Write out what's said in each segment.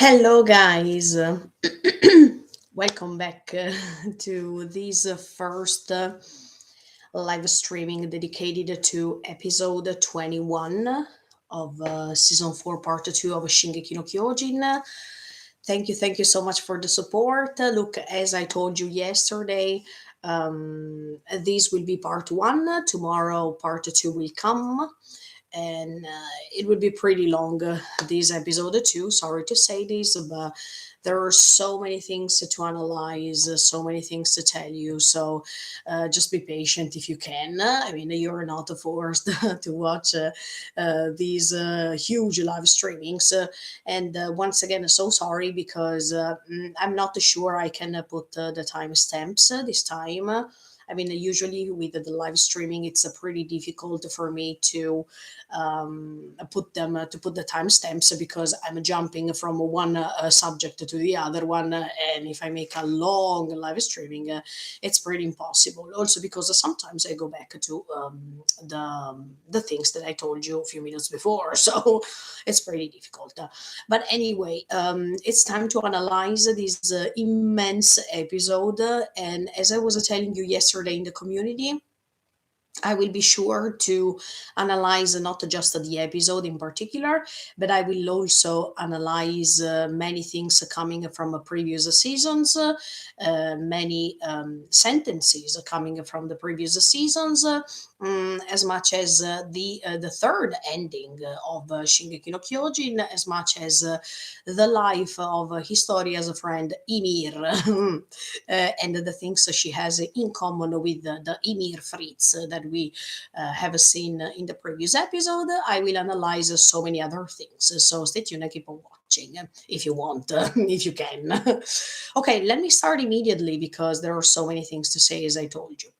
Hello, guys. Welcome back to this first live streaming dedicated to episode 21 of season 4, part 2 of Shingeki no Kyojin. Thank you so much for the support. Look, as I told you yesterday, this will be part 1. Tomorrow, part 2 will come and it would be pretty long this episode too. Sorry to say this, but there are so many things to analyze, so many things to tell you. So just be patient if you can. I mean, you're not forced to watch these huge live streamings. And once again, so sorry because I'm not sure I can put the timestamps this time. I mean, usually with the live streaming, it's pretty difficult for me to put the timestamps because I'm jumping from one subject to the other one, and if I make a long live streaming, it's pretty impossible. Also because sometimes I go back to the things that I told you a few minutes before, so it's pretty difficult. But anyway, it's time to analyze this immense episode, and as I was telling you yesterday in the community, I will be sure to analyze not just the episode in particular, but I will also analyze many things coming from previous seasons, many sentences coming from the previous seasons, as much as the third ending of Shingeki no Kyojin, as much as the life of Historia's friend Ymir, and the things she has in common with the Ymir Fritz that we have seen in the previous episode. I will analyze so many other things. So stay tuned and keep on watching if you want, if you can. Okay, let me start immediately because there are so many things to say, as I told you.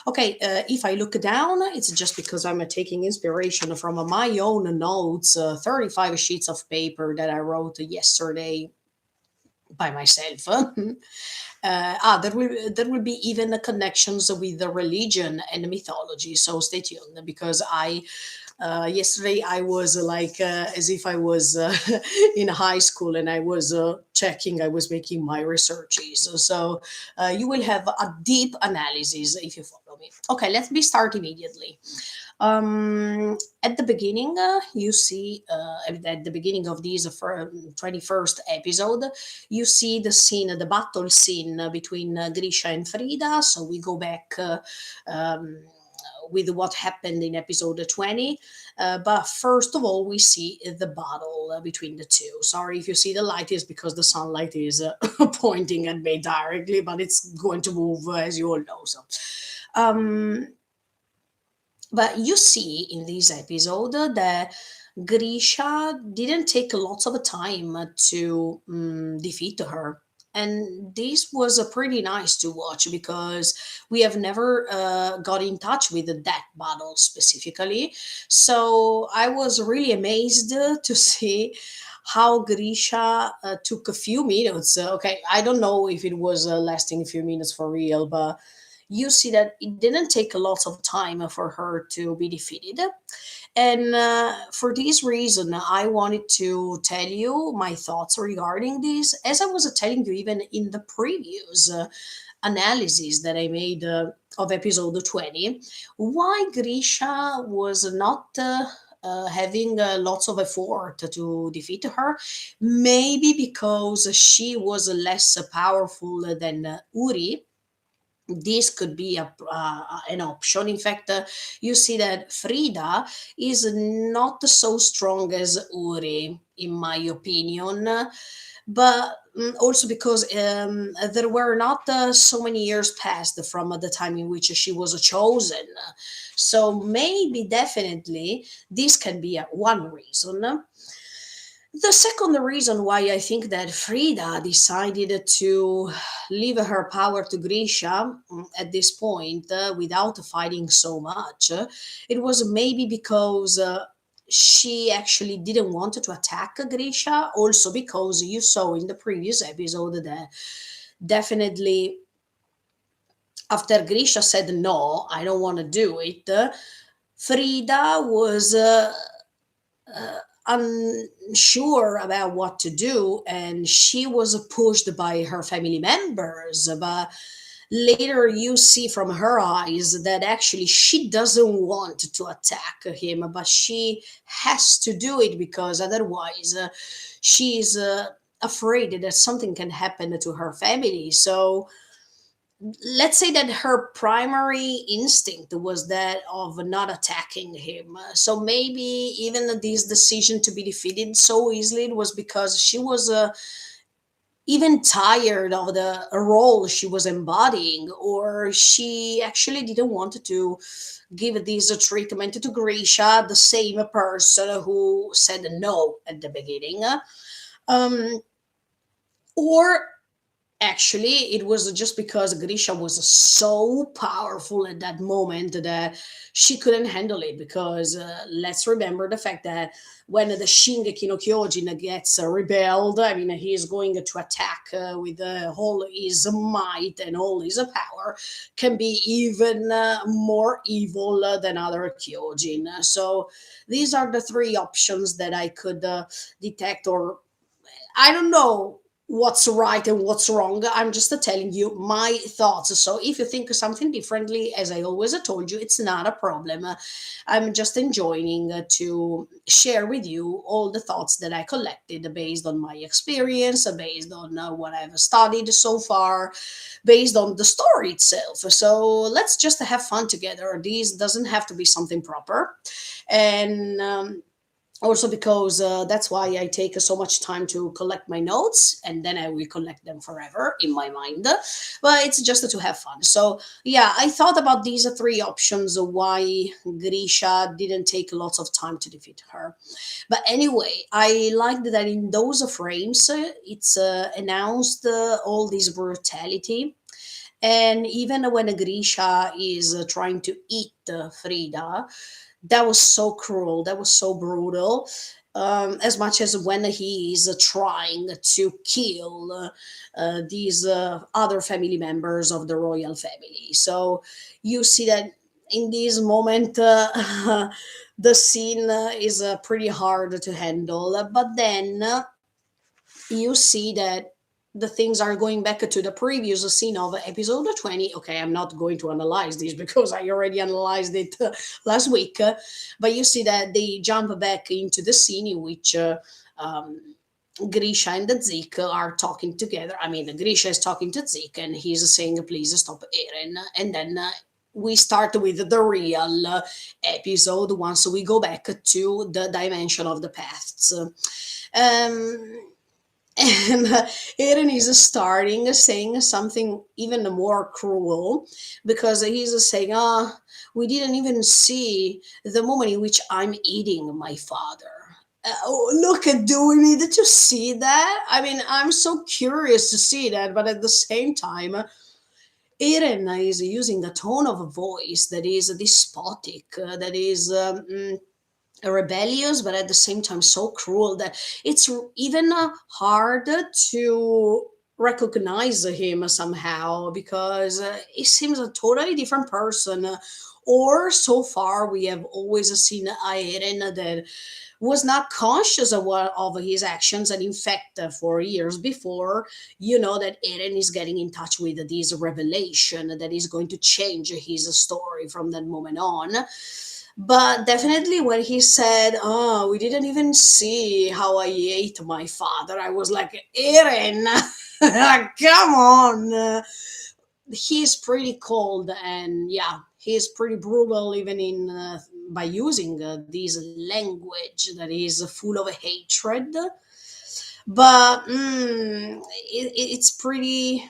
Okay, if I look down, it's just because I'm taking inspiration from my own notes, 35 sheets of paper that I wrote yesterday by myself. There will be even connections with the religion and mythology. So stay tuned because I yesterday I was like as if I was in high school and I was checking, I was making my researches. So you will have a deep analysis if you follow me. Okay, let me start immediately. At the beginning, you see, at the beginning of this 21st episode, you see the scene, the battle scene between Grisha and Frida. So we go back um, with what happened in episode 20. But first of all, we see the battle between the two. Sorry if you see the light, is because the sunlight is pointing at me directly, but it's going to move as you all know. So. Um, but you see in this episode that Grisha didn't take lots of time to defeat her. And this was pretty nice to watch because we have never got in touch with that battle specifically. So I was really amazed to see how Grisha took a few minutes. Okay, I don't know if it was lasting a few minutes for real, but you see that it didn't take a lot of time for her to be defeated. And for this reason, I wanted to tell you my thoughts regarding this, as I was telling you even in the previous analysis that I made of episode 20, why Grisha was not. Having lots of effort to defeat her, maybe because she was less powerful than Uri. This could be an option. In fact, you see that Frida is not so strong as Uri, in my opinion, but also because there were not so many years passed from the time in which she was chosen. So maybe definitely this can be one reason. The second reason why I think that Frida decided to leave her power to Grisha at this point without fighting so much, it was maybe because she actually didn't want to attack Grisha. Also, because you saw in the previous episode that definitely after Grisha said no, I don't want to do it, Frida was unsure about what to do, and she was pushed by her family members. But later you see from her eyes that actually she doesn't want to attack him, but she has to do it because otherwise she's afraid that something can happen to her family. So let's say that her primary instinct was that of not attacking him. So maybe even this decision to be defeated so easily was because she was even tired of the role she was embodying, or she actually didn't want to give this treatment to Grisha, the same person who said no at the beginning. Um, or actually, it was just because Grisha was so powerful at that moment that she couldn't handle it. Because let's remember the fact that when the Shingeki no Kyojin gets rebelled, I mean, he is going to attack with all his might and all his power, can be even more evil than other Kyojin. So these are the three options that I could detect, or I don't know what's right and what's wrong. I'm just telling you my thoughts. So if you think something differently, as I always told you, it's not a problem. I'm just enjoying to share with you all the thoughts that I collected based on my experience, based on what I've studied so far, based on the story itself. So let's just have fun together. This doesn't have to be something proper. And also because that's why I take so much time to collect my notes, and then I will collect them forever in my mind. But it's just to have fun. So yeah, I thought about these three options why Grisha didn't take lots of time to defeat her. But anyway, I liked that in those frames it's announced all this brutality. And even when Grisha is trying to eat Frida, that was so cruel, that was so brutal. As much as when he is trying to kill these other family members of the royal family. So you see that in this moment, the scene is pretty hard to handle. But then you see that the things are going back to the previous scene of episode 20. Okay, I'm not going to analyze this because I already analyzed it last week. But you see that they jump back into the scene in which um, Grisha and Zik are talking together. I mean, Grisha is talking to Zik and he's saying, please stop Eren. And then we start with the real episode once we go back to the dimension of the paths. Um, and Eren is starting saying something even more cruel, because he's saying, "Ah, we didn't even see the moment in which I'm eating my father." Oh, look at, do we need to see that? I mean, I'm so curious to see that, but at the same time, Eren is using a tone of voice that is despotic, that is rebellious, but at the same time so cruel that it's even hard to recognize him somehow, because he seems a totally different person. Or so far we have always seen Aeren that was not conscious of what of his actions, and in fact for years before, you know that Eren is getting in touch with this revelation that is going to change his story from that moment on. But definitely when he said, "Oh, we didn't even see how I ate my father," I was like, Eren, come on. He's pretty cold, and yeah, he's pretty brutal, even in by using this language that is full of hatred. But it's pretty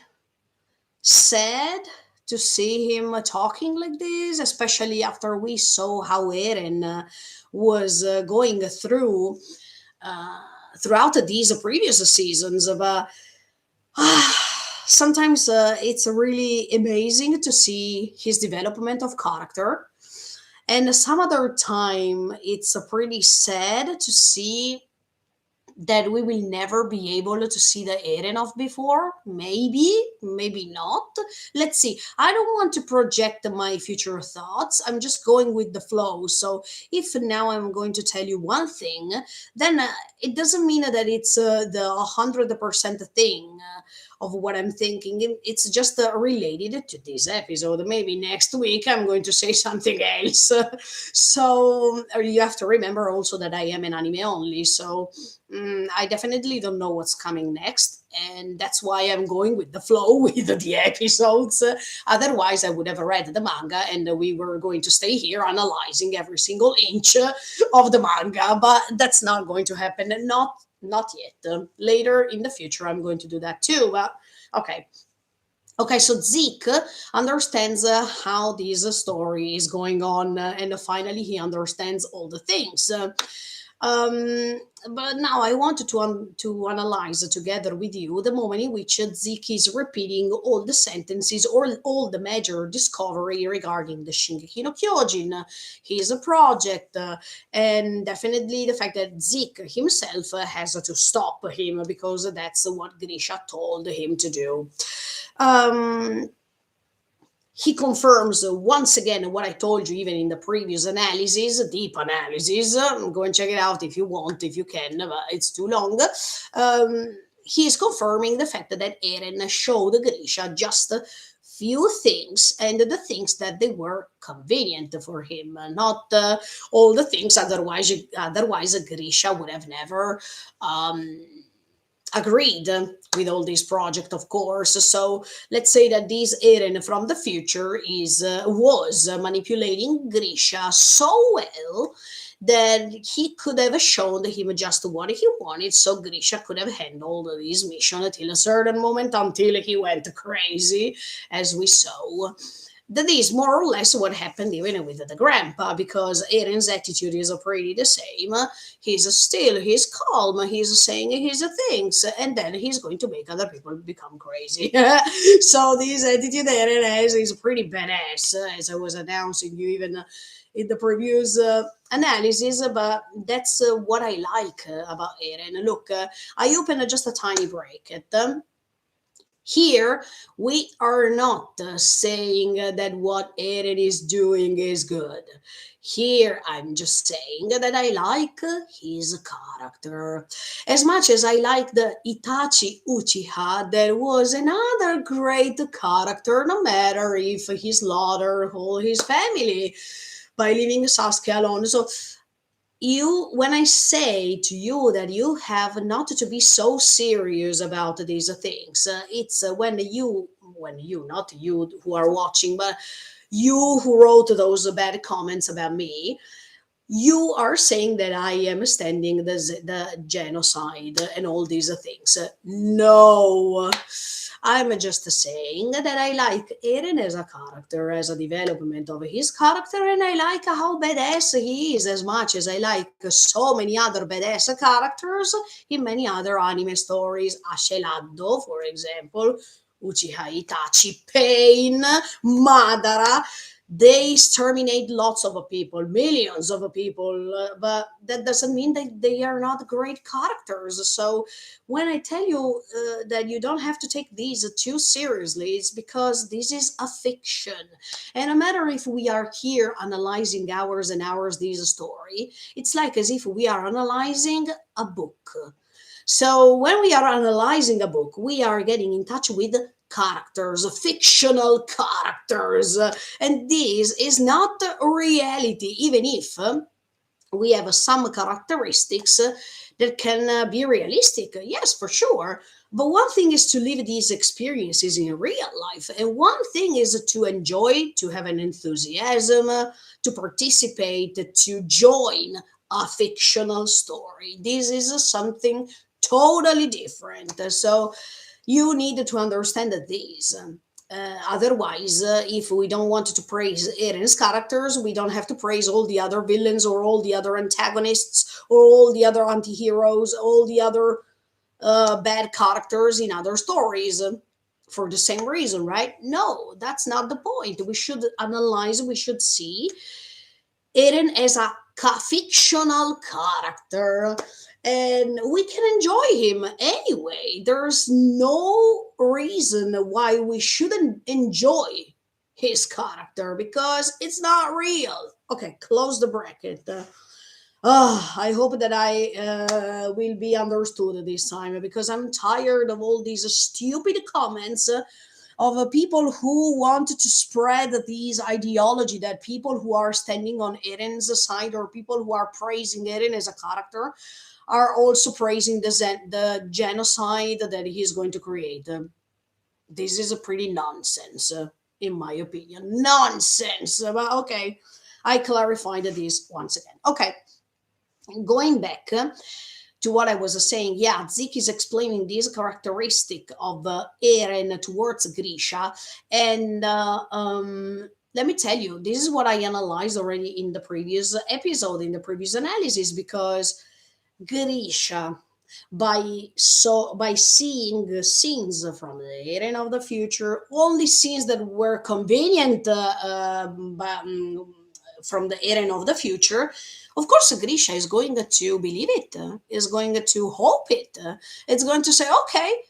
sad to see him talking like this, especially after we saw how Eren was going through uh, throughout these previous seasons. But sometimes it's really amazing to see his development of character, and some other time it's pretty sad to see that we will never be able to see the Eren of before? Maybe, maybe not. Let's see. I don't want to project my future thoughts. I'm just going with the flow. So if now I'm going to tell you one thing, then it doesn't mean that it's the 100% thing of what I'm thinking. It's just related to this episode. Maybe next week I'm going to say something else. So you have to remember also that I am an anime only. So I definitely don't know what's coming next. And that's why I'm going with the flow with the episodes. Otherwise, I would have read the manga and we were going to stay here analyzing every single inch of the manga. But that's not going to happen. Not yet. Later in the future, I'm going to do that too. But okay. Okay, so Zeke understands how this story is going on, and finally he understands all the things. Um, but now I wanted to analyze together with you the moment in which Zeke is repeating all the sentences or all the major discovery regarding the Shingeki no Kyojin, his project, and definitely the fact that Zeke himself has to stop him because that's what Grisha told him to do. Um, he confirms once again what I told you even in the previous analysis, deep analysis. Go and check it out if you want, if you can, but it's too long. He is confirming the fact that Eren showed Grisha just a few things and the things that they were convenient for him, not all the things otherwise Grisha would have never um, agreed with all this project, of course. So let's say that this Eren from the future is was manipulating Grisha so well that he could have shown him just what he wanted, so Grisha could have handled this mission until a certain moment, until he went crazy, as we saw. That is more or less what happened even with the grandpa, because Eren's attitude is pretty the same. He's still, he's calm, he's saying his things, and then he's going to make other people become crazy. So this attitude Eren has is pretty badass, as I was announcing you even in the previous analysis, but that's what I like about Eren. Look, I opened just a tiny bracket. Here, we are not saying that what Eren is doing is good. Here, I'm just saying that I like his character. As much as I like the Itachi Uchiha, there was another great character, no matter if he slaughtered all his family by leaving Sasuke alone. So you, when I say to you that you have not to be so serious about these things, it's when you, not you who are watching, but you who wrote those bad comments about me, you are saying that I am standing the genocide and all these things. No, I'm just saying that I like Eren as a character, as a development of his character, and I like how badass he is as much as I like so many other badass characters in many other anime stories. Ashelado, for example, Uchiha Itachi, Pain, Madara, they exterminate lots of people, millions of people, but that doesn't mean that they are not great characters. So when I tell you that you don't have to take these too seriously, it's because this is a fiction. And no matter if we are here analyzing hours and hours this story, it's like as if we are analyzing a book. So when we are analyzing a book, we are getting in touch with characters, fictional characters, and this is not reality, even if we have some characteristics that can be realistic. Yes, for sure. But one thing is to live these experiences in real life, and one thing is to enjoy, to have an enthusiasm, to participate, to join a fictional story. This is something totally different. So you need to understand this. Otherwise, if we don't want to praise Eren's characters, we don't have to praise all the other villains or all the other antagonists or all the other anti-heroes, all the other bad characters in other stories for the same reason, right? No, that's not the point. We should analyze, we should see Eren as a fictional character. and we can enjoy him anyway. There's no reason why we shouldn't enjoy his character because it's not real. Okay, close the bracket. I hope that I will be understood this time because I'm tired of all these stupid comments of people who want to spread these ideology that people who are standing on Eren's side or people who are praising Eren as a character are also praising the genocide that he's going to create. This is a pretty nonsense, in my opinion. Nonsense. But okay, I clarified this once again. Okay, going back to what I was saying, yeah, Zik is explaining this characteristic of Eren towards Grisha, and let me tell you, this is what I analyzed already in the previous episode, in the previous analysis, because Grisha, by seeing scenes from the Eren of the future, only scenes that were convenient from the Eren of the future, of course Grisha is going to believe it, is going to hope it. It's going to say, okay,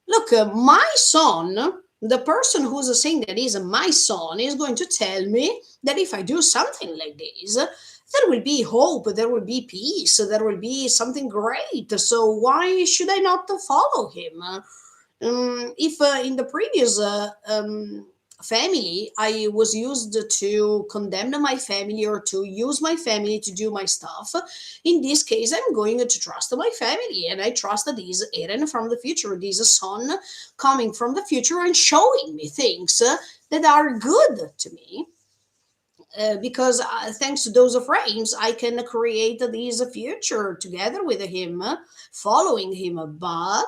look, my son, the person who's saying that is my son, is going to tell me that if I do something like this, there will be hope, there will be peace, there will be something great. So why should I not follow him? If in the previous family I was used to condemn my family or to use my family to do my stuff, in this case I'm going to trust my family, and I trust that this Eren from the future, this son coming from the future and showing me things that are good to me. Because thanks to those frames, I can create this future together with him, following him. But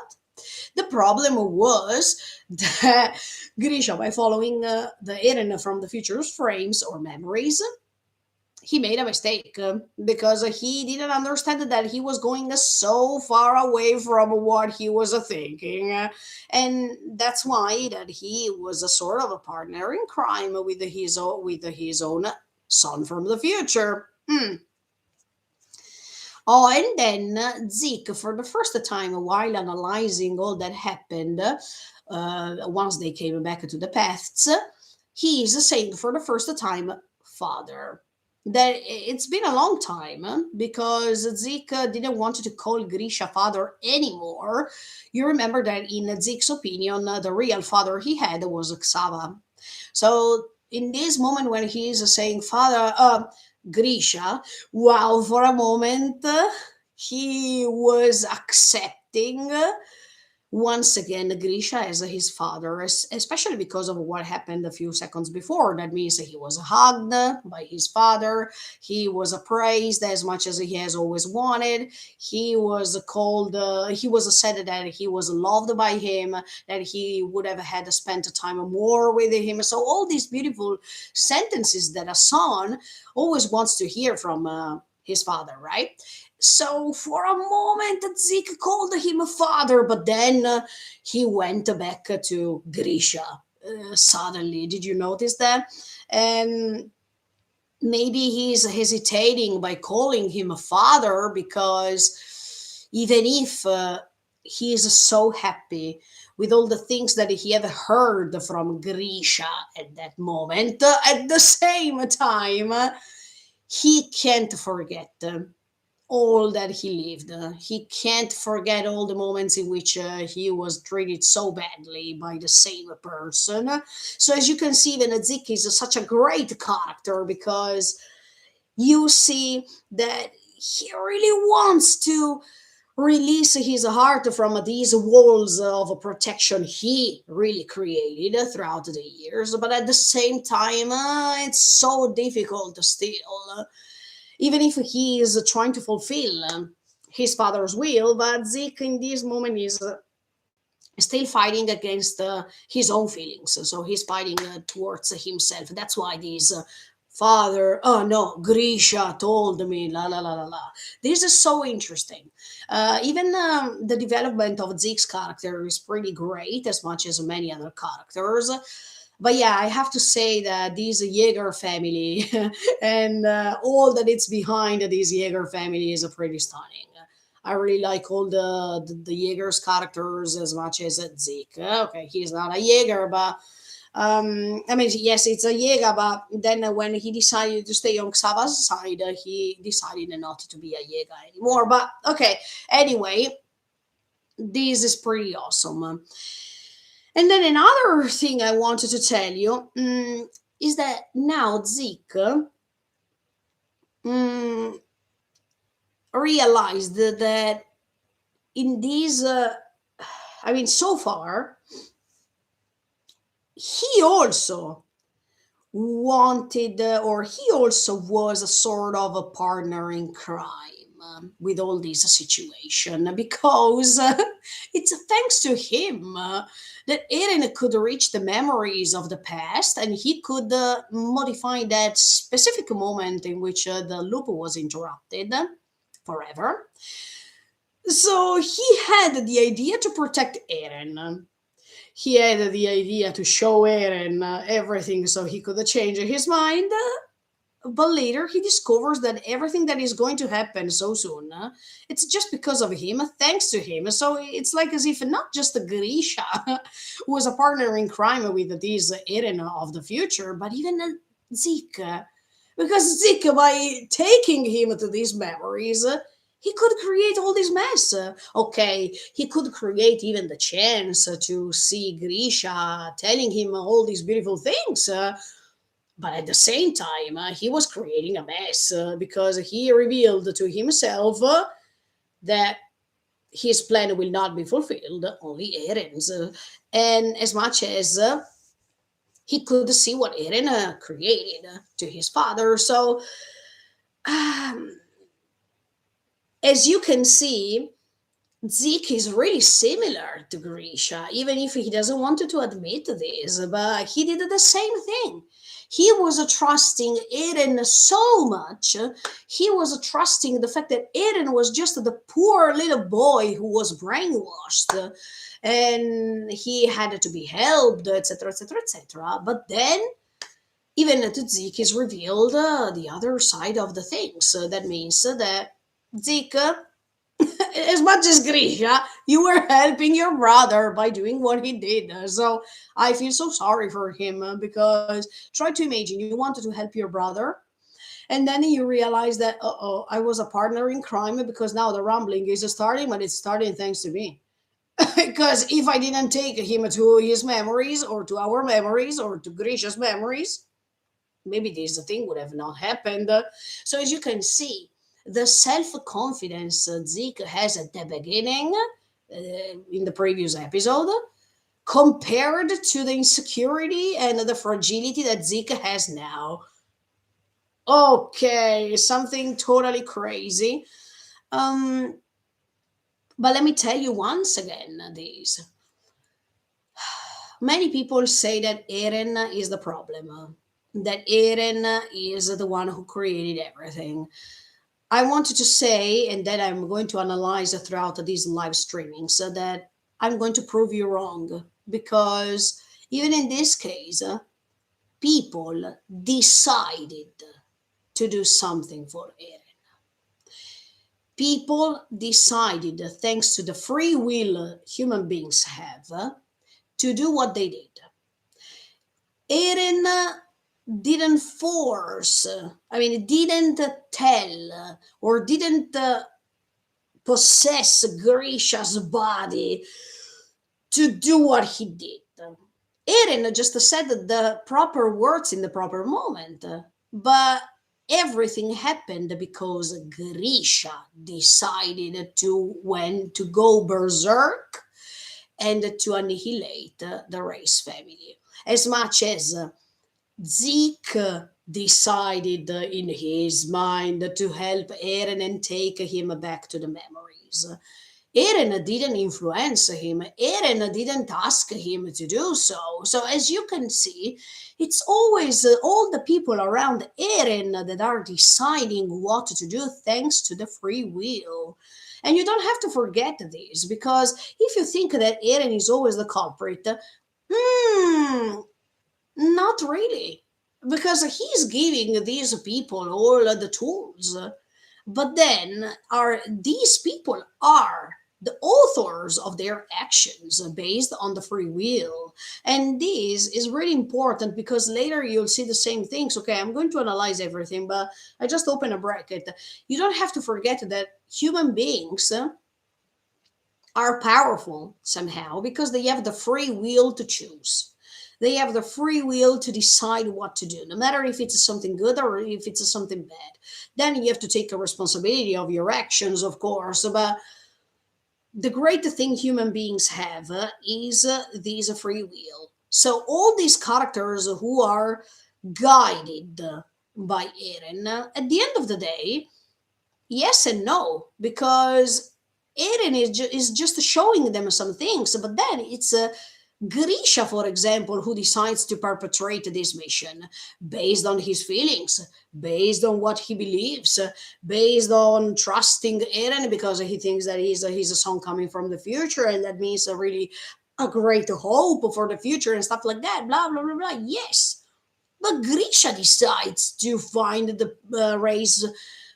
the problem was that Grisha, by following the Eren from the future's frames or memories, he made a mistake because he didn't understand that he was going so far away from what he was thinking, and that's why that he was a sort of a partner in crime with his own son from the future. Oh, and then Zeke, for the first time while analyzing all that happened, once they came back to the paths, he is saying for the first time, father. That it's been a long time because Zeke didn't want to call Grisha father anymore. You remember that in Zeke's opinion, the real father he had was Xava. So in this moment when he is saying father, Grisha, wow, for a moment he was accepting once again Grisha as his father, especially because of what happened a few seconds before. That means he was hugged by his father, he was praised as much as he has always wanted, he was called, he was said that he was loved by him, that he would have had to spend time more with him. So all these beautiful sentences that a son always wants to hear from his father, right? So for a moment, Zeke called him a father, but then he went back to Grisha. Suddenly, did you notice that? And maybe he's hesitating by calling him a father because even if he is so happy with all the things that he had heard from Grisha at that moment, at the same time, he can't forget all that he lived. He can't forget all the moments in which he was treated so badly by the same person. So, as you can see, Venezik is such a great character because you see that he really wants to release his heart from these walls of protection he really created throughout the years, but at the same time it's so difficult still, even if he is trying to fulfill his father's will. But Zeke in this moment is still fighting against his own feelings. So he's fighting towards himself. That's why this father, oh no, Grisha told me, la la la la la. This is so interesting. Even the development of Zeke's character is pretty great, as much as many other characters. But yeah, I have to say that this Jaeger family and all that it's behind this Jaeger family is pretty stunning. I really like all the Jaeger's characters as much as Zeke. Okay, he's not a Jaeger, but I mean, yes, it's a Jaeger, but then when he decided to stay on Xava's side, he decided not to be a Jaeger anymore. But okay, anyway, this is pretty awesome. And then another thing I wanted to tell you is that now Zeke mm, realized that in these, I mean, so far, he also wanted, or he also was a sort of a partner in crime with all this situation because it's thanks to him that Eren could reach the memories of the past and he could modify that specific moment in which the loop was interrupted forever. So he had the idea to protect Eren. He had the idea to show Eren everything so he could change his mind. But later he discovers that everything that is going to happen so soon, it's just because of him, thanks to him. So it's like as if not just Grisha who was a partner in crime with this Eren of the future, but even Zeke. Because Zeke, by taking him to these memories, he could create all this mess. Okay, he could create even the chance to see Grisha telling him all these beautiful things. But at the same time, he was creating a mess because he revealed to himself that his plan will not be fulfilled, only Eren's. And as much as he could see what Eren created to his father. So, um, as you can see, Zeke is really similar to Grisha, even if he doesn't want to admit this, but he did the same thing. He was trusting Eren so much. He was trusting the fact that Eren was just the poor little boy who was brainwashed and he had to be helped, etc., etc., etc. But then, even to Zeke is revealed the other side of the things. That means that Zeke as much as Grisha, you were helping your brother by doing what he did. So I feel so sorry for him because try to imagine you wanted to help your brother, and then you realize that, oh, I was a partner in crime because now the rumbling is starting, but it's starting thanks to me. Because if I didn't take him to his memories or to our memories or to Grisha's memories, maybe this thing would have not happened. So as you can see, the self-confidence Zeke has at the beginning, in the previous episode, compared to the insecurity and the fragility that Zeke has now. Okay, something totally crazy. Um, but let me tell you once again, this. Many people say that Eren is the problem, that Eren is the one who created everything. I wanted to say, and that I'm going to analyze throughout these live streamings, so that I'm going to prove you wrong. Because even in this case, people decided to do something for Eren. People decided, thanks to the free will human beings have, to do what they did. Eren didn't force, I mean, didn't tell or didn't possess Grisha's body to do what he did. Eren just said the proper words in the proper moment, but everything happened because Grisha decided to when to go berserk and to annihilate the race family. As much as Zeke decided in his mind to help Eren and take him back to the memories. Eren didn't influence him. Eren didn't ask him to do so. So, as you can see, it's always all the people around Eren that are deciding what to do thanks to the free will. And you don't have to forget this because if you think that Eren is always the culprit, hmm, not really, because he's giving these people all the tools. But then are these people are the authors of their actions based on the free will. And this is really important because later you'll see the same things. Okay, I'm going to analyze everything, but I just open a bracket. You don't have to forget that human beings are powerful somehow because they have the free will to choose. They have the free will to decide what to do, no matter if it's something good or if it's something bad. Then you have to take a responsibility of your actions, of course. But the great thing human beings have is this free will. So all these characters who are guided by Eren, at the end of the day, yes and no, because Eren is just showing them some things, but then it's Grisha, for example, who decides to perpetrate this mission based on his feelings, based on what he believes, based on trusting Eren because he thinks that he's a son coming from the future, and that means a really a great hope for the future and stuff like that. Blah blah blah blah. Yes, but Grisha decides to find the race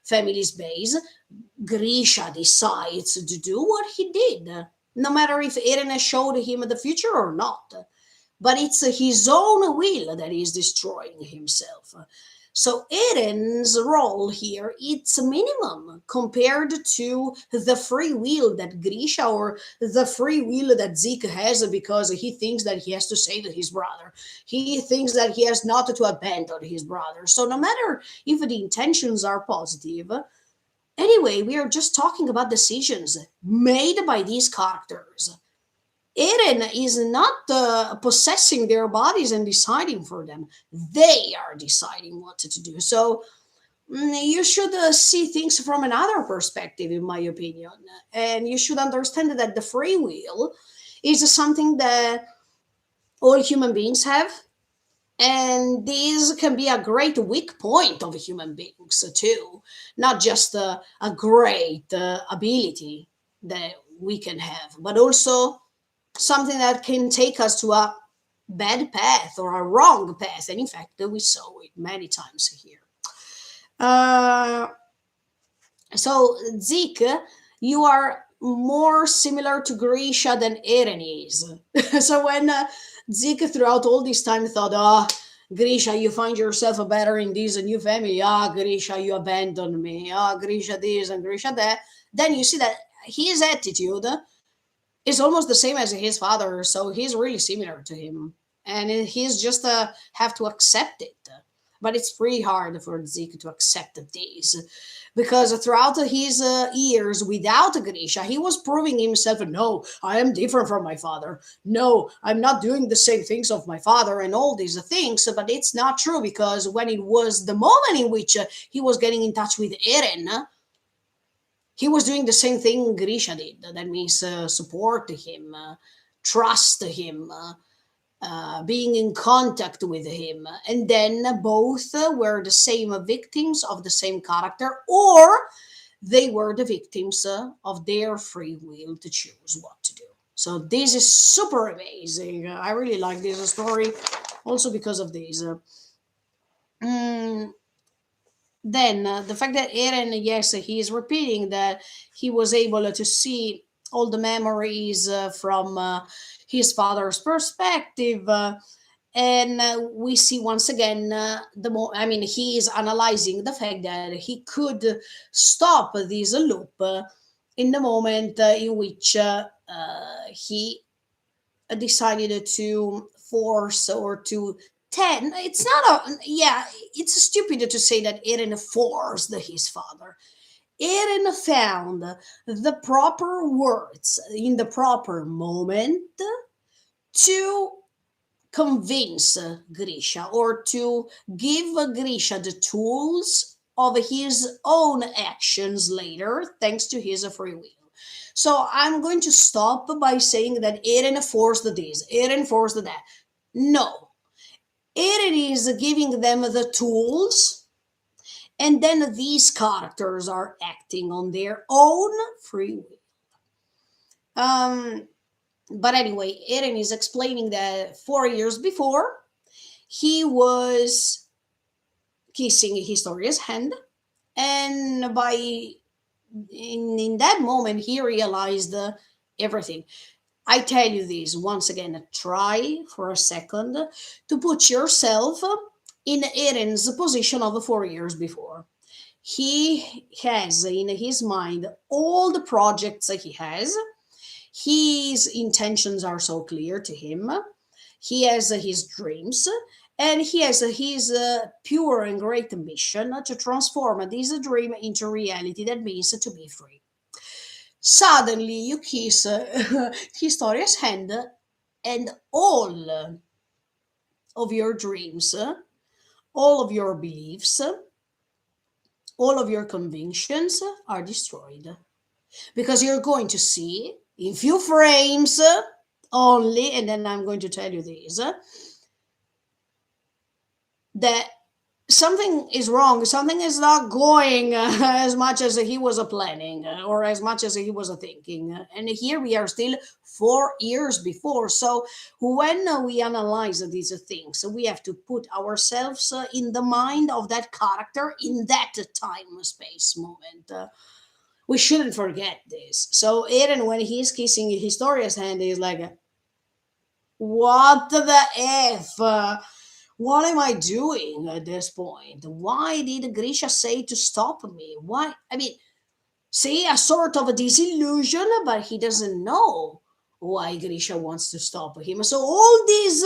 family's base. Grisha decides to do what he did, no matter if Eren showed him the future or not. But it's his own will that is destroying himself. So Eren's role here, it's minimum compared to the free will that Grisha or the free will that Zeke has because he thinks that he has to save his brother. He thinks that he has not to abandon his brother. So no matter if the intentions are positive, anyway, we are just talking about decisions made by these characters. Eren is not possessing their bodies and deciding for them. They are deciding what to do. So you should see things from another perspective, in my opinion. And you should understand that the free will is something that all human beings have. And this can be a great weak point of human beings, too. Not just a great ability that we can have, but also something that can take us to a bad path or a wrong path. And in fact, we saw it many times here. Uh, so, Zeke, you are more similar to Grisha than Eren is. So, when Zeke, throughout all this time, thought, oh, Grisha, you find yourself better in this new family. Ah, Grisha, you abandoned me. Ah, Grisha, this and Grisha, that. Then you see that his attitude is almost the same as his father, so he's really similar to him, and he's just have to accept it. But it's pretty hard for Zeke to accept this because throughout his years without Grisha, he was proving himself. No, I am different from my father. No, I'm not doing the same things of my father and all these things. But it's not true because when it was the moment in which he was getting in touch with Eren, he was doing the same thing Grisha did. That means support him, trust him, being in contact with him. And then both were the same victims of the same character, or they were the victims of their free will to choose what to do. So this is super amazing. I really like this story also because of this. Mm, then the fact that Eren, yes, he is repeating that he was able to see all the memories from his father's perspective. And we see once again I mean, he is analyzing the fact that he could stop this loop in the moment in which he decided to force or to ten. It's not a, yeah, it's stupid to say that Eren forced his father. Eren found the proper words in the proper moment to convince Grisha or to give Grisha the tools of his own actions later, thanks to his free will. So I'm going to stop by saying that Eren forced this, Eren forced that. No, Eren is giving them the tools, and then these characters are acting on their own free will. Um, but anyway, Eren is explaining that 4 years before, he was kissing Historia's hand, And in that moment, he realized everything. I tell you this once again, try for a second to put yourself in Eren's position of 4 years before. He has in his mind all the projects that he has. His intentions are so clear to him. He has his dreams, and he has his pure and great mission to transform this dream into reality. That means to be free. Suddenly, you kiss Historia's hand, and all of your dreams, all of your beliefs, all of your convictions are destroyed, because you're going to see in few frames only, and then I'm going to tell you this, that something is wrong, something is not going as much as he was planning, or as much as he was thinking. And here we are still 4 years before. So when we analyze these things, we have to put ourselves in the mind of that character in that time space moment. We shouldn't forget this. So Eren, when he's kissing Historia's hand, he's like, what the F? What am I doing at this point? Why did Grisha say to stop me? Why? I mean, see, a sort of a disillusion, but he doesn't know why Grisha wants to stop him. So all this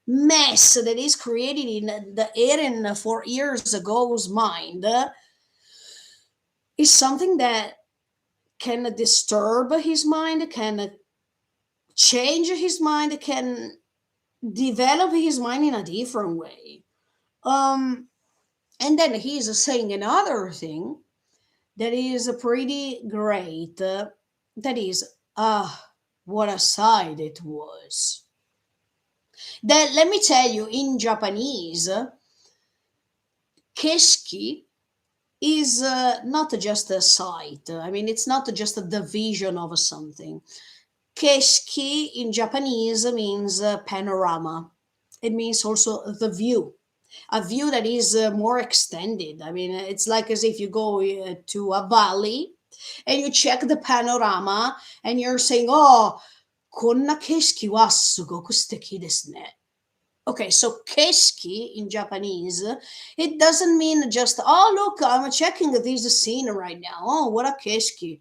mess that is created in the Eren 4 years ago's mind is something that can disturb his mind, can change his mind, can develop his mind in a different way. Um, and then he's saying another thing that is pretty great. That is, what a sight it was. That, let me tell you, in Japanese, keski is not just a sight. I mean, it's not just the vision of something. Keski in Japanese means panorama. It means also the view, a view that is more extended. I mean, it's like as if you go to a valley and you check the panorama and you're saying, oh, こんな景色はすごく素敵ですね. Okay, so keski in Japanese, it doesn't mean just, oh, look, I'm checking this scene right now. Oh, what a keski.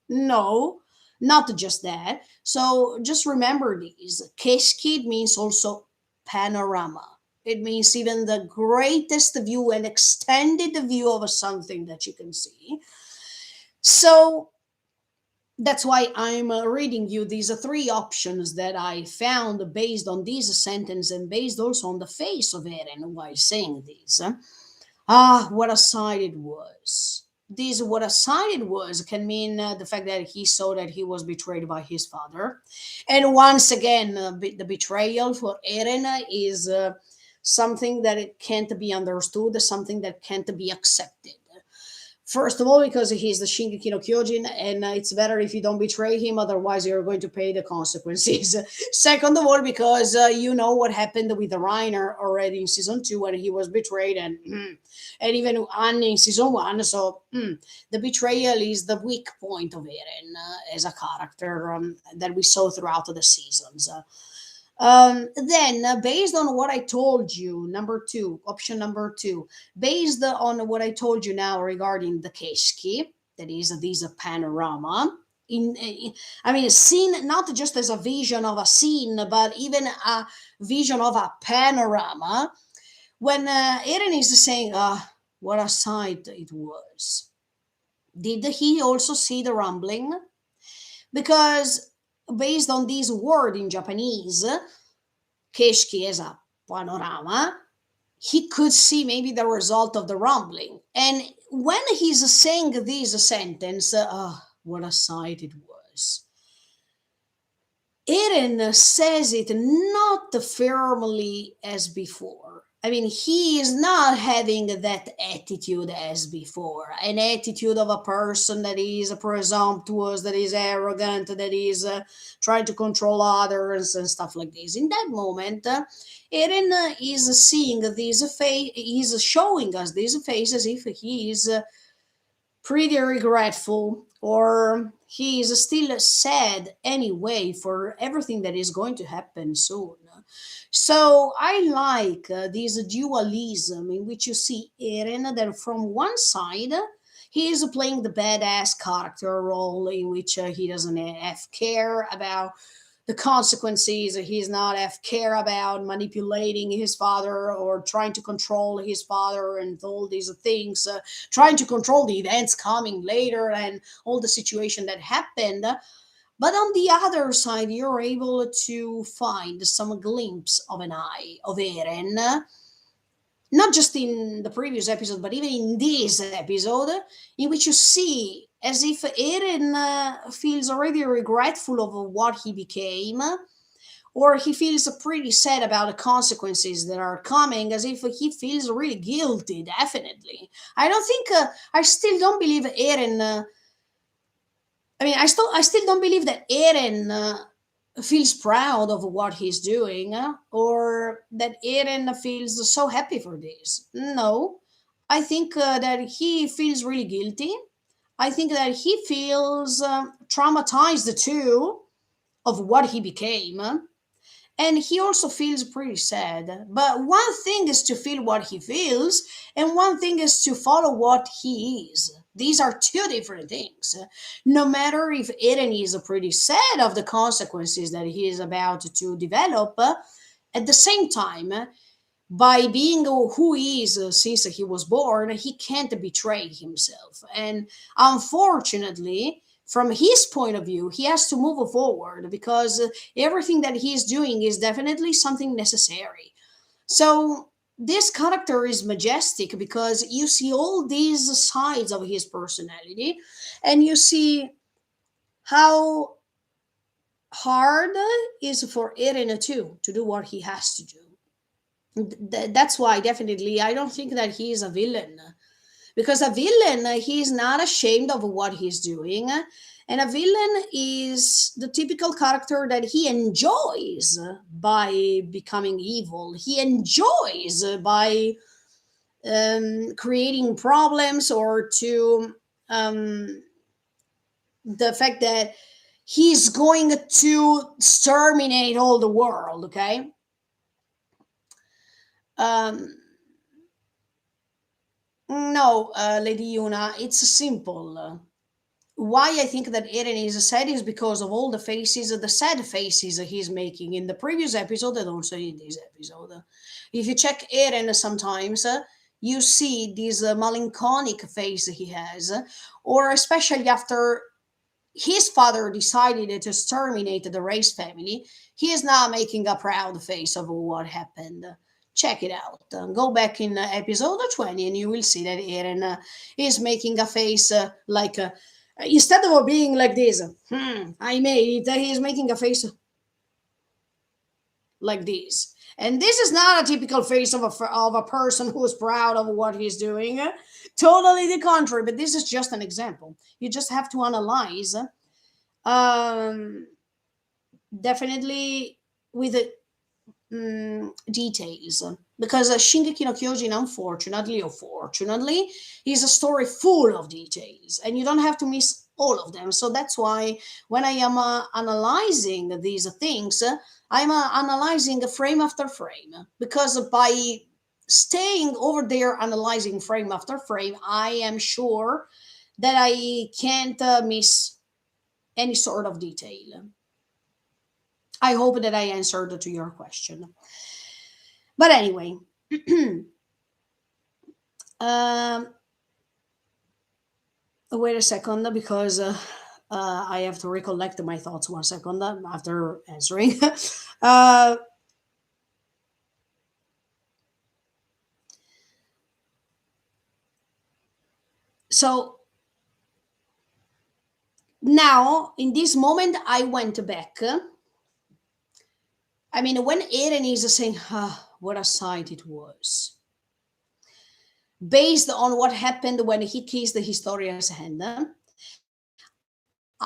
No, not just that. So just remember these. Keski means also panorama. It means even the greatest view and extended view of something that you can see. So that's why I'm reading you these three options that I found based on this sentence and based also on the face of Eren while saying this. Ah, what a sight it was. This, what a sight it was, can mean the fact that he saw that he was betrayed by his father. And once again, the betrayal for Eren is something that it can't be understood, something that can't be accepted. First of all, because he's the Shingeki no Kyojin, and it's better if you don't betray him, otherwise you're going to pay the consequences. Second of all, because you know what happened with Reiner already in season 2 when he was betrayed, and and even Anne in season 1. So the betrayal is the weak point of Eren as a character that we saw throughout the seasons. Then, based on what I told you, number two, option number two, based on what I told you now regarding the Keski, that is, this panorama, I mean, seen not just as a vision of a scene, but even a vision of a panorama. When Eren is saying, what a sight it was, did he also see the rumbling? Because based on this word in Japanese, Keshki as a panorama, he could see maybe the result of the rumbling. And when he's saying this sentence, what a sight it was. Eren says it not firmly as before. I mean, he is not having that attitude as before, an attitude of a person that is presumptuous, that is arrogant, that is trying to control others and stuff like this. In that moment, Eren is seeing these face, he's showing us these faces if he is pretty regretful or he is still sad anyway for everything that is going to happen soon. So I like this dualism in which you see Eren that from one side he is playing the badass character role in which he doesn't have care about the consequences. He's not have care about manipulating his father or trying to control his father and all these things, trying to control the events coming later and all the situation that happened. But on the other side, you're able to find some glimpse of an eye of Eren, not just in the previous episode, but even in this episode, in which you see as if Eren feels already regretful of what he became, or he feels pretty sad about the consequences that are coming, as if he feels really guilty, definitely. I don't think, I still don't believe Eren. I still don't believe that Eren feels proud of what he's doing, or that Eren feels so happy for this. No, I think that he feels really guilty. I think that he feels traumatized too of what he became. And he also feels pretty sad. But one thing is to feel what he feels, and one thing is to follow what he is. These are two different things. No matter if Eren is pretty sad of the consequences that he is about to develop, at the same time, by being who he is since he was born, he can't betray himself. And unfortunately, from his point of view, he has to move forward because everything that he is doing is definitely something necessary. So this character is majestic because you see all these sides of his personality, and you see how hard is for Eren too to do what he has to do. That's why definitely I don't think that he is a villain, because a villain he is not ashamed of what he's doing, and a villain is the typical character that he enjoys by becoming evil. He enjoys by creating problems, or to um, the fact that he's going to exterminate all the world. Okay. um, no, Lady Yuna, it's simple. Why I think that Eren is sad is because of all the sad faces he's making in the previous episode and also in this episode. If you check Eren sometimes, you see this melancholic face he has, or especially after his father decided to exterminate the race family, he is now making a proud face of what happened. Check it out. Go back in episode 20 and you will see that Eren is making a face like, instead of being like this, I made it, he is making a face like this. And this is not a typical face of a person who is proud of what he's doing. Totally the contrary, but this is just an example. You just have to analyze, um, definitely with details, because Shingeki no Kyojin, unfortunately or fortunately, is a story full of details, and you don't have to miss all of them. So that's why when I am analyzing these things, I'm analyzing frame after frame, because by staying over there analyzing frame after frame, I am sure that I can't miss any sort of detail. I hope that I answered to your question. But anyway, um, wait a second, because I have to recollect my thoughts 1 second after answering. uh, so now, in this moment, I went back. I mean, when Eren is saying, what a sight it was. Based on what happened when he kissed Historia's hand,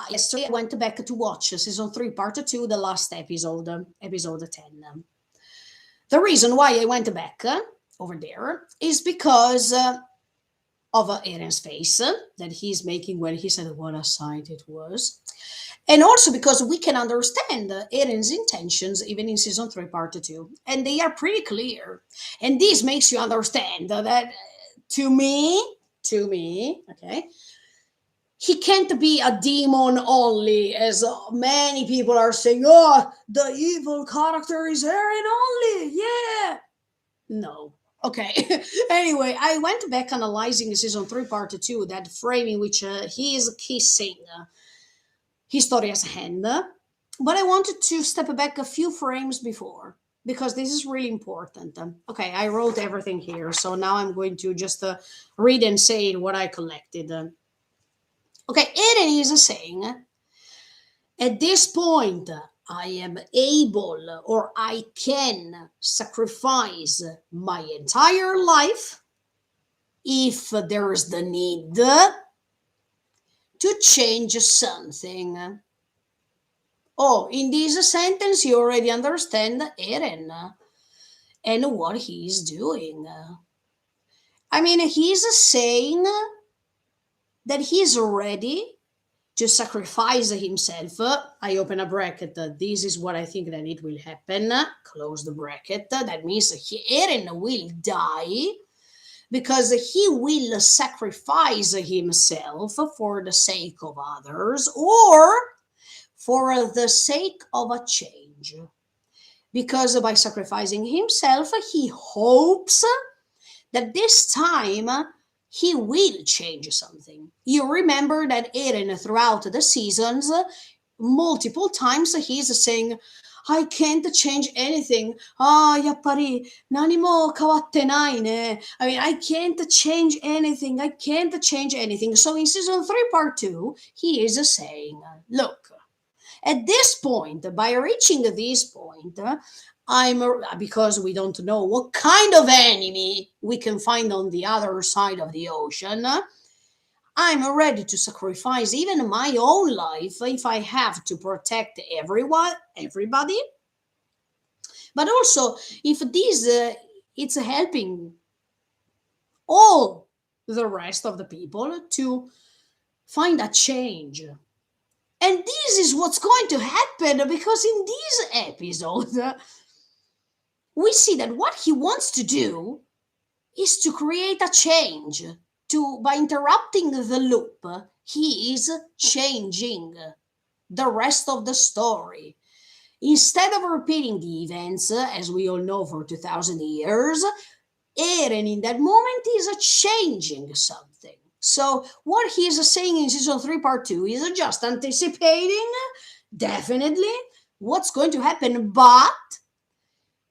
yesterday I went back to watch season 3, part 2, the last episode, episode 10. The reason why I went back over there is because of Eren's face that he's making when he said what a sight it was. And also because we can understand Eren's intentions even in season 3, part 2. And they are pretty clear. And this makes you understand that to me, okay, he can't be a demon only, as many people are saying, oh, the evil character is Eren only. Yeah. No. Okay. Anyway, I went back analyzing season 3, part 2, that frame in which he is kissing Historia's hand. But I wanted to step back a few frames before because this is really important. Okay, I wrote everything here, so now I'm going to just read and say what I collected. Okay, Eren is saying, at this point, I am able or I can sacrifice my entire life if there is the need to change something. Oh, in this sentence, you already understand Eren and what he's doing. I mean, he's saying that he's ready to sacrifice himself. I open a bracket. This is what I think that it will happen. Close the bracket. That means Eren will die because he will sacrifice himself for the sake of others or for the sake of a change. Because by sacrificing himself, he hopes that this time he will change something. You remember that Eren, throughout the seasons, multiple times he's saying, I can't change anything. Ah, yappari, nani mo kawatte nai ne. I mean, I can't change anything. I can't change anything. So in season 3, part 2, he is saying, look, at this point, by reaching this point, because we don't know what kind of enemy we can find on the other side of the ocean, I'm ready to sacrifice even my own life if I have to protect everybody. But also, if this it's helping all the rest of the people to find a change. And this is what's going to happen because in this episode, we see that what he wants to do is to create a change. By interrupting the loop, he is changing the rest of the story. Instead of repeating the events, as we all know, for 2000 years, Eren in that moment is changing something. So what he is saying in season 3, part 2 is just anticipating, definitely, what's going to happen, but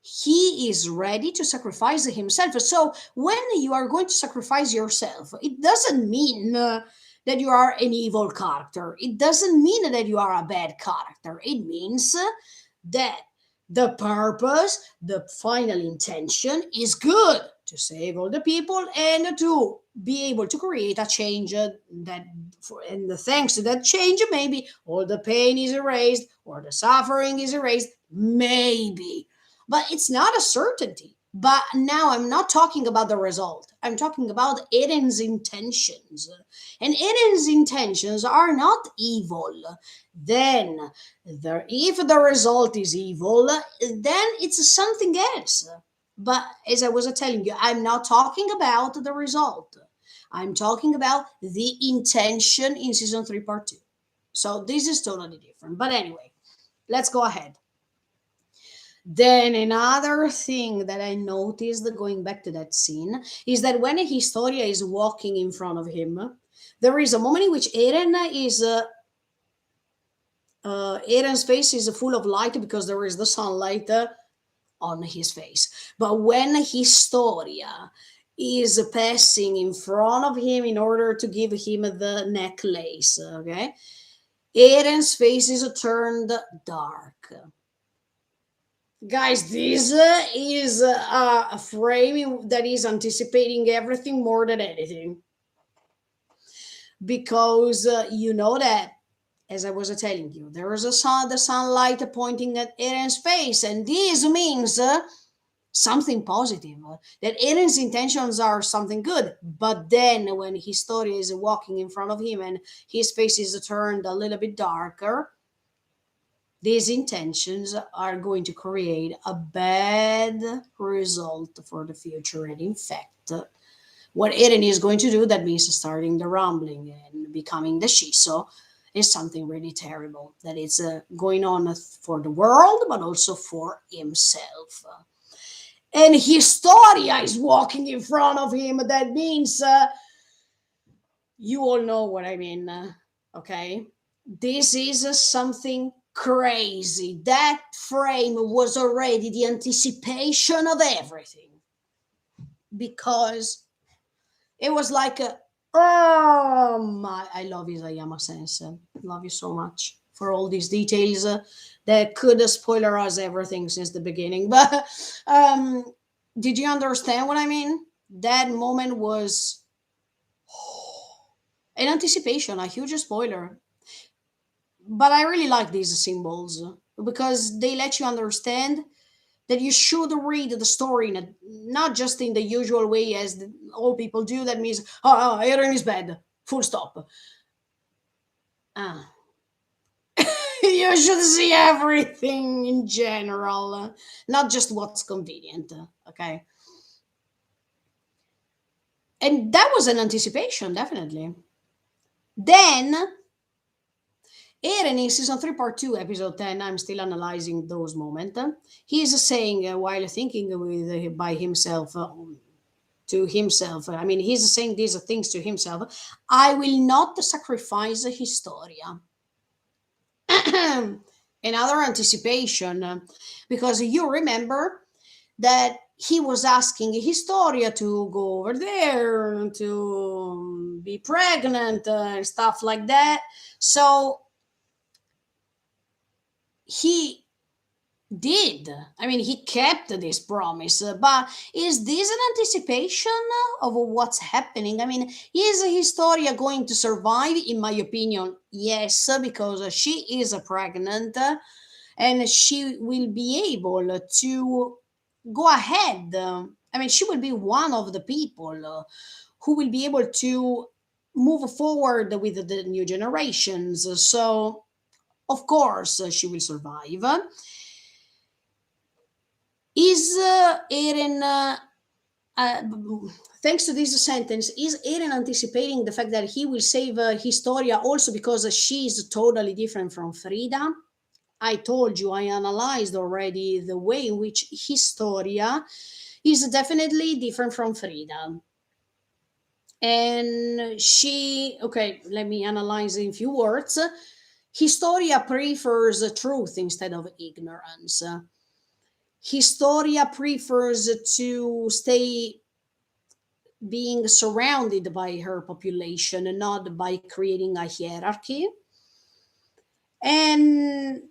he is ready to sacrifice himself. So when you are going to sacrifice yourself, it doesn't mean that you are an evil character. It doesn't mean that you are a bad character. It means that the purpose, the final intention is good, to save all the people and to be able to create a change and thanks to that change, maybe all the pain is erased or the suffering is erased, maybe. But it's not a certainty. But now I'm not talking about the result. I'm talking about Eren's intentions. And Eren's intentions are not evil. Then, if the result is evil, then it's something else. But as I was telling you, I'm not talking about the result. I'm talking about the intention in season 3, part 2. So this is totally different. But anyway, let's go ahead. Then another thing that I noticed going back to that scene is that when Historia is walking in front of him, there is a moment in which Eren's face is full of light because there is the sunlight on his face. But when Historia is passing in front of him in order to give him the necklace, okay, Eren's face is turned dark. Guys, this is a frame that is anticipating everything more than anything, because you know that, as I was telling you, there is a sun, the sunlight pointing at Eren's face, and this means something positive. That Eren's intentions are something good, but then when his story is walking in front of him and his face is turned a little bit darker, these intentions are going to create a bad result for the future. And in fact, what Eren is going to do, that means starting the rumbling and becoming the Shiso, is something really terrible that is going on for the world, but also for himself. And Historia is walking in front of him. That means you all know what I mean. Okay, this is something crazy. That frame was already the anticipation of everything, because it was like a, oh my, I love Isayama Sensei. Love you so much for all these details that could spoiler us everything since the beginning. But um, did you understand what I mean? That moment was an anticipation, a huge spoiler. But I really like these symbols because they let you understand that you should read the story in a, not just in the usual way as all people do. That means, oh, Aaron is bad, full stop. Ah. You should see everything in general, not just what's convenient. Okay. And that was an anticipation, definitely. Then Eren in season 3, part 2, episode 10, I'm still analyzing those moments. He's saying, while thinking by himself, to himself, I mean, he's saying these things to himself, I will not sacrifice Historia. Another anticipation, because you remember that he was asking Historia to go over there to be pregnant and stuff like that. So he did. I mean, he kept this promise. But is this an anticipation of what's happening? I mean, is Historia going to survive? In my opinion, yes, because she is pregnant and she will be able to go ahead. I mean, she will be one of the people who will be able to move forward with the new generations. So, of course, she will survive. Is Eren, uh, thanks to this sentence, is Eren anticipating the fact that he will save Historia also because she is totally different from Frida? I told you, I analyzed already the way in which Historia is definitely different from Frida. And she, okay, let me analyze in few words. Historia prefers truth instead of ignorance. Historia prefers to stay being surrounded by her population and not by creating a hierarchy. And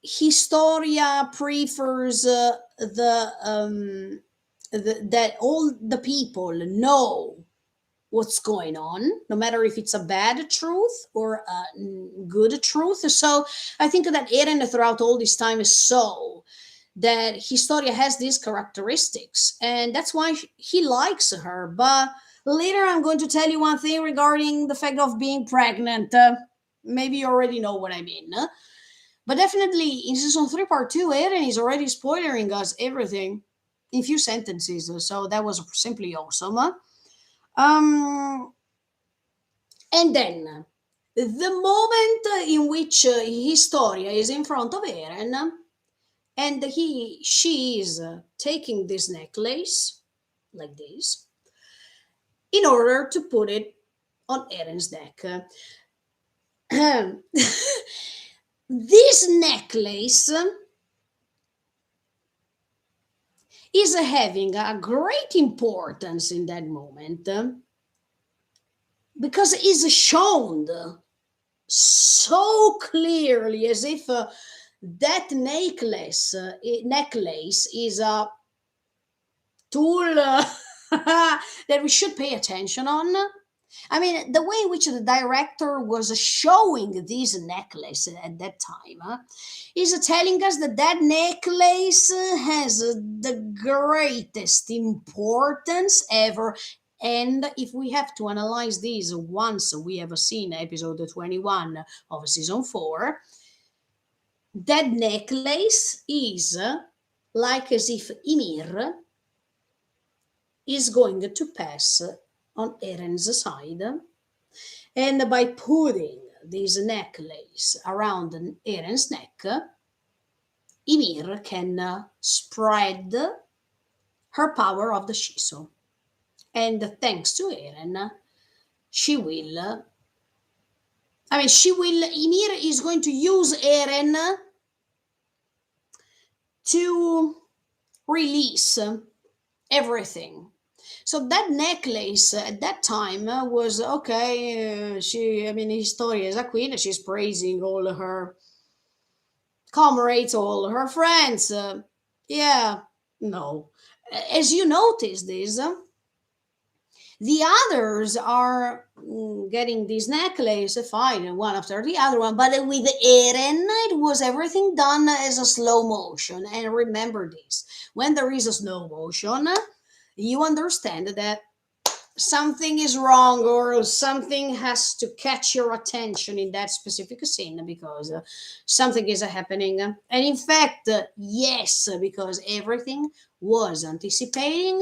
Historia prefers that all the people know what's going on, no matter if it's a bad truth or a good truth. So I think that Eren throughout all this time saw that Historia has these characteristics, and that's why he likes her. But later, I'm going to tell you one thing regarding the fact of being pregnant. Maybe you already know what I mean. But definitely, in season 3, part 2, Eren is already spoiling us everything in few sentences. So that was simply awesome. Um, and then the moment in which Historia is in front of Eren, and she is taking this necklace like this in order to put it on Eren's neck. This necklace is having a great importance in that moment because it is shown so clearly as if That necklace is a tool that we should pay attention on. I mean, the way in which the director was showing this necklace at that time is telling us that that necklace has the greatest importance ever. And if we have to analyze this once we have seen episode 21 of season 4, that necklace is like as if Ymir is going to pass on Eren's side, and by putting this necklace around Eren's neck, Ymir can spread her power of the Shiso. And thanks to Eren, she will. I mean, she will. Ymir is going to use Eren to release everything. So that necklace at that time was okay. She, I mean, Historia is a queen. She's praising all her comrades, all her friends. Yeah, no. As you notice this, the others are getting this necklace, fine, one after the other one. But with Eren, it was everything done as a slow motion. And remember this: when there is a slow motion, you understand that something is wrong or something has to catch your attention in that specific scene because something is happening. And in fact, yes, because everything was anticipating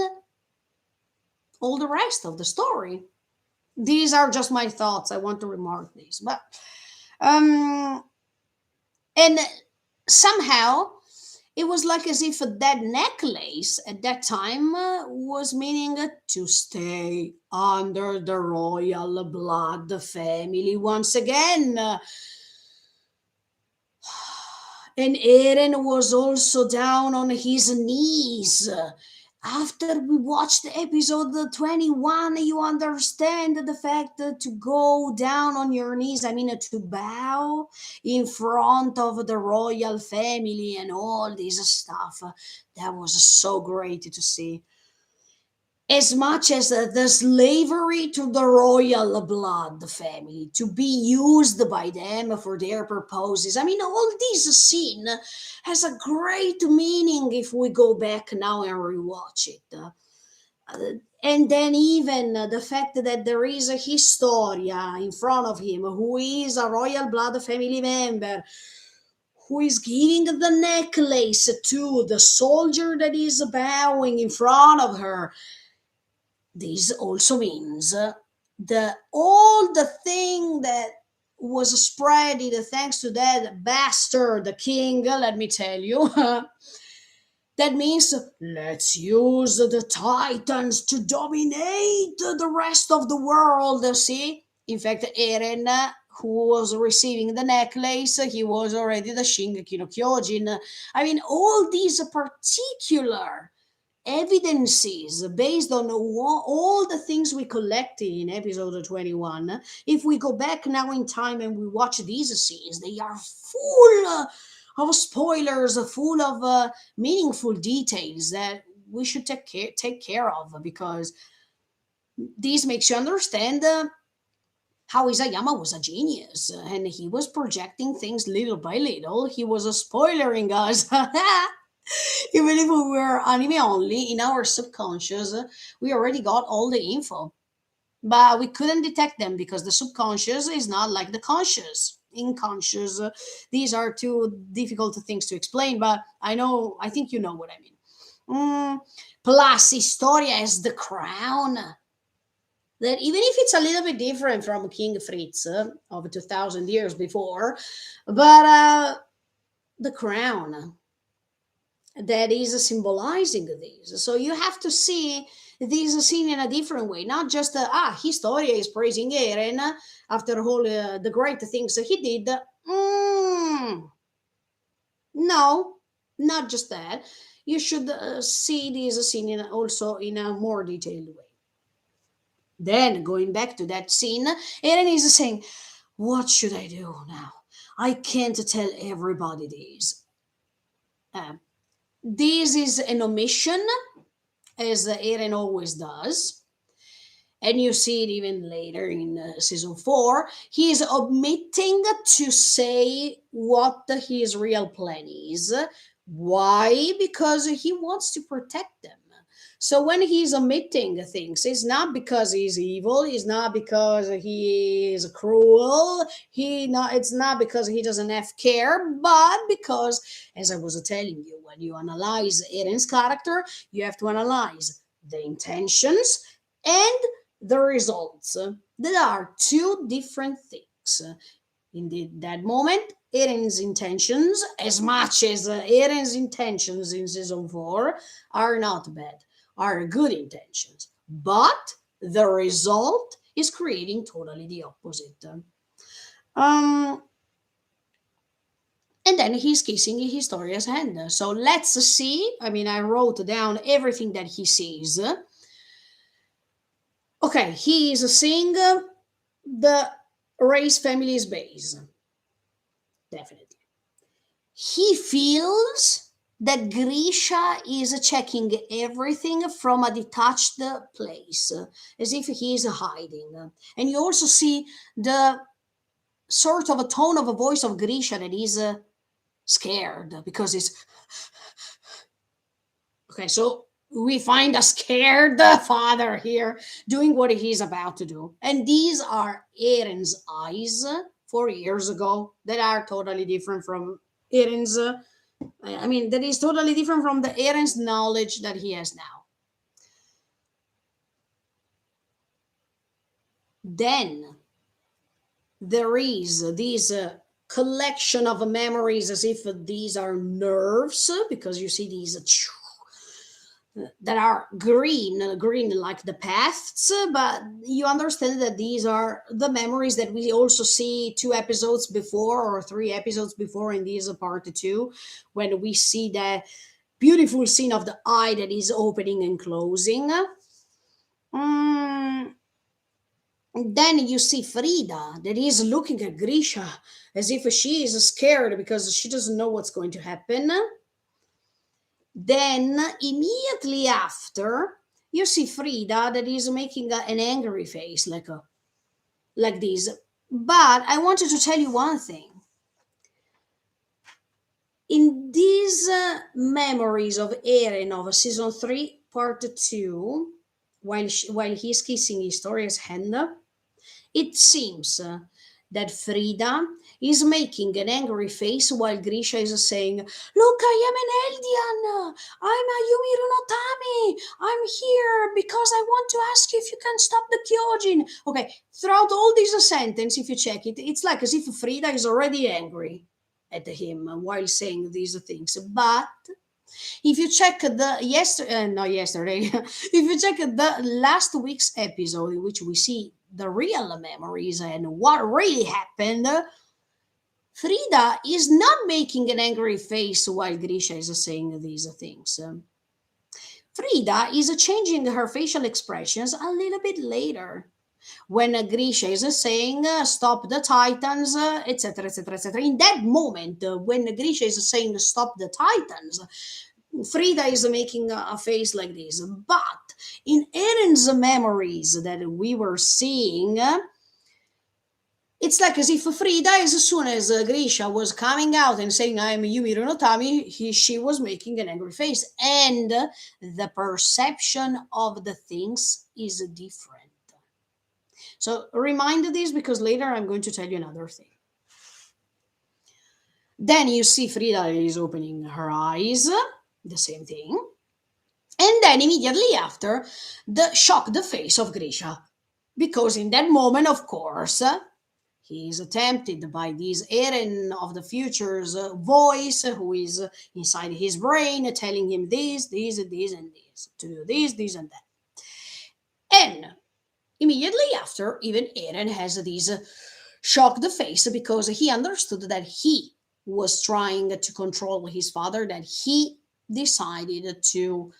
all the rest of the story. These are just my thoughts. I want to remark these. But and somehow it was like as if that necklace at that time was meaning to stay under the royal blood family once again. And Eren was also down on his knees. After we watched episode 21, you understand the fact that to go down on your knees, I mean, to bow in front of the royal family and all this stuff. That was so great to see. As much as the slavery to the royal blood family, to be used by them for their purposes. I mean, all this scene has a great meaning if we go back now and rewatch it. And then even the fact that there is a Historia in front of him who is a royal blood family member who is giving the necklace to the soldier that is bowing in front of her. This also means the all the thing that was spreading thanks to that bastard, the king, let me tell you. That means let's use the Titans to dominate the rest of the world. See? In fact, Eren, who was receiving the necklace, he was already the Shingeki no Kyojin. I mean, all these particular evidences based on all the things we collected in episode 21. If we go back now in time and we watch these scenes, they are full of spoilers, full of meaningful details that we should take care of, because this makes you understand how Isayama was a genius, and he was projecting things little by little. He was spoiling us. Even if we were anime only, in our subconscious, we already got all the info. But we couldn't detect them because the subconscious is not like the conscious. Unconscious. These are two difficult things to explain, but I think you know what I mean. Plus, Historia is the crown. That even if it's a little bit different from King Fritz of 2000 years before, but the crown that is symbolizing this. So you have to see this scene in a different way, not just Historia is praising Eren after all the great things he did. No, not just that. You should see this scene also in a more detailed way. Then going back to that scene, Eren is saying, "What should I do now? I can't tell everybody this. Uh, this is an omission, as Eren always does. And you see it even later in season 4. He is omitting to say what his real plan is. Why? Because he wants to protect them. So when he's omitting things, it's not because he's evil. It's not because he is cruel. It's not because he doesn't have care, but because, as I was telling you, when you analyze Eren's character, you have to analyze the intentions and the results. There are two different things. That moment, Eren's intentions, as much as Eren's intentions in season 4 are not bad, are good intentions, but the result is creating totally the opposite. Um, and then he's kissing Historia's hand. So let's see. I mean, I wrote down everything that he sees. Okay, he is seeing the Ray's family's base. Definitely. He feels that Grisha is checking everything from a detached place, as if he is hiding. And you also see the sort of a tone of a voice of Grisha that is scared because it's okay. So we find a scared father here doing what he's about to do. And these are Eren's eyes 4 years ago that are totally different from Eren's. I mean, that is totally different from the Eren's knowledge that he has now. Then there is this collection of memories as if these are nerves, because you see these that are green like the paths, but you understand that these are the memories that we also see 2 episodes before or 3 episodes before in this part 2, when we see the beautiful scene of the eye that is opening and closing. Mm, then you see Frida that is looking at Grisha as if she is scared because she doesn't know what's going to happen. Then immediately after, you see Frida that is making an angry face, like this. But I wanted to tell you one thing. In these memories of Eren of season 3, part 2, while he's kissing Historia's hand, it seems that Frida is making an angry face while Grisha is saying, "Look, I am an Eldian. I'm a Yumiru no Tami. I'm here because I want to ask you if you can stop the Kyojin." Okay, throughout all this sentence, if you check it, it's like as if Frida is already angry at him while saying these things. But if you check the not yesterday, if you check the last week's episode in which we see the real memories and what really happened, Frida is not making an angry face while Grisha is saying these things. Frida is changing her facial expressions a little bit later when Grisha is saying stop the Titans, etc., etc., etc. In that moment, when Grisha is saying stop the Titans, Frida is making a face like this. But in Eren's memories that we were seeing, it's like as if Frida, as soon as Grisha was coming out and saying, "I am Yumi no Tami," she was making an angry face. And the perception of the things is different. So remind this because later I'm going to tell you another thing. Then you see Frida is opening her eyes, the same thing. And then immediately after, the face of Grisha. Because in that moment, of course, he is tempted by this Eren of the future's voice who is inside his brain telling him this, and this, to do this, and that. And immediately after, even Eren has this shocked face because he understood that he was trying to control his father, that he decided to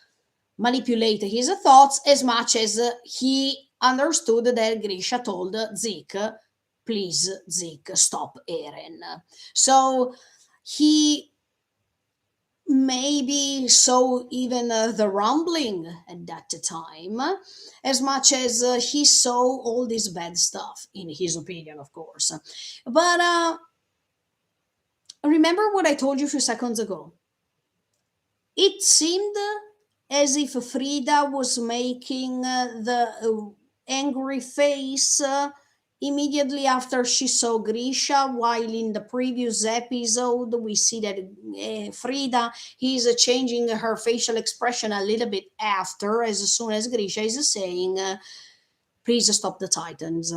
manipulate his thoughts as much as he understood that Grisha told Zeke please, Zeke, stop Eren. So he maybe saw even the rumbling at that time, as much as he saw all this bad stuff, in his opinion, of course. But remember what I told you a few seconds ago. It seemed as if Frida was making the angry face immediately after she saw Grisha, while in the previous episode we see that Frida is changing her facial expression a little bit after, as soon as Grisha is saying, please stop the Titans.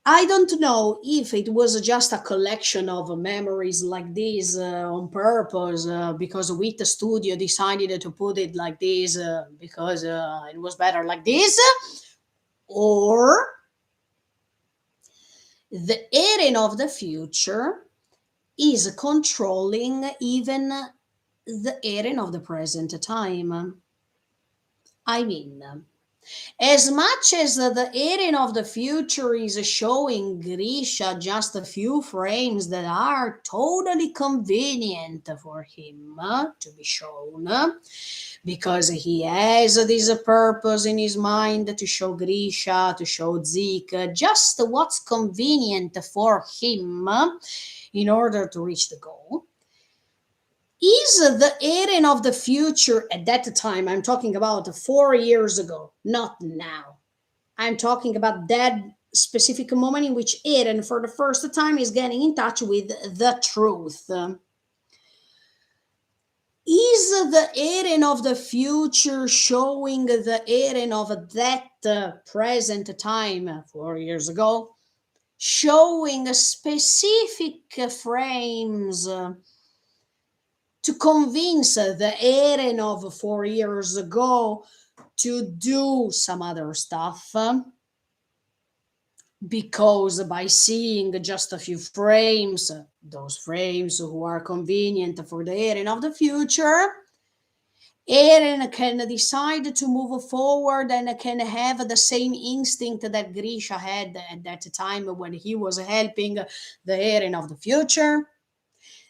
I don't know if it was just a collection of memories like this on purpose, because with the studio decided to put it like this because it was better like this, or the Eren of the future is controlling even the Eren of the present time. I mean, as much as the Eren of the future is showing Grisha just a few frames that are totally convenient for him to be shown, because he has this purpose in his mind to show Grisha, to show Zeke, just what's convenient for him in order to reach the goal. Is the Eren of the future at that time, I'm talking about 4 years ago, not now. I'm talking about that specific moment in which Eren, for the first time, is getting in touch with the truth. Is the Eren of the future showing the Eren of that present time, 4 years ago, showing specific frames to convince the Eren of 4 years ago to do some other stuff? Because by seeing just a few frames, those frames who are convenient for the Eren of the future, Eren can decide to move forward and can have the same instinct that Grisha had at that time when he was helping the Eren of the future.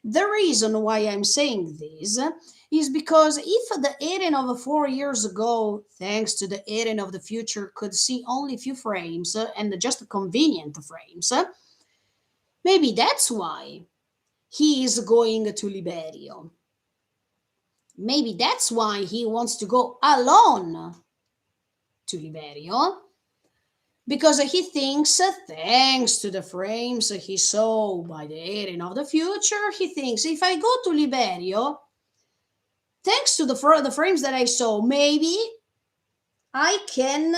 The reason why I'm saying this is because if the Eren of 4 years ago, thanks to the Eren of the future, could see only a few frames and just convenient frames, maybe that's why he is going to Liberio. Maybe that's why he wants to go alone to Liberio, because he thinks, thanks to the frames he saw by the Eren of the future, he thinks, if I go to Liberio, thanks to the frames that I saw, maybe I can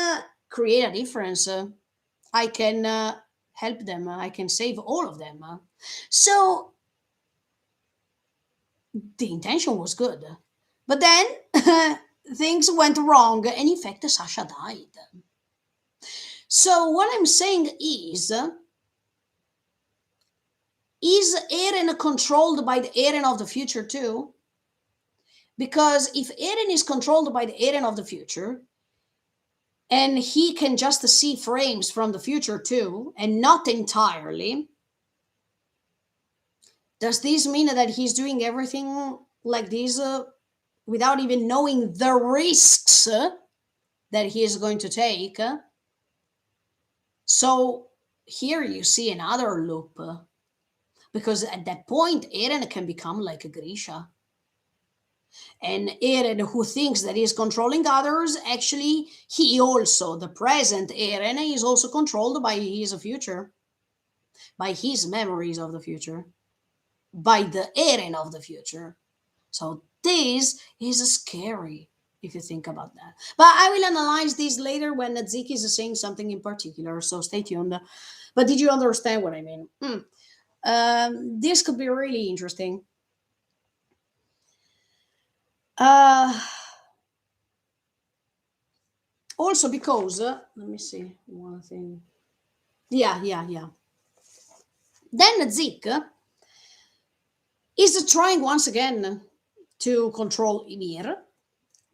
create a difference. I can help them. I can save all of them. So the intention was good. But then things went wrong, and in fact, Sasha died. So what I'm saying is Eren controlled by the Eren of the future too? Because if Eren is controlled by the Eren of the future, and he can just see frames from the future too, and not entirely, does this mean that he's doing everything like this without even knowing the risks that he is going to take? So here you see another loop, because at that point, Eren can become like a Grisha. And Eren, who thinks that he's controlling others, actually, he also, the present Eren, is also controlled by his future, by his memories of the future, by the Eren of the future. So this is scary if you think about that. But I will analyze this later when Zeke is saying something in particular, so stay tuned. But did you understand what I mean? This could be really interesting. Also because, let me see one thing. Yeah. Then Zeke is trying once again to control Ymir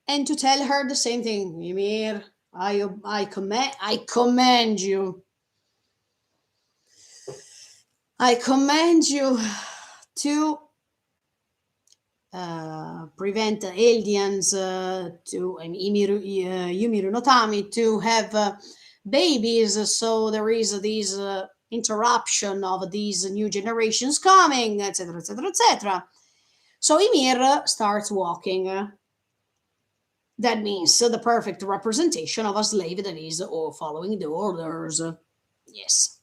and to tell her the same thing. Ymir, I command you. I command you to prevent aliens to and Yumiru no Tami to have babies. So there is this interruption of these new generations coming, etc., etc., etc. So Ymir starts walking. That means the perfect representation of a slave that is following the orders. Yes.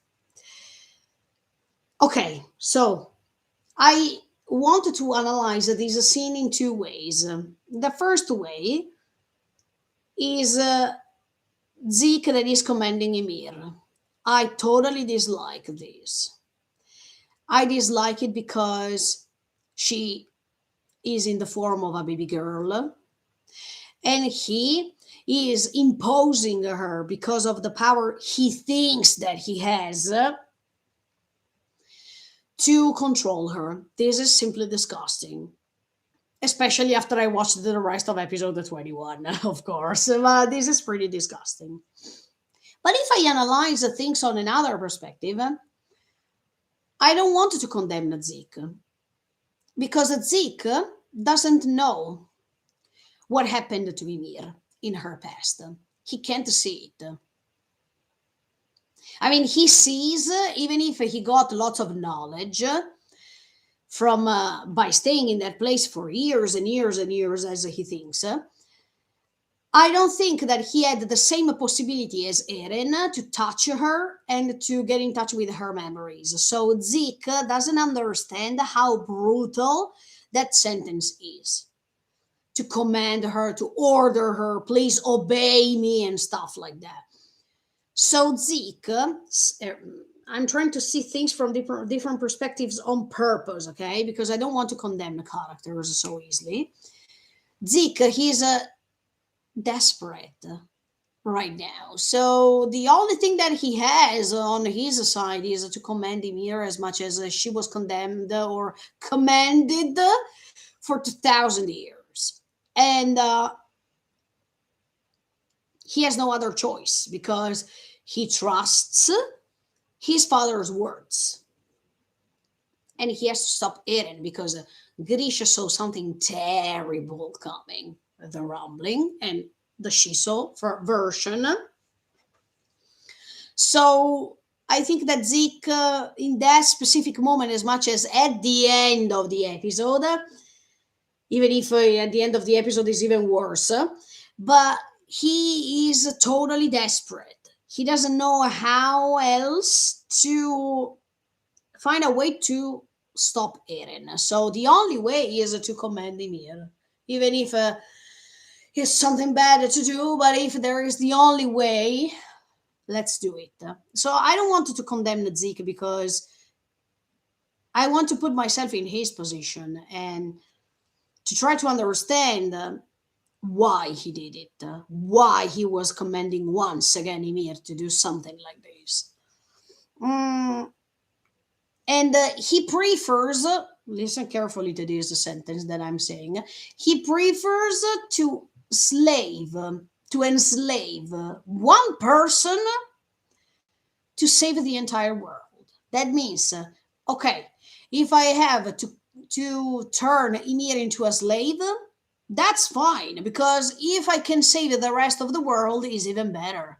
Okay, so I wanted to analyze this scene in two ways. The first way is Zeke that is commanding Ymir. I totally dislike this. I dislike it because she is in the form of a baby girl and he is imposing her because of the power he thinks that he has to control her. This is simply disgusting. Especially after I watched the rest of episode 21, of course. But this is pretty disgusting. But if I analyze the things on another perspective, I don't want to condemn Zeke because Zeke doesn't know what happened to Ymir in her past. He can't see it. I mean, he sees, even if he got lots of knowledge from by staying in that place for years and years and years, as he thinks. I don't think that he had the same possibility as Eren to touch her and to get in touch with her memories. So Zeke doesn't understand how brutal that sentence is. To command her, to order her, please obey me, and stuff like that. So Zeke, I'm trying to see things from different perspectives on purpose, okay? Because I don't want to condemn the characters so easily. Zeke, he's desperate right now. So the only thing that he has on his side is to command Ymir as much as she was condemned or commanded for 2,000 years. And he has no other choice because he trusts his father's words. And he has to stop Eren because Grisha saw something terrible coming. The rumbling and the Shiso version. So I think that Zeke, in that specific moment, as much as at the end of the episode, even if at the end of the episode is even worse, but he is totally desperate. He doesn't know how else to find a way to stop Eren. So the only way is to command Ymir, even if it's something bad to do, but if there is the only way, let's do it. So I don't want to condemn Zeke because I want to put myself in his position and to try to understand why he did it, why he was commanding once again Ymir to do something like this. And he prefers, listen carefully to this sentence that I'm saying, he prefers to enslave one person to save the entire world. That means, okay, if I have to turn Ymir into a slave, that's fine, because if I can save the rest of the world, is even better.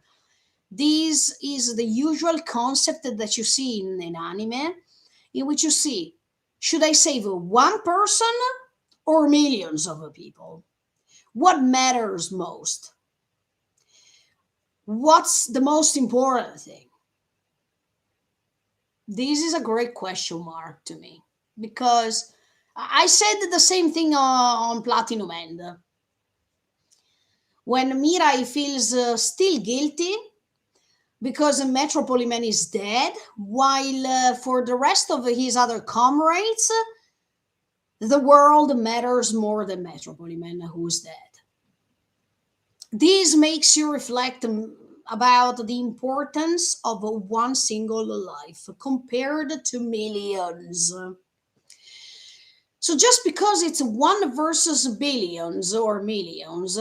This is the usual concept that you see in anime, in which you see, should I save one person or millions of people? What matters most? What's the most important thing? This is a great question mark to me, because I said the same thing on Platinum End. When Mirai feels still guilty because Metropoliman is dead, while for the rest of his other comrades, the world matters more than Metropoliman, who's dead. This makes you reflect about the importance of one single life compared to millions. So just because it's one versus billions or millions,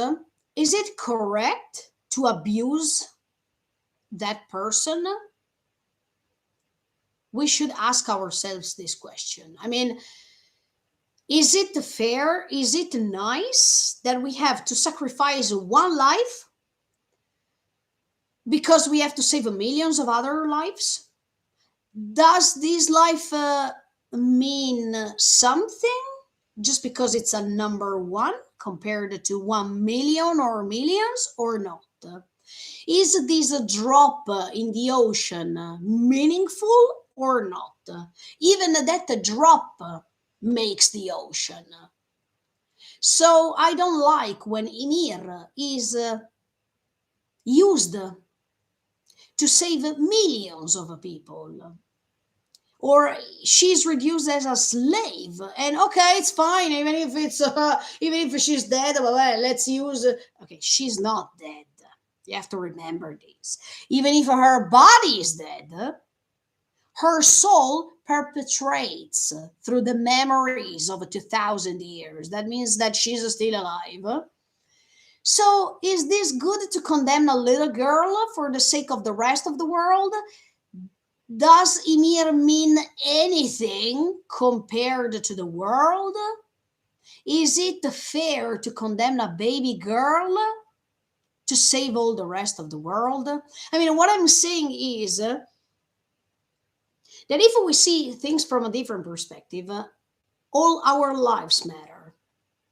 is it correct to abuse that person? we should ask ourselves this question. I mean, is it fair? Is it nice that we have to sacrifice one life because we have to save millions of other lives? Does this life mean something just because it's a number one compared to 1 million or millions, or not? Is this a drop in the ocean meaningful or not? Even that drop makes the ocean. So I don't like when Ymir is used to save millions of people, or she's reduced as a slave. And okay, it's fine, even if it's even if she's dead, well, let's use okay, she's not dead. You have to remember this. Even if her body is dead, her soul perpetuates through the memories of 2000 years. That means that she's still alive. So is this good to condemn a little girl for the sake of the rest of the world? Does Ymir mean anything compared to the world? Is it fair to condemn a baby girl to save all the rest of the world? I mean, what I'm saying is that if we see things from a different perspective, all our lives matter.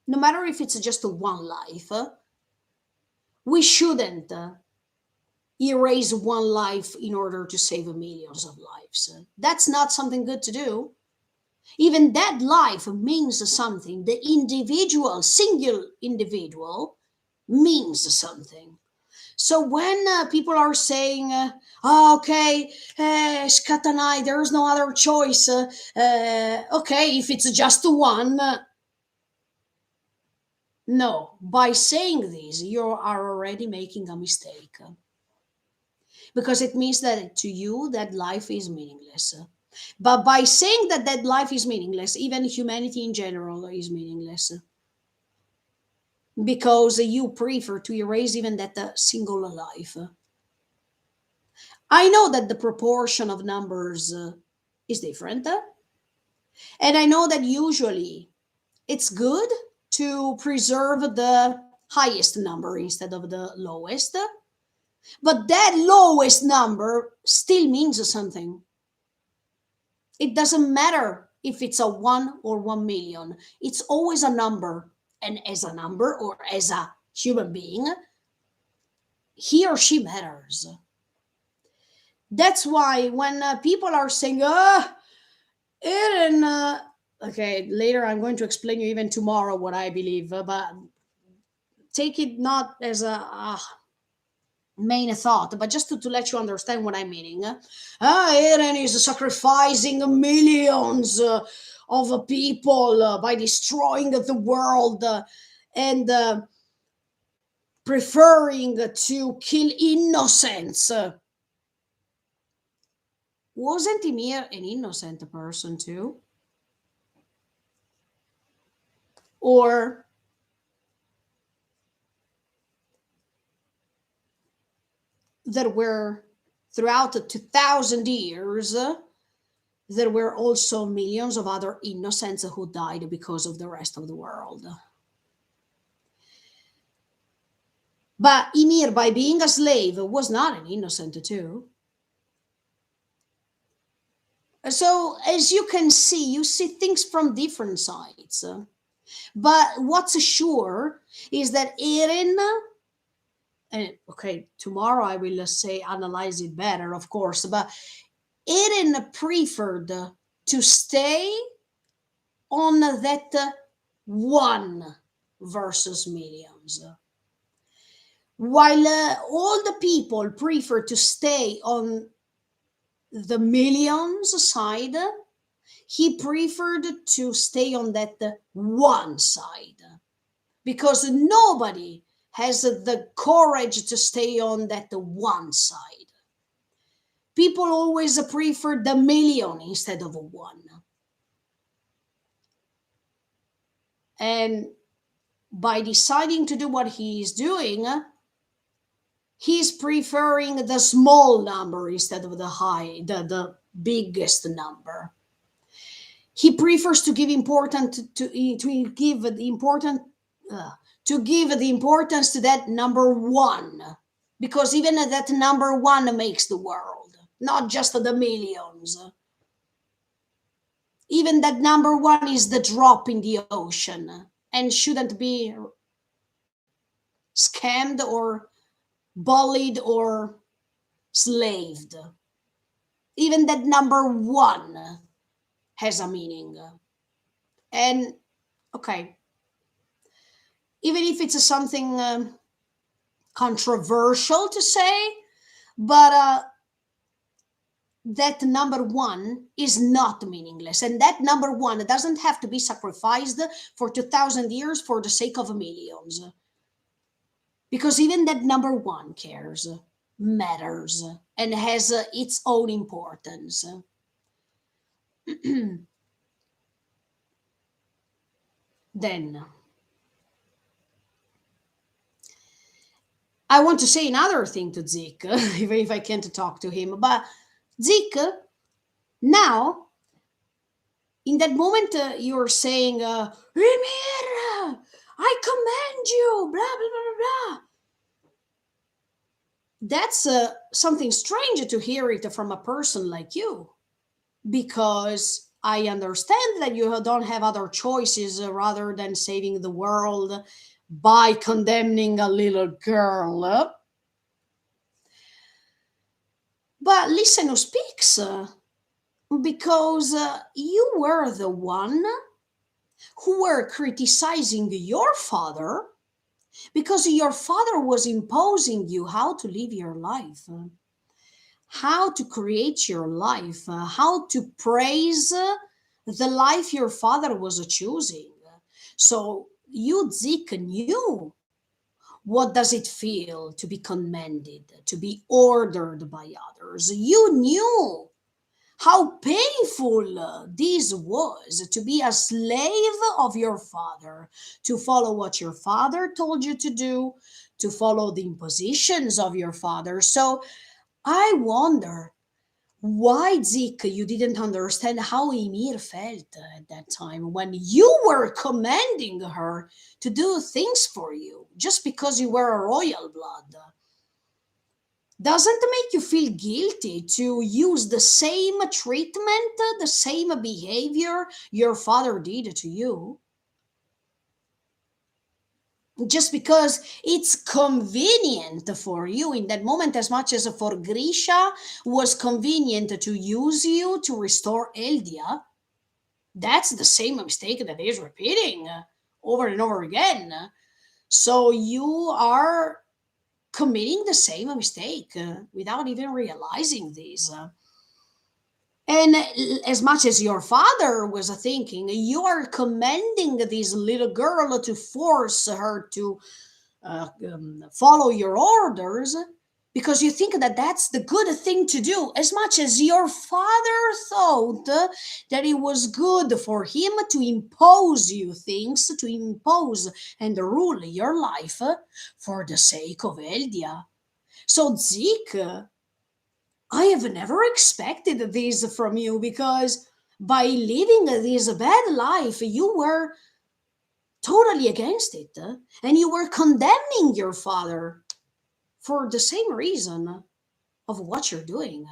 No matter if it's just one life, we shouldn't erase one life in order to save millions of lives. That's not something good to do. Even that life means something. The individual, single individual, means something. So when people are saying, oh, okay, Skatanai, there is no other choice. Okay, if it's just one. No, by saying this, you are already making a mistake. Because it means that to you, that life is meaningless. But by saying that life is meaningless, even humanity in general is meaningless. Because you prefer to erase even that single life. I know that the proportion of numbers is different. And I know that usually it's good to preserve the highest number instead of the lowest. But that lowest number still means something. It doesn't matter if it's a 1 or 1 million, it's always a number. And as a number or as a human being, he or she matters. That's why when people are saying, Aaron, okay, later I'm going to explain you even tomorrow what I believe, but take it not as a main thought, but just to let you understand what I'm meaning. Aaron is sacrificing millions of people by destroying the world and preferring to kill innocents. Wasn't Ymir an innocent person too? Or there were, throughout the 2000 years, there were also millions of other innocents who died because of the rest of the world. But Ymir, by being a slave, was not an innocent too. So, as you can see, you see things from different sides. But what's sure is that Eren, and okay, tomorrow I will say analyze it better, of course, but Eren preferred to stay on that one versus millions. While all the people prefer to stay on the millions side, he preferred to stay on that one side because nobody has the courage to stay on that one side. People always prefer the million instead of a one. And by deciding to do what he is doing, He's preferring the small number instead of the biggest number. He prefers to give important to give the important uh, to give the importance to that number one, because even that number one makes the world, not just the millions. Even that number one is the drop in the ocean and shouldn't be scammed or bullied or slaved. Even that number one has a meaning. And okay, even if it's something controversial to say, but that number one is not meaningless. And that number one doesn't have to be sacrificed for 2000 years for the sake of millions. Because even that number one cares, matters, and has its own importance. Then I want to say another thing to Zik, even if I can't talk to him. But Zik, now, in that moment, you're saying, Ymir, I command you, blah, blah, blah, blah. That's something strange to hear it from a person like you, because I understand that you don't have other choices rather than saving the world by condemning a little girl. But listen who speaks, because you were the one who were criticizing your father because your father was imposing you how to live your life, how to create your life, how to praise the life your father was choosing. So you, Zik, knew what does it feel to be commanded, to be ordered by others. You knew how painful this was, to be a slave of your father, to follow what your father told you to do, to follow the impositions of your father. So I wonder why, Zik, you didn't understand how Ymir felt at that time when you were commanding her to do things for you just because you were a royal blood. Doesn't make you feel guilty to use the same treatment, the same behavior your father did to you? Just because it's convenient for you in that moment, as much as for Grisha was convenient to use you to restore Eldia, that's the same mistake that is repeating over and over again. So you are committing the same mistake without even realizing this. And as much as your father was thinking, you are commanding this little girl to force her to follow your orders because you think that that's the good thing to do, as much as your father thought that it was good for him to impose you things, to impose and rule your life for the sake of Eldia. So, Zik, I have never expected this from you, because by living this bad life, you were totally against it, and you were condemning your father for the same reason of what you're doing.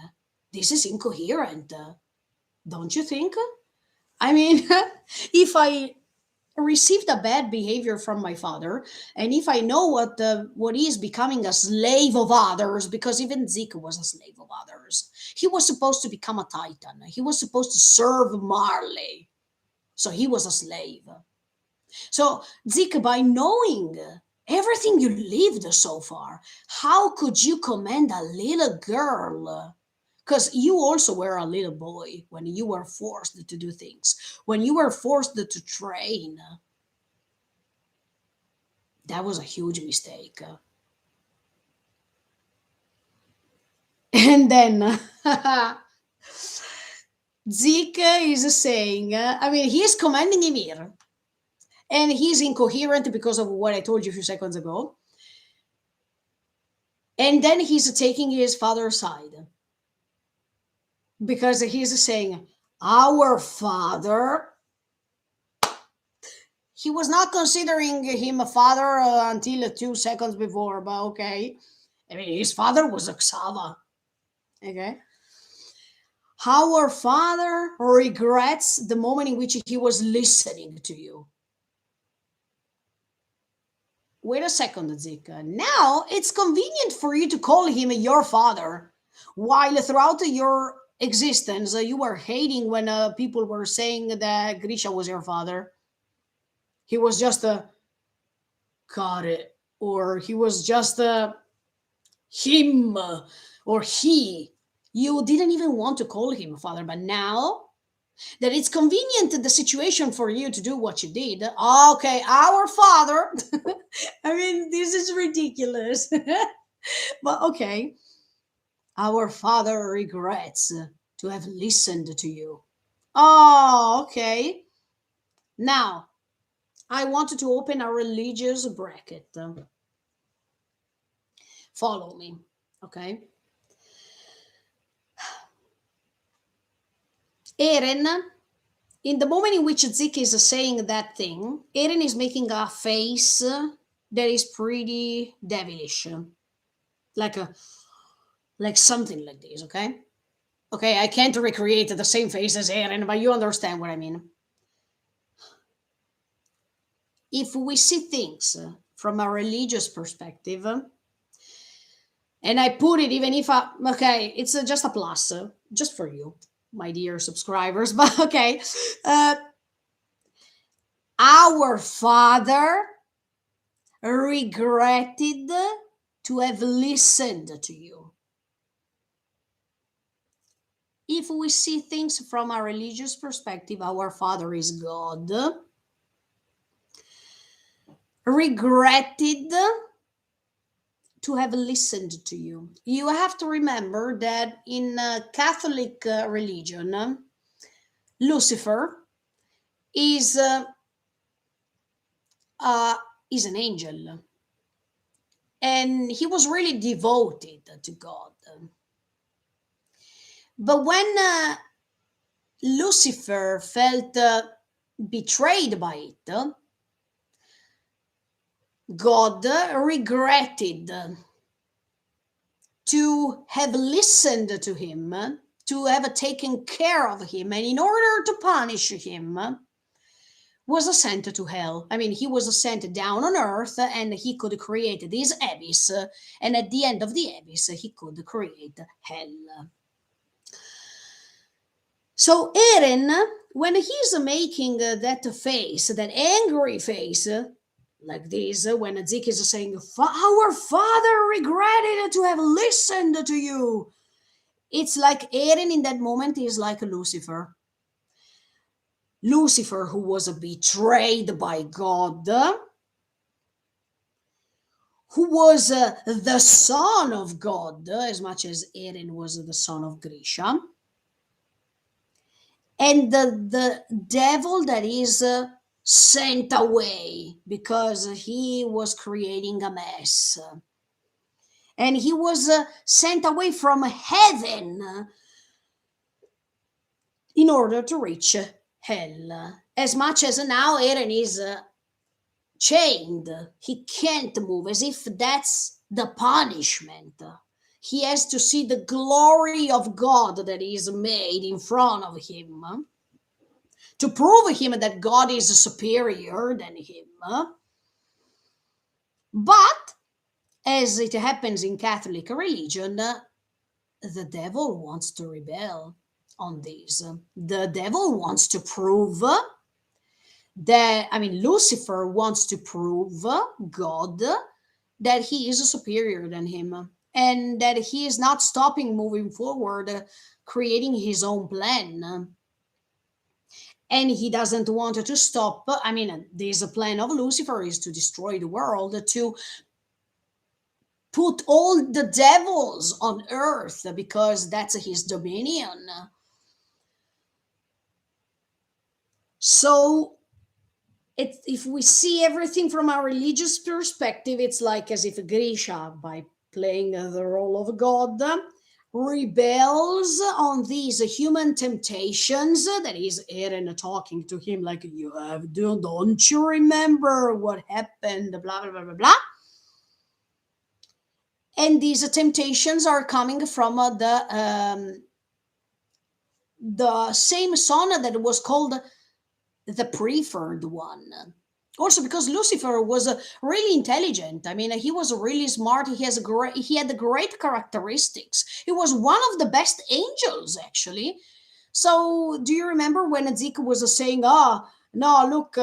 This is incoherent, don't you think? I mean, if I received a bad behavior from my father, and if I know what is becoming a slave of others, because even Zik was a slave of others, he was supposed to become a titan, he was supposed to serve Marley, so he was a slave. So Zik, by knowing everything you lived so far, how could you command a little girl? Because you also were a little boy when you were forced to do things, when you were forced to train. That was a huge mistake. And then Zik is saying, I mean, he is commanding Ymir, and he's incoherent because of what I told you a few seconds ago. And then he's taking his father's side because he's saying, our father, he was not considering him a father until 2 seconds before, but okay. I mean, his father was a Xava. Okay. Our father regrets the moment in which he was listening to you. Wait a second, Zika. Now it's convenient for you to call him your father, while throughout your existence you were hating when people were saying that Grisha was your father. He was just a got it, or he was just a him, or he. You didn't even want to call him father, but now that it's convenient the situation for you to do what you did. Okay, our father. I mean, this is ridiculous. But okay, our father regrets to have listened to you. Oh, okay. Now, I wanted to open a religious bracket. Follow me, okay? Eren, in the moment in which Zik is saying that thing, Eren is making a face that is pretty devilish, like a like something like this. Okay, okay. I can't recreate the same face as Eren, but you understand what I mean. If we see things from a religious perspective, and I put it even if I okay, it's just a plus, just for you, my dear subscribers. But okay, uh, our father regretted to have listened to you. If we see things from a religious perspective, our Father is God, regretted to have listened to you. You have to remember that in Catholic religion, Lucifer is uh, uh, is an angel, and he was really devoted to God. But when Lucifer felt betrayed by it, God regretted to have listened to him, to have taken care of him, and in order to punish him, was sent to hell. I mean, he was sent down on earth and he could create this abyss, and at the end of the abyss, he could create hell. So Eren, when he's making that face, that angry face, like this, when Zik is saying, our father regretted to have listened to you. It's like Eren in that moment is like Lucifer. Lucifer, who was betrayed by God, who was the son of God, as much as Eren was the son of Grisha, and the devil that is sent away because he was creating a mess. And he was sent away from heaven in order to reach hell. As much as now Eren is chained, he can't move, as if that's the punishment. He has to see the glory of God that is made in front of him to prove him that God is superior than him. But as it happens in Catholic religion, the devil wants to rebel on this. The devil wants to prove that, I mean, Lucifer wants to prove God that he is superior than him and that he is not stopping moving forward, creating his own plan. And he doesn't want to stop. I mean, there's a plan of Lucifer is to destroy the world, to put all the devils on earth because that's his dominion. So if we see everything from a religious perspective, it's like as if Grisha, by playing the role of a god, rebels on these human temptations. That is Eren talking to him like, you have, don't you remember what happened, blah, blah, blah, blah, blah. And these temptations are coming from the same son that was called the preferred one. Also because Lucifer was really intelligent. I mean, he was really smart. He had great characteristics. He was one of the best angels, actually. So do you remember when Zeke was saying, ah, no, look,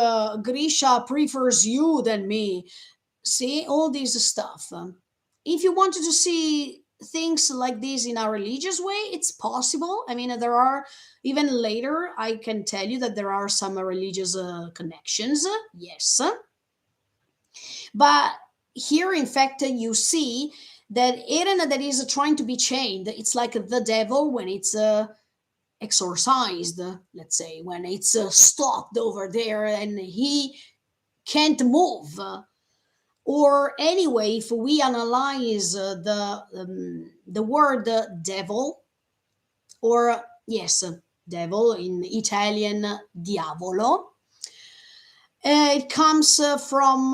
Grisha prefers you than me. See, all this stuff. If you wanted to see things like this in a religious way, it's possible. I mean, there are, even later, I can tell you that there are some religious connections, yes. But here, in fact, you see that Eren that is trying to be chained, it's like the devil when it's exorcised, let's say, when it's stopped over there and he can't move. Or anyway, if we analyze the word devil, or yes, devil in Italian, diavolo, it comes from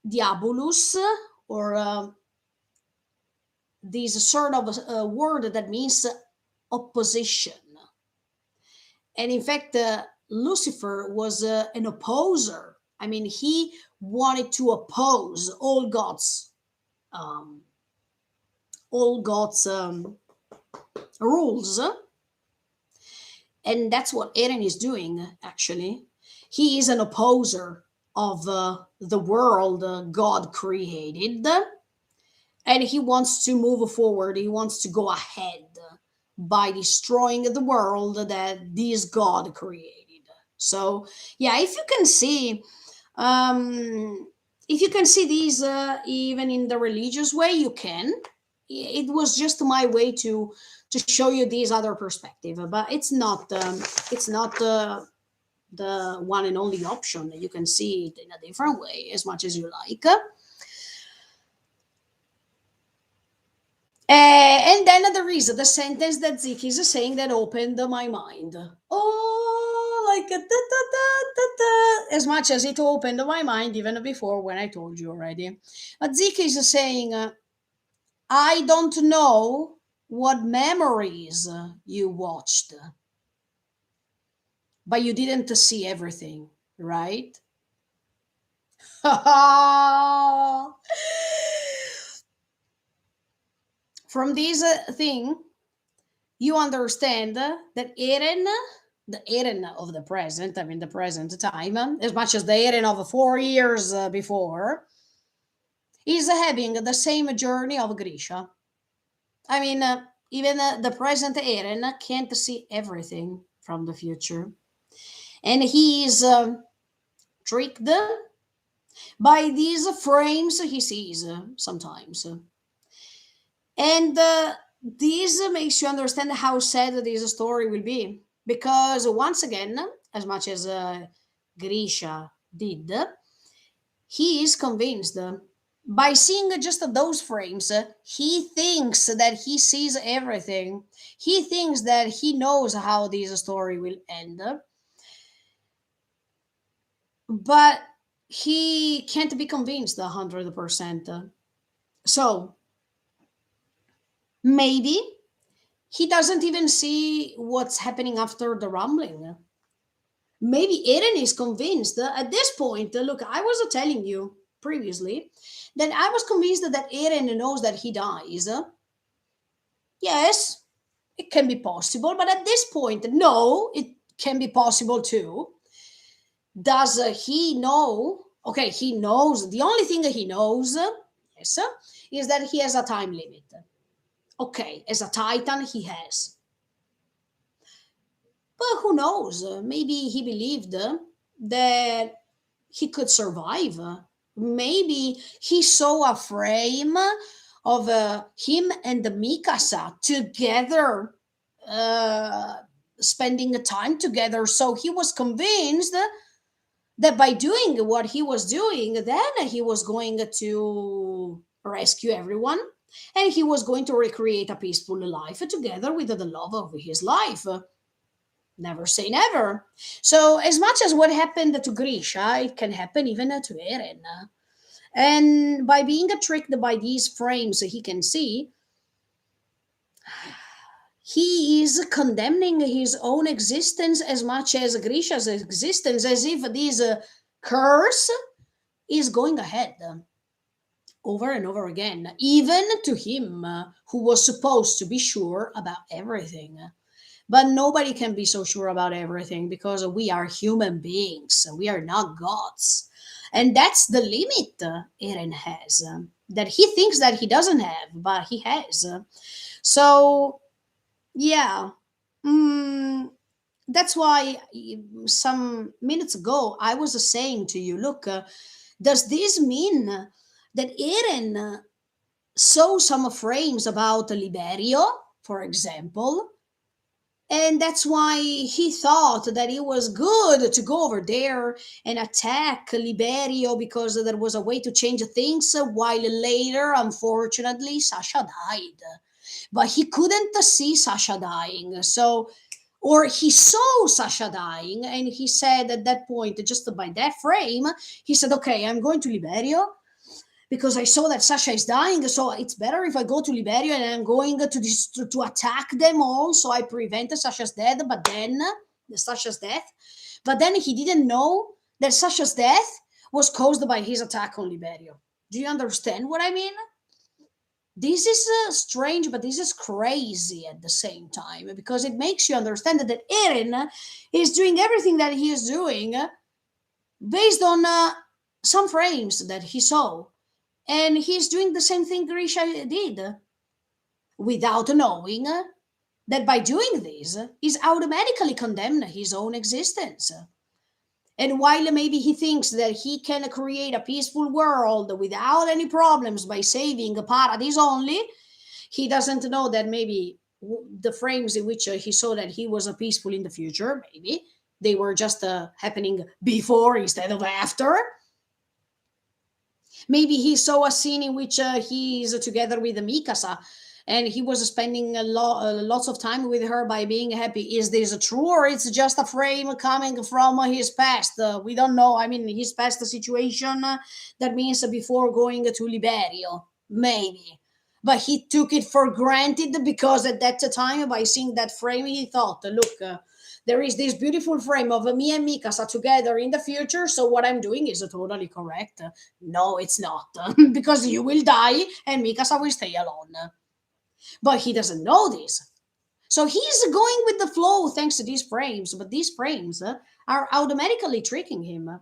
diabolus, or this sort of word that means opposition. And in fact, Lucifer was an opposer. I mean, he wanted to oppose um, all God's rules, and that's what Eren is doing. Actually, he is an opposer of the world God created, and he wants to move forward. He wants to go ahead by destroying the world that this God created. So, yeah, if you can see these even in the religious way, you can. It was just my way to show you this other perspective, but it's not the one and only option. You can see it in a different way as much as you like. And then there is the sentence that Zeke is saying that opened my mind. Oh, like da, da, da, da, da, as much as it opened my mind even before when I told you already. But Zeke is saying, I don't know what memories you watched, but you didn't see everything, right? From this thing, you understand that Eren, the Eren of the present, I mean the present time, as much as the Eren of 4 years before, is having the same journey of Grisha. I mean, even the present Eren can't see everything from the future. And he is tricked by these frames he sees sometimes. And this makes you understand how sad this story will be. Because once again, as much as Grisha did, he is convinced by seeing just those frames, he thinks that he sees everything. He thinks that he knows how this story will end, but he can't be convinced 100%. So maybe he doesn't even see what's happening after the rumbling. Maybe Eren is convinced at this point. Look, I was telling you previously that I was convinced that Eren knows that he dies. Yes, it can be possible, but at this point, no, it can be possible too. Does he know? Okay, he knows. The only thing that he knows, yes, is that he has a time limit. Okay, as a Titan, he has. But who knows? Maybe he believed that he could survive. Maybe he saw a frame of him and the Mikasa together, uh, spending the time together. So he was convinced that by doing what he was doing, then he was going to rescue everyone. and he was going to recreate a peaceful life together with the love of his life. Never say never. So, as much as what happened to Grisha, it can happen even to Eren. And by being tricked by these frames he can see, he is condemning his own existence as much as Grisha's existence, as if this curse is going ahead over and over again, even to him who was supposed to be sure about everything. But nobody can be so sure about everything because we are human beings, we are not gods. And that's the limit Eren has, that he thinks that he doesn't have, but he has. So, yeah. Mm, that's why some minutes ago I was saying to you, look, does this mean that Eren saw some frames about Liberio, for example, and that's why he thought that it was good to go over there and attack Liberio because there was a way to change things, while later, unfortunately, Sasha died. But he couldn't see Sasha dying. So, or he saw Sasha dying, and he said at that point, just by that frame, he said, okay, I'm going to Liberio because I saw that Sasha is dying. So it's better if I go to Liberio and I'm going to attack them all. So I prevent Sasha's death, but then Sasha's death. But then he didn't know that Sasha's death was caused by his attack on Liberio. Do you understand what I mean? This is strange, but this is crazy at the same time because it makes you understand that Eren is doing everything that he is doing based on some frames that he saw. And he's doing the same thing Grisha did without knowing that by doing this, he's automatically condemned his own existence. And while maybe he thinks that he can create a peaceful world without any problems by saving a paradise only, he doesn't know that maybe the frames in which he saw that he was peaceful in the future, maybe they were just happening before instead of after. Maybe he saw a scene in which he is together with Mikasa and he was spending lots of time with her by being happy. Is this true, or it's just a frame coming from his past? We don't know. I mean, his past situation, that means before going to Liberio, maybe. But he took it for granted because at that time, by seeing that frame, he thought, look, there is this beautiful frame of me and Mikasa together in the future. So what I'm doing is totally correct. No, it's not, because you will die and Mikasa will stay alone. But he doesn't know this. So he's going with the flow thanks to these frames, but these frames are automatically tricking him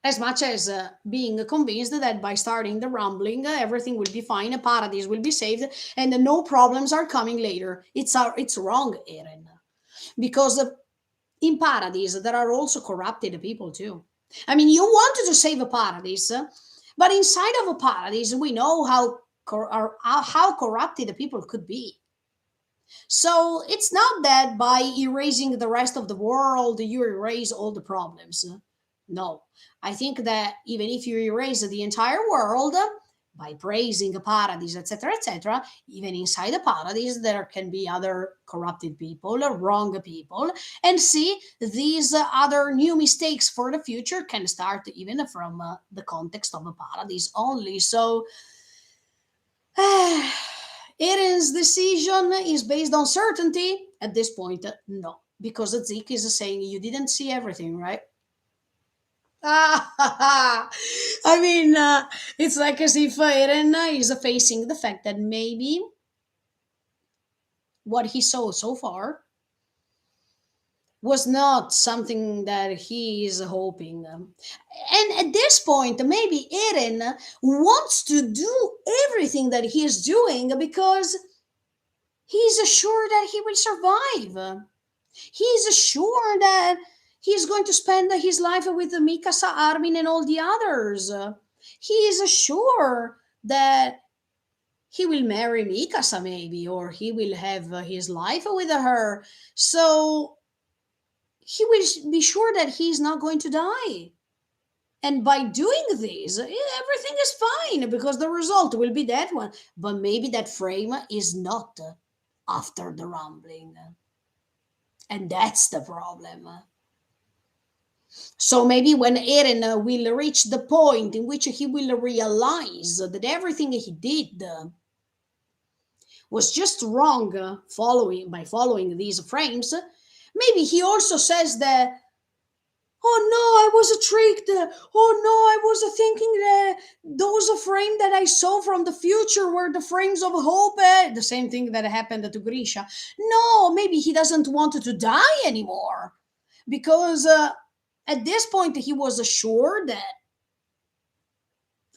as much as being convinced that by starting the rumbling, everything will be fine, a paradise will be saved, and no problems are coming later. It's wrong, Eren, because in paradise there are also corrupted people too. I mean, you wanted to save a paradise, but inside of a paradise, we know how corrupted the people could be. So it's not that by erasing the rest of the world you erase all the problems. No, I think that even if you erase the entire world by praising a paradise, etc., even inside the paradise there can be other corrupted people, wrong people, and see these other new mistakes for the future can start even from the context of a paradise only. So Eren's decision is based on certainty at this point. No, because Zeke is saying you didn't see everything, right? I mean, it's like as if Eren is facing the fact that maybe what he saw so far was not something that he is hoping. And at this point, maybe Eren wants to do everything that he is doing because he's sure that he will survive. He's sure that he's going to spend his life with Mikasa, Armin, and all the others. He is sure that he will marry Mikasa, maybe, or he will have his life with her. So he will be sure that he's not going to die. And by doing this, everything is fine because the result will be that one. But maybe that frame is not after the rumbling. And that's the problem. So maybe when Eren will reach the point in which he will realize that everything he did was just wrong, following these frames, maybe he also says that, oh no, I was tricked. Oh no, I was thinking that those frames that I saw from the future were the frames of hope. The same thing that happened to Grisha. No, maybe he doesn't want to die anymore because at this point he was assured that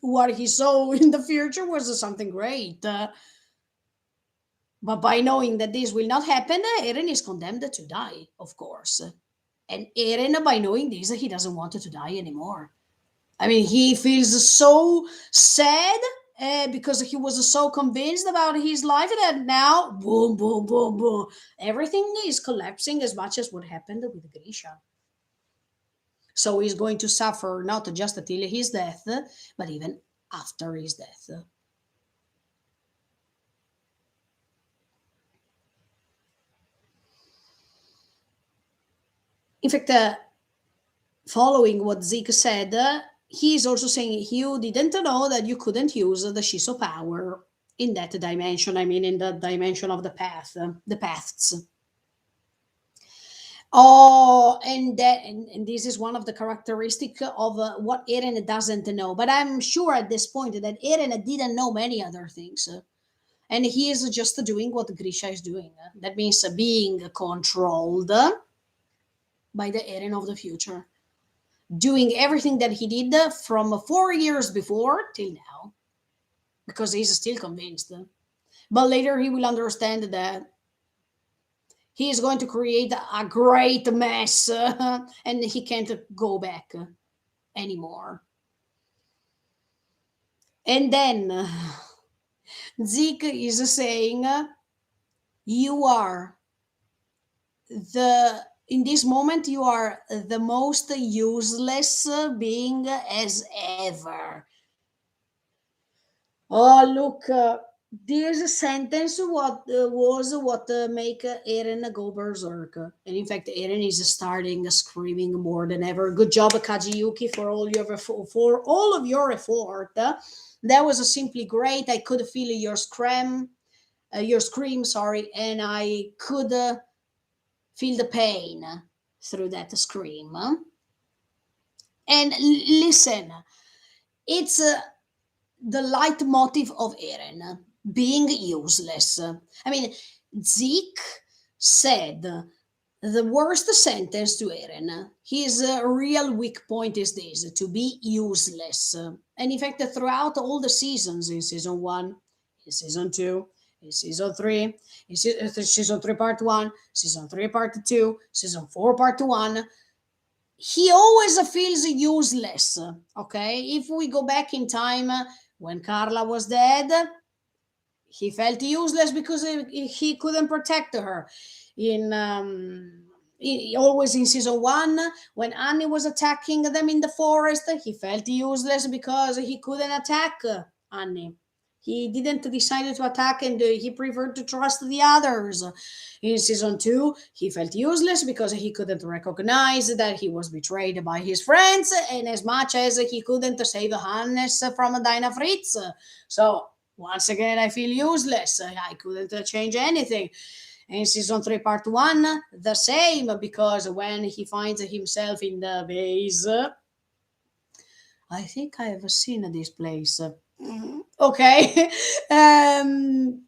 what he saw in the future was something great. But by knowing that this will not happen, Eren is condemned to die, of course. And Eren, by knowing this, he doesn't want to die anymore. I mean, he feels so sad because he was so convinced about his life that now, boom, boom, boom, boom, everything is collapsing as much as what happened with Grisha. So he's going to suffer not just until his death, but even after his death. In fact, following what Zeke said, he's also saying you didn't know that you couldn't use the Shiso power in that dimension. I mean, in the dimension of the paths. Oh, and this is one of the characteristic of what Eren doesn't know. But I'm sure at this point that Eren didn't know many other things. And he is just doing what Grisha is doing. That means being controlled by the Eren of the future, doing everything that he did from 4 years before till now, because he's still convinced. But later he will understand that he is going to create a great mess and he can't go back anymore. And then Zeke is saying, you are the in this moment you are the most useless being as ever. Oh, look, this sentence was what make Eren go berserk. And in fact, Eren is starting screaming more than ever. Good job, Kajiyuki, for all of your effort. That was simply great. I could feel your scream, sorry, and I could feel the pain through that scream. And listen, it's the leitmotiv of Eren, being useless. I mean, Zeke said the worst sentence to Eren. His real weak point is this, to be useless. And in fact, throughout all the seasons, in season one, in season two, in season three, in season three part one, season three part two, season four part one, he always feels useless. Okay, if we go back in time, when Carla was dead, he felt useless because he couldn't protect her. In always in season one, when Annie was attacking them in the forest, he felt useless because he couldn't attack Annie. He didn't decide to attack and he preferred to trust the others. In season two, he felt useless because he couldn't recognize that he was betrayed by his friends, and as much as he couldn't save Hannes from Dinah Fritz. So, once again, I feel useless. I couldn't change anything. In season 3, part 1, the same, because when he finds himself in the base, I think I have seen this place. Okay. um,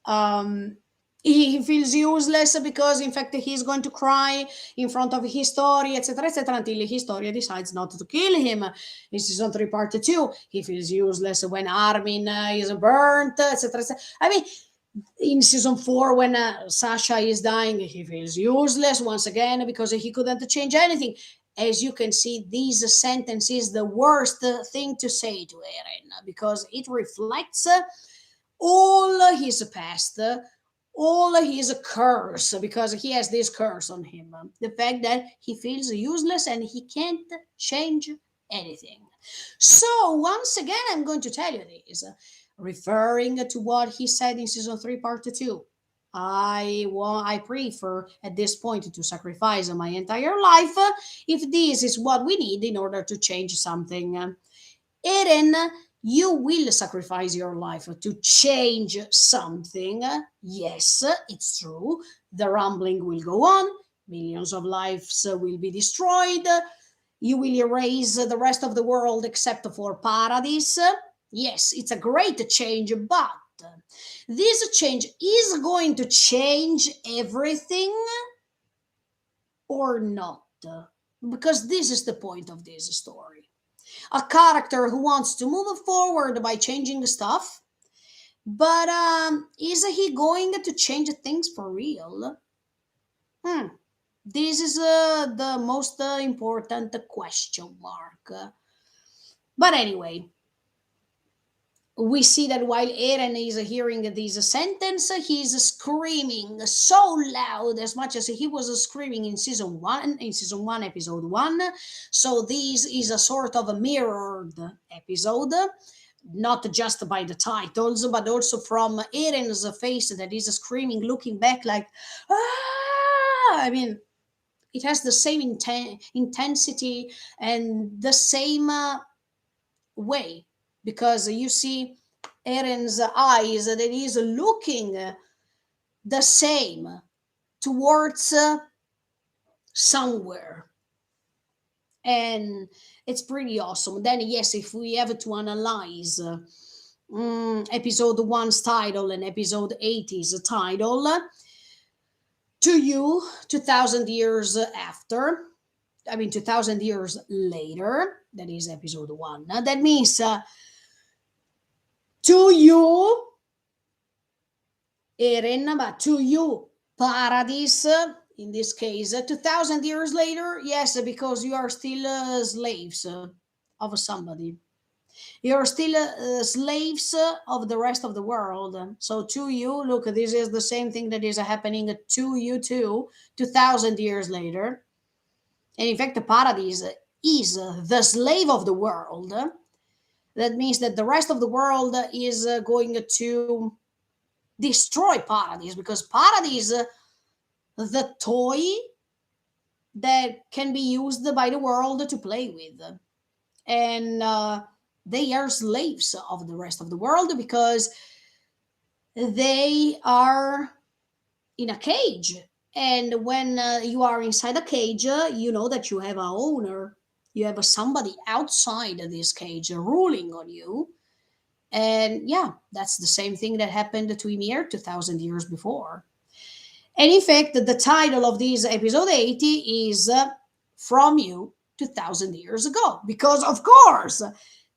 um, he feels useless because in fact he's going to cry in front of History, etc., until History decides not to kill him. In season 3 part 2, he feels useless when Armin is burnt, etc., I mean, in season 4 when Sasha is dying, he feels useless once again because he couldn't change anything. As you can see, these sentence is the worst thing to say to Eren because it reflects all his past, all his curse, because he has this curse on him. The fact that he feels useless and he can't change anything. So once again, I'm going to tell you this, referring to what he said in season 3, part 2. I prefer at this point to sacrifice my entire life if this is what we need in order to change something. Eren, you will sacrifice your life to change something. Yes, it's true. The rumbling will go on. Millions of lives will be destroyed. You will erase the rest of the world except for Paradise. Yes, it's a great change, but this change is going to change everything or not? Because this is the point of this story. A character who wants to move forward by changing stuff, but is he going to change things for real? Hmm. This is the most important question mark. But anyway, we see that while Eren is hearing this sentence, he's screaming so loud, as much as he was screaming in season one, episode one. So this is a sort of a mirrored episode, not just by the titles, but also from Eren's face that is screaming, looking back like, ah! I mean, it has the same intensity and the same way, because you see Eren's eyes that is looking the same towards somewhere, and it's pretty awesome. Then yes, if we have to analyze episode one's title and episode 80's title, to you 2000 years after, I mean 2000 years later, that is episode one. That means to you Eren, but to you Paradise, in this case 2000 years later, yes, because you are still slaves of somebody. You're still slaves of the rest of the world. So to you, look, this is the same thing that is happening to you too 2000 years later. And in fact, the Paradise is the slave of the world. That means that the rest of the world is going to destroy Paradise, because Paradise, the toy that can be used by the world to play with. And they are slaves of the rest of the world because they are in a cage. And when you are inside a cage, you know that you have a owner, you have somebody outside of this cage ruling on you. And yeah, that's the same thing that happened to Ymir 2000 years before. And in fact, the title of this episode 80 is From You 2000 Years Ago. Because, of course,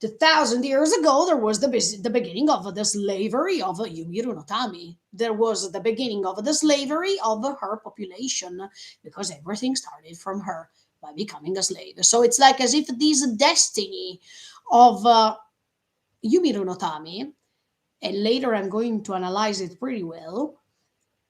2000 years ago, there was the beginning of the slavery of Yumi Tami. There was the beginning of the slavery of her population, because everything started from her by becoming a slave. So it's like as if this destiny of Yumi Tami, and later I'm going to analyze it pretty well,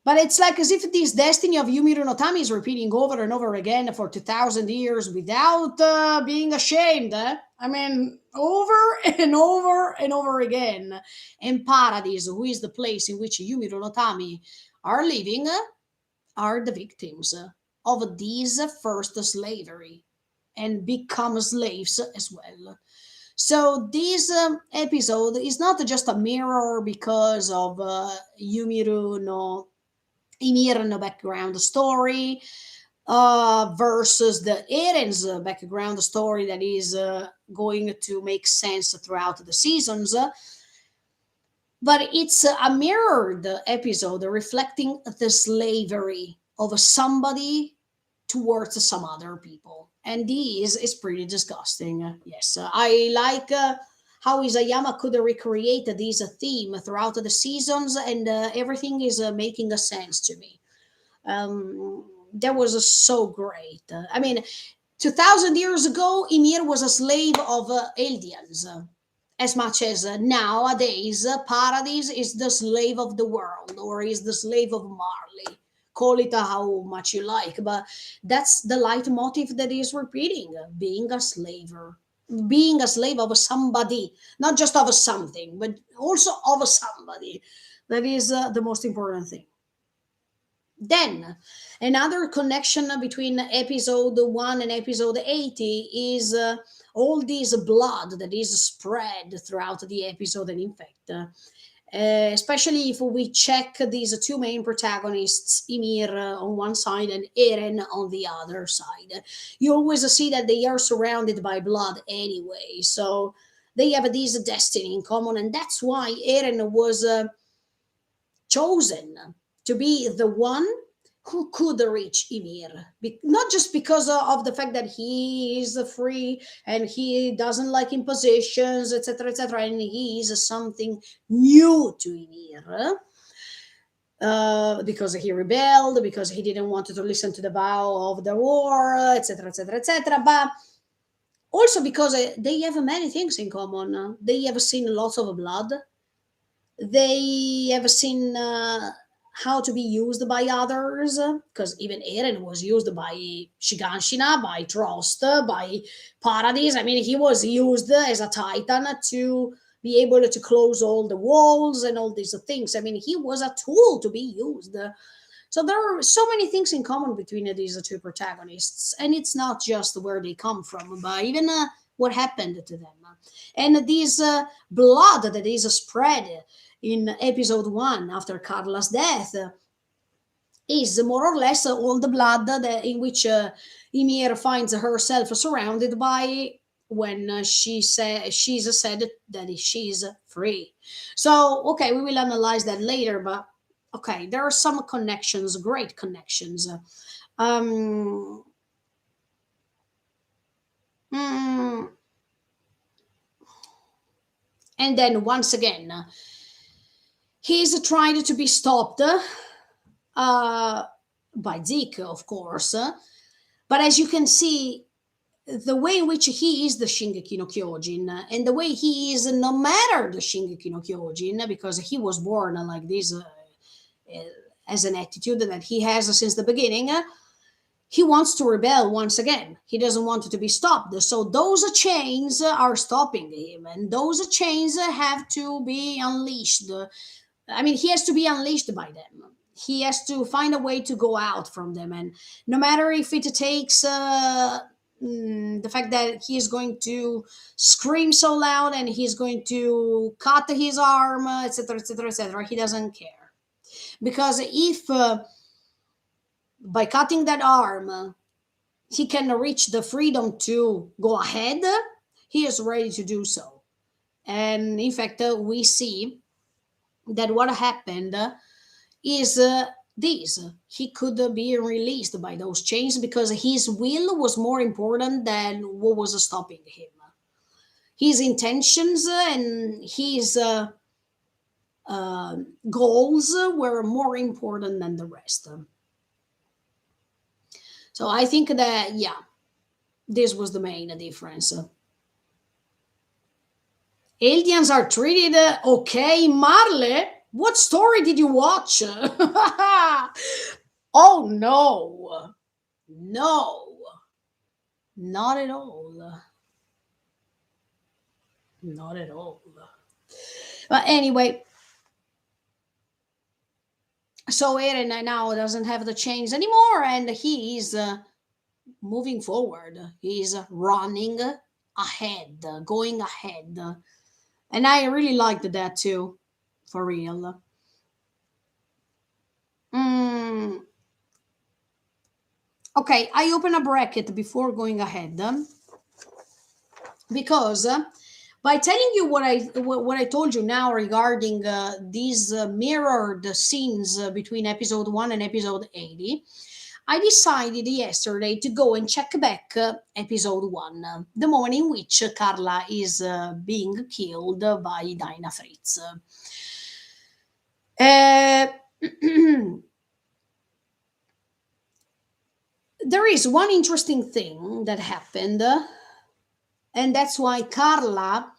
but it's like as if this destiny of Yumi Tami is repeating over and over again for 2000 years without being ashamed. I mean, over and over and over again. And Paradise, who is the place in which Yumi Tami are living, are the victims of this first slavery and become slaves as well. So this episode is not just a mirror because of Yumiru no Ymir no background story versus the Eren's background story that is going to make sense throughout the seasons. But it's a mirrored episode reflecting the slavery of somebody towards some other people. And this is pretty disgusting. Yes, I like how Isayama could recreate this theme throughout the seasons, and everything is making a sense to me. That was so great. I mean, 2000 years ago, Ymir was a slave of Eldians. As much as nowadays, Paradise is the slave of the world, or is the slave of Marley. Call it how much you like, but that's the leitmotif that is repeating, being a slaver. being a slave of somebody, not just of something, but also of somebody. That is the most important thing. Then, another connection between episode 1 and episode 80 is all this blood that is spread throughout the episode. And in fact, especially if we check these two main protagonists, Ymir on one side and Eren on the other side, you always see that they are surrounded by blood anyway. So they have this destiny in common, and that's why Eren was chosen to be the one who could reach Ymir. Not just because of the fact that he is free and he doesn't like impositions, etc., and he is something new to Ymir. Because he rebelled, because he didn't want to listen to the vow of the war, etc., but also because they have many things in common. They have seen lots of blood. They have seen how to be used by others, because even Eren was used by Shiganshina, by Trost, by Paradis. I mean, he was used as a titan to be able to close all the walls and all these things. I mean, he was a tool to be used. So there are so many things in common between these two protagonists, and it's not just where they come from, but even what happened to them. And this blood that is spread in episode 1 after Carla's death is more or less all the blood in which Ymir finds herself surrounded by when she's said that she's free. So, okay, we will analyze that later, but okay, there are some connections, great connections. Um, mm, and then once again, he's trying to be stopped by Zeke, of course. But as you can see, the way in which he is the Shingeki no Kyojin, and the way he is no matter the Shingeki no Kyojin, because he was born like this as an attitude that he has since the beginning, he wants to rebel once again. He doesn't want it to be stopped. So those chains are stopping him, and those chains have to be unleashed. I mean, he has to be unleashed by them. He has to find a way to go out from them, and no matter if it takes the fact that he is going to scream so loud and he's going to cut his arm, etc., he doesn't care, because if by cutting that arm he can reach the freedom to go ahead, he is ready to do so. And in fact, we see that what happened is this: he could be released by those chains because his will was more important than what was stopping him. His intentions and his goals were more important than the rest. So I think that, yeah, this was the main difference. Aliens are treated okay, Marley. What story did you watch? Oh no, no, not at all, not at all. But anyway, so Eren now doesn't have the chains anymore, and he is moving forward. He's running ahead, going ahead, and I really liked that too, for real. Mm, okay, I open a bracket before going ahead, because by telling you what I told you now regarding these mirrored scenes between episode 1 and episode 80, I decided yesterday to go and check back episode 1, the moment in which Carla is being killed by Dinah Fritz. Uh, there is one interesting thing that happened, and that's why Carla,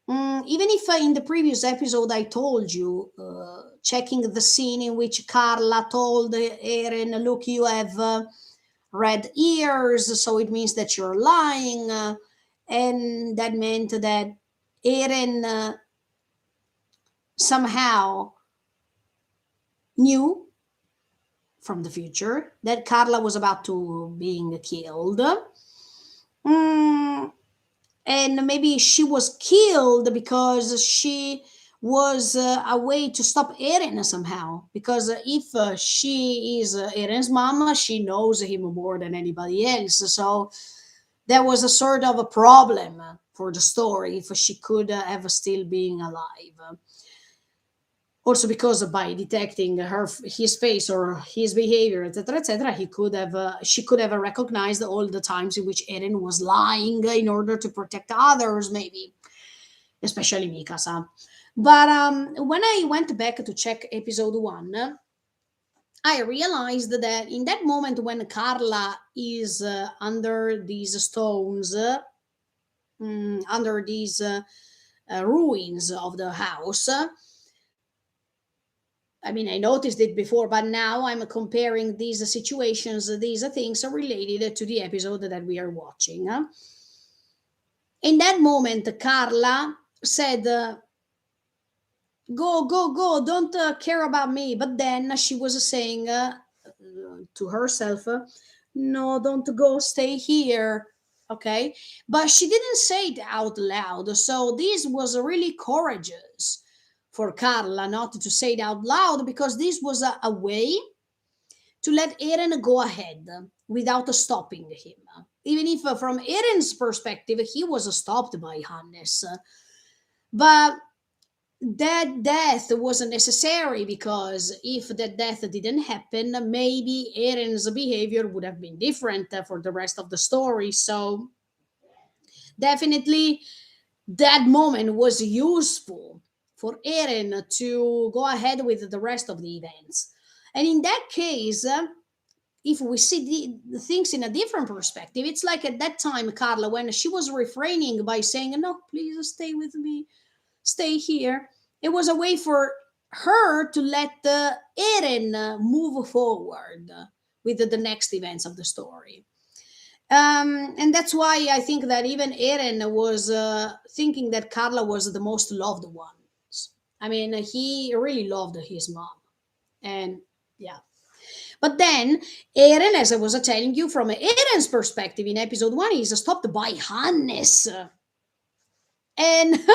even if in the previous episode I told you, checking the scene in which Carla told Eren, look, you have red ears, so it means that you're lying. And that meant that Eren somehow knew from the future that Carla was about to being killed. Mm, and maybe she was killed because she was a way to stop Eren somehow. Because if she is Eren's mama, she knows him more than anybody else. So there was a sort of a problem for the story if she could have still being alive. Also because by detecting his face or his behavior, etc., he could have she could have recognized all the times in which Eren was lying in order to protect others, maybe especially Mikasa. But when I went back to check episode 1, I realized that in that moment when Carla is under these stones, under these ruins of the house, I mean, I noticed it before, but now I'm comparing these situations, these things are related to the episode that we are watching. In that moment, Carla said, "Go, go, go! Don't care about me." But then she was saying to herself, "No, don't go. Stay here." Okay, but she didn't say it out loud. So this was really courageous for Carla not to say it out loud, because this was a way to let Eren go ahead without stopping him. Even if, from Eren's perspective, he was stopped by Hannes. But that death wasn't necessary, because if that death didn't happen, maybe Eren's behavior would have been different for the rest of the story. So, definitely, that moment was useful for Eren to go ahead with the rest of the events. And in that case, if we see the things in a different perspective, it's like at that time, Carla, when she was refraining by saying, "No, please stay with me, stay here," it was a way for her to let Eren move forward with the next events of the story. And that's why I think that even Eren was thinking that Carla was the most loved one. I mean, he really loved his mom. And yeah. But then Eren, as I was telling you, from Eren's perspective in episode 1, is stopped by Hannes. And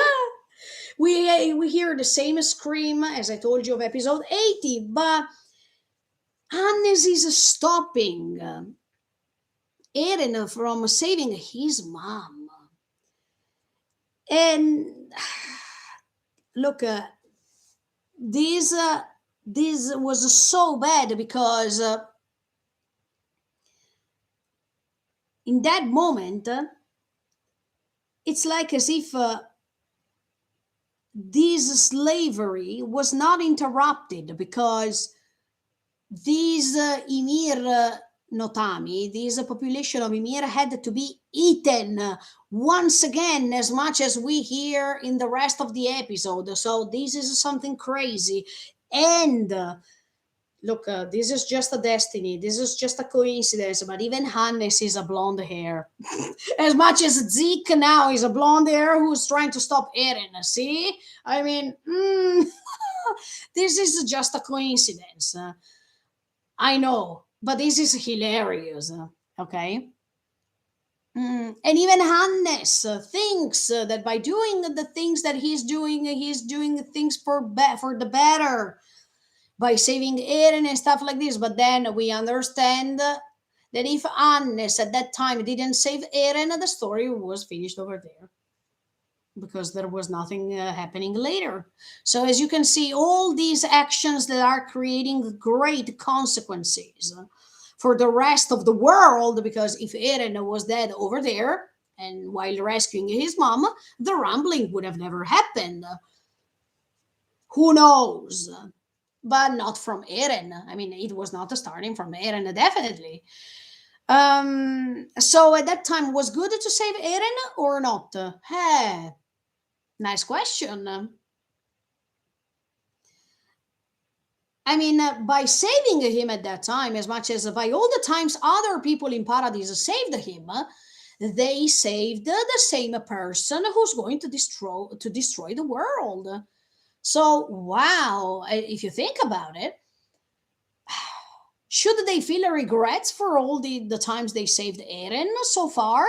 we hear the same scream as I told you of episode 80, but Hannes is stopping Eren from saving his mom. And look, this this was so bad, because in that moment, it's like as if this slavery was not interrupted, because these Ymir Notami, this population of Ymir, had to be eaten once again, as much as we hear in the rest of the episode. So this is something crazy. And look, this is just a destiny. This is just a coincidence. But even Hannes is a blonde hair. As much as Zeke now is a blonde hair who's trying to stop Eren. See? I mean, this is just a coincidence. I know, but this is hilarious. Okay. And even Hannes thinks that by doing the things that he's doing things for the better, by saving Eren and stuff like this. But then we understand that if Hannes at that time didn't save Eren, the story was finished over there, because there was nothing happening later. So, as you can see, all these actions that are creating great consequences for the rest of the world, because if Eren was dead over there and while rescuing his mom, the rumbling would have never happened. Who knows? But not from Eren. I mean, it was not starting from Eren, definitely. So at that time, was good to save Eren or not? Hey, nice question. I mean, by saving him at that time, as much as by all the times other people in Paradise saved him, they saved the same person who's going to destroy the world. So wow, if you think about it, should they feel regrets for all the times they saved Eren so far?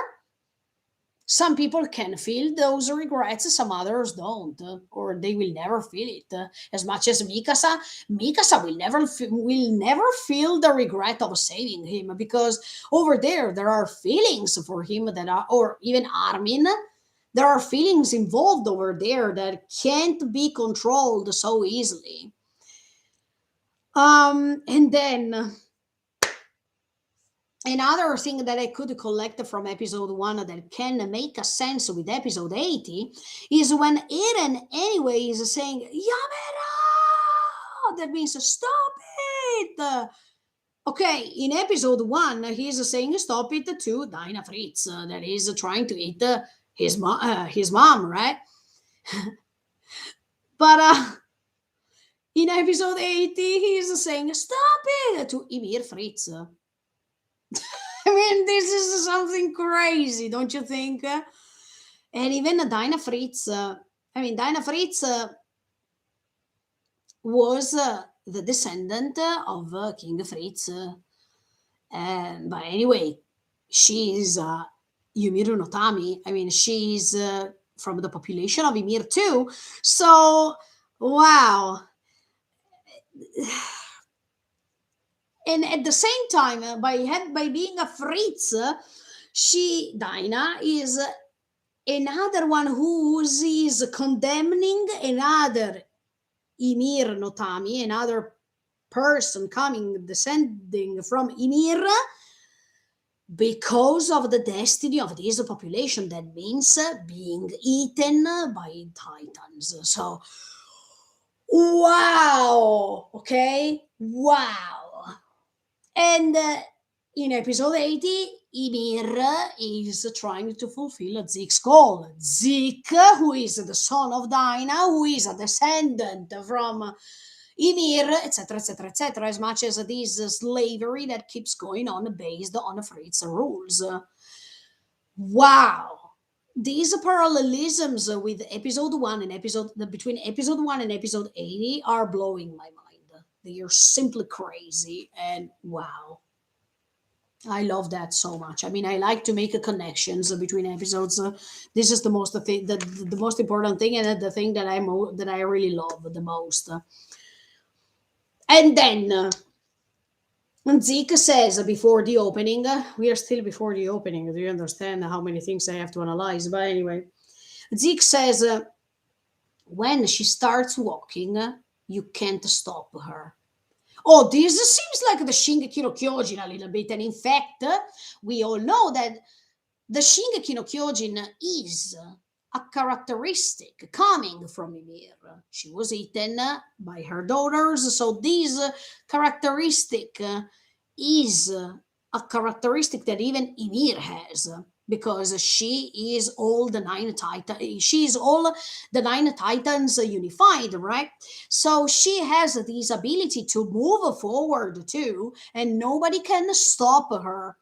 Some people can feel those regrets, some others don't, or they will never feel it. As much as Mikasa will never feel the regret of saving him, because over there are feelings for him that are, or even Armin, there are feelings involved over there that can't be controlled so easily. And then another thing that I could collect from episode 1 that can make a sense with episode 80 is when Eren, anyway, is saying, Yamera! That means stop it! Okay, in episode 1, he's saying stop it to Dinah Fritz, that is trying to eat his mom, right? But in episode 80, he's saying stop it to Ymir Fritz. I mean, this is something crazy, don't you think? And even Dinah Fritz, Dinah Fritz was the descendant of King Fritz. And but anyway, she's Yumiru no Tami. I mean, she's from the population of Ymir too. So, wow. And at the same time, by being a Fritz, she Dinah is another one who is condemning another Ymir no Tami, another person coming descending from Ymir, because of the destiny of this population. That means being eaten by titans. So, wow, okay, wow. And in episode 80, Ymir is trying to fulfill Zeke's goal. Zeke, who is the son of Dinah, who is a descendant from Ymir, etc., etc., etc., as much as this slavery that keeps going on based on Fritz rules. Wow. These parallelisms with episode 1 and between episode 1 and episode 80 are blowing my mind. They are simply crazy, and wow. I love that so much. I mean, I like to make connections between episodes. This is the the most important thing, and the thing that that I really love the most. And then Zeke says before the opening, we are still before the opening. Do you understand how many things I have to analyze? But anyway, Zeke says when she starts walking, you can't stop her. Oh, this seems like the Shingeki no Kyojin a little bit. And in fact, we all know that the Shingeki no Kyojin is a characteristic coming from Ymir. She was eaten by her daughters, so this characteristic is a characteristic that even Ymir has, because she is all the nine titans. She is all the nine titans unified, right? So she has this ability to move forward too, and nobody can stop her.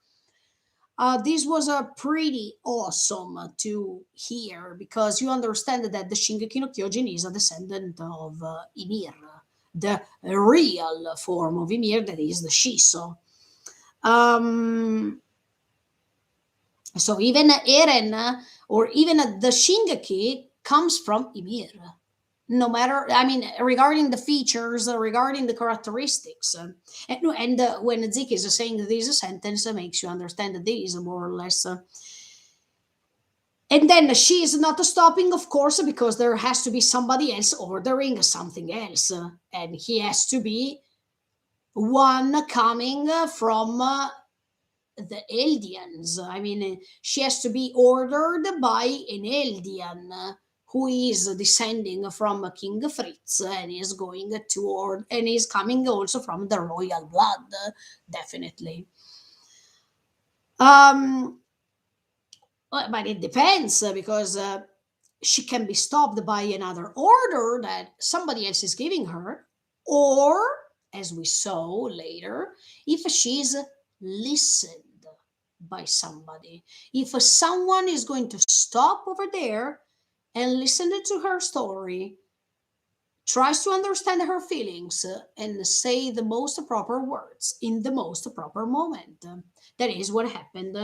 This was a pretty awesome to hear, because you understand that the Shingeki no Kyojin is a descendant of Ymir, the real form of Ymir, that is the Shiso. Um, so even Eren or even the Shingeki comes from Ymir. No matter, I mean, regarding the features, regarding the characteristics, and when Zeke is saying this sentence, makes you understand that this more or less. And then she is not stopping, of course, because there has to be somebody else ordering something else, and he has to be one coming from the Eldians. I mean, she has to be ordered by an Eldian who is descending from King Fritz, and is going to and is coming also from the royal blood, definitely. Um, but it depends, because she can be stopped by another order that somebody else is giving her, or, as we saw later, if she's listened. by somebody. If someone is going to stop over there and listen to her story, tries to understand her feelings, and say the most proper words in the most proper moment. That is what happened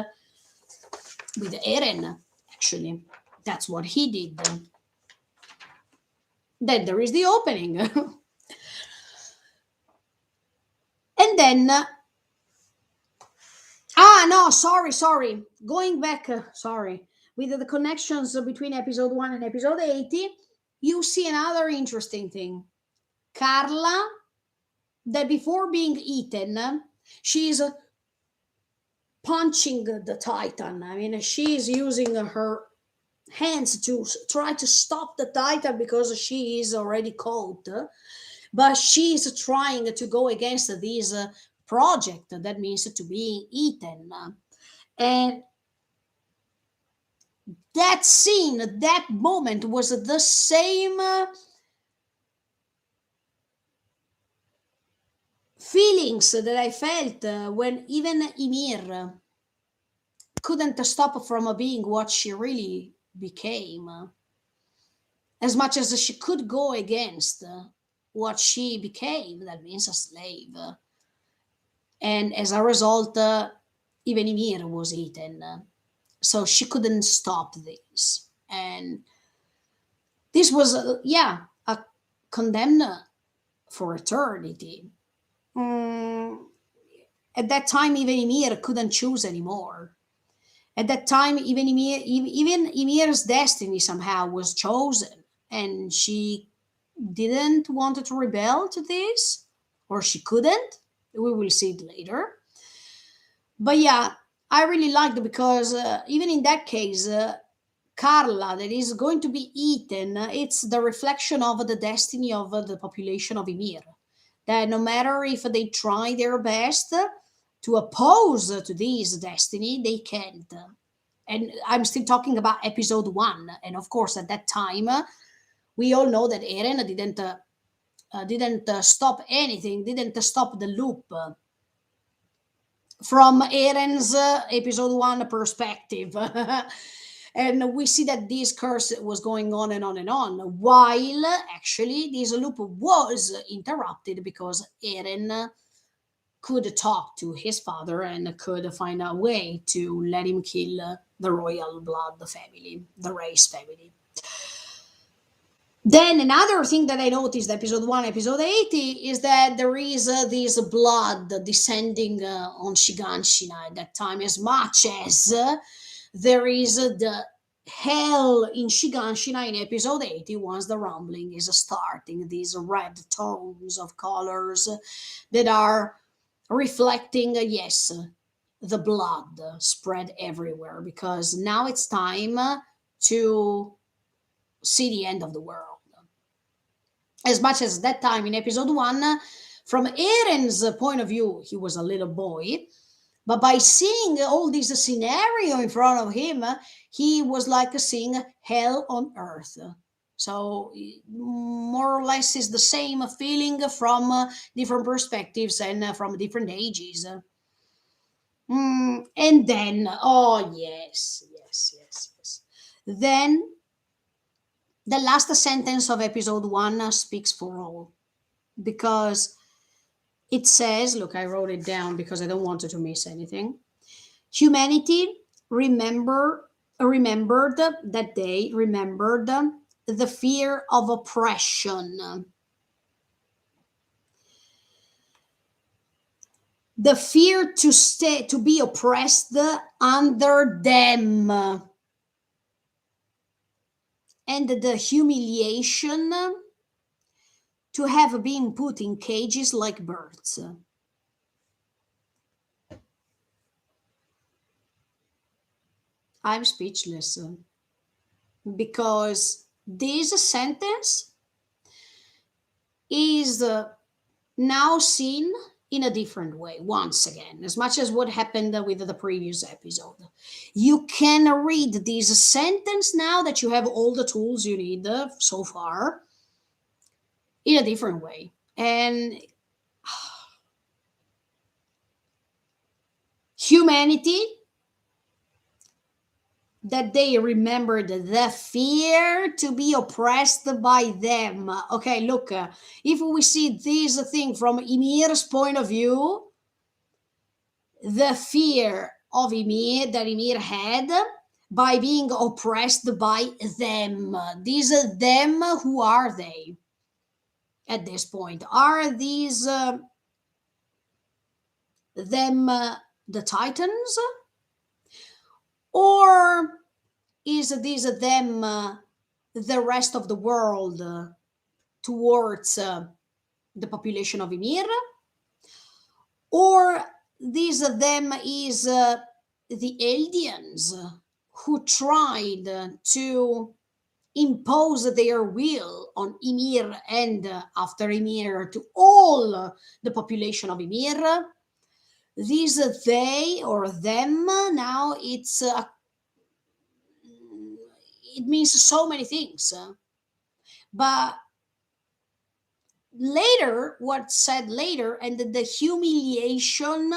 with Eren, actually. That's what he did. Then there is the opening. And then, no, sorry. Going back, sorry. With the connections between episode 1 and episode 80, you see another interesting thing. Carla, that before being eaten, she's punching the Titan. I mean, she's using her hands to try to stop the Titan because she is already caught. But she's trying to go against this project that means to be eaten. And that scene, that moment was the same feelings that I felt when even Ymir couldn't stop from being what she really became. As much as she could go against what she became, that means a slave. And as a result, even Ymir was eaten. So she couldn't stop this. And this was, a condemned for eternity. Mm, at that time, even Ymir couldn't choose anymore. At that time, even Ymir's destiny somehow was chosen, and she didn't want to rebel to this, or she couldn't. We will see it later. But yeah, I really liked it because even in that case, Carla, that is going to be eaten, it's the reflection of the destiny of the population of Ymir. That no matter if they try their best to oppose to this destiny, they can't. And I'm still talking about episode 1. And of course, at that time, we all know that Eren didn't stop anything, didn't stop the loop. From Eren's episode 1 perspective. And we see that this curse was going on and on and on, while actually this loop was interrupted because Eren could talk to his father and could find a way to let him kill the royal blood family, the race family. Then another thing that I noticed episode 1, episode 80 is that there is this blood descending on Shiganshina at that time, as much as there is the hell in Shiganshina in episode 80 once the rumbling is starting, these red tones of colors that are reflecting, yes, the blood spread everywhere, because now it's time to see the end of the world. As much as that time in episode 1, from Eren's point of view, he was a little boy, but by seeing all this scenario in front of him, he was like seeing hell on earth. So more or less is the same feeling from different perspectives and from different ages. And then, oh yes. Then the last sentence of episode 1 speaks for all, because it says, look, I wrote it down because I don't want to miss anything. Humanity remembered that day, remembered the fear of oppression, the fear to be oppressed under them, and the humiliation to have been put in cages like birds. I'm speechless, because this sentence is now seen in a different way once again, as much as what happened with the previous episode. You can read this sentence now that you have all the tools you need so far in a different way. And humanity that they remembered the fear to be oppressed by them. Okay, look, if we see this thing from Ymir's point of view, the fear of Ymir that Ymir had by being oppressed by them. These are them. Who are they at this point? Are these them the Titans? Or is this them the rest of the world towards the population of Ymir? Or this them is the Eldians who tried to impose their will on Ymir and after Ymir to all the population of Ymir? These they or them now it means so many things. But later, what's said later, and the humiliation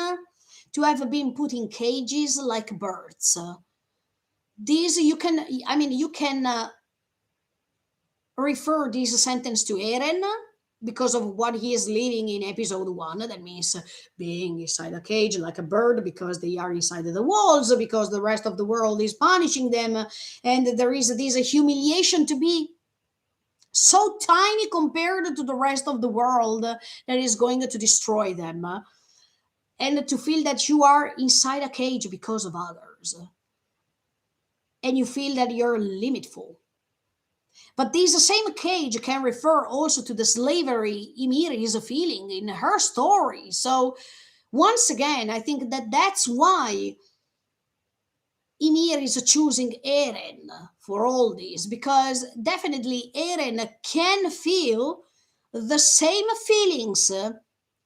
to have been put in cages like birds. These you can, I mean, you can refer this sentence to Eren because of what he is living in episode one. That means being inside a cage like a bird because they are inside the walls, because the rest of the world is punishing them, and there is this humiliation to be so tiny compared to the rest of the world that is going to destroy them, and to feel that you are inside a cage because of others, and you feel that you're limitful. But this same cage can refer also to the slavery Ymir is feeling in her story. So once again, I think that that's why Ymir is choosing Eren for all this, because definitely Eren can feel the same feelings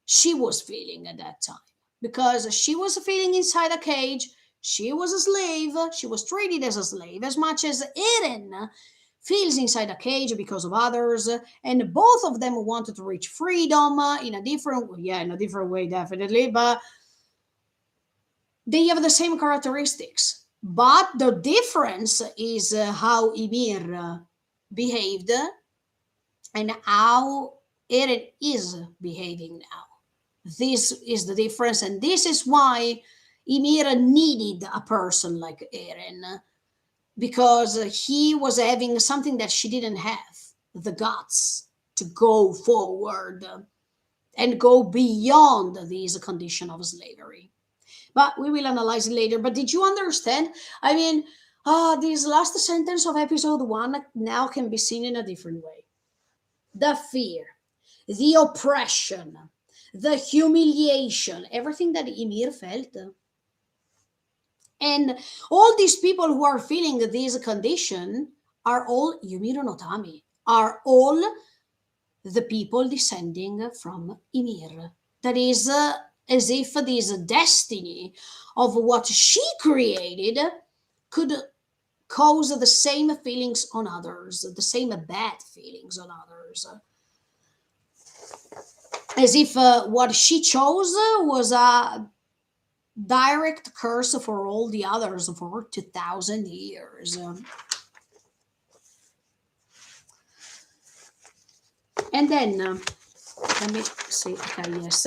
she was feeling at that time, because she was feeling inside a cage. She was a slave. She was treated as a slave as much as Eren feels inside a cage because of others, and both of them wanted to reach freedom in a different, yeah, in a different way, definitely, but they have the same characteristics. But the difference is how Ymir behaved and how Eren is behaving now. This is the difference, and this is why Ymir needed a person like Eren, because he was having something that she didn't have, the guts to go forward and go beyond this condition of slavery. But we will analyze it later. But did you understand? I mean, this last sentence of episode one now can be seen in a different way. The fear, the oppression, the humiliation, everything that Ymir felt. And all these people who are feeling this condition are all Yumiro no Tami, are all the people descending from Ymir. That is as if this destiny of what she created could cause the same feelings on others, the same bad feelings on others. As if what she chose was a direct curse for all the others for 2000 years. And then, let me see, okay, yes.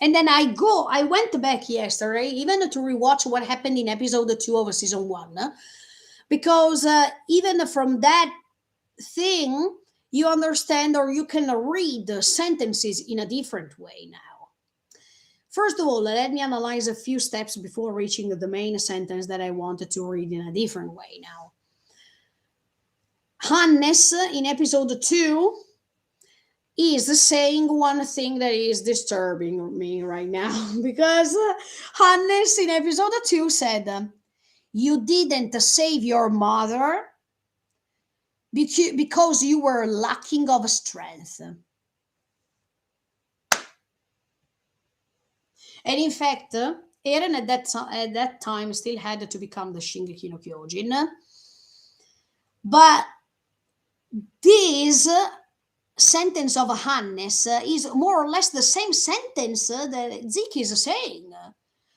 And then I went back yesterday even to rewatch what happened in episode 2 of season 1. Because even from that thing, you understand or you can read the sentences in a different way now. First of all, let me analyze a few steps before reaching the main sentence that I wanted to read in a different way now. Hannes in episode 2 is saying one thing that is disturbing me right now because Hannes in episode 2 said, "You didn't save your mother because you were lacking of strength." And in fact, Eren at that time still had to become the Shingeki no Kyojin. But this sentence of Hannes is more or less the same sentence that Zeke is saying.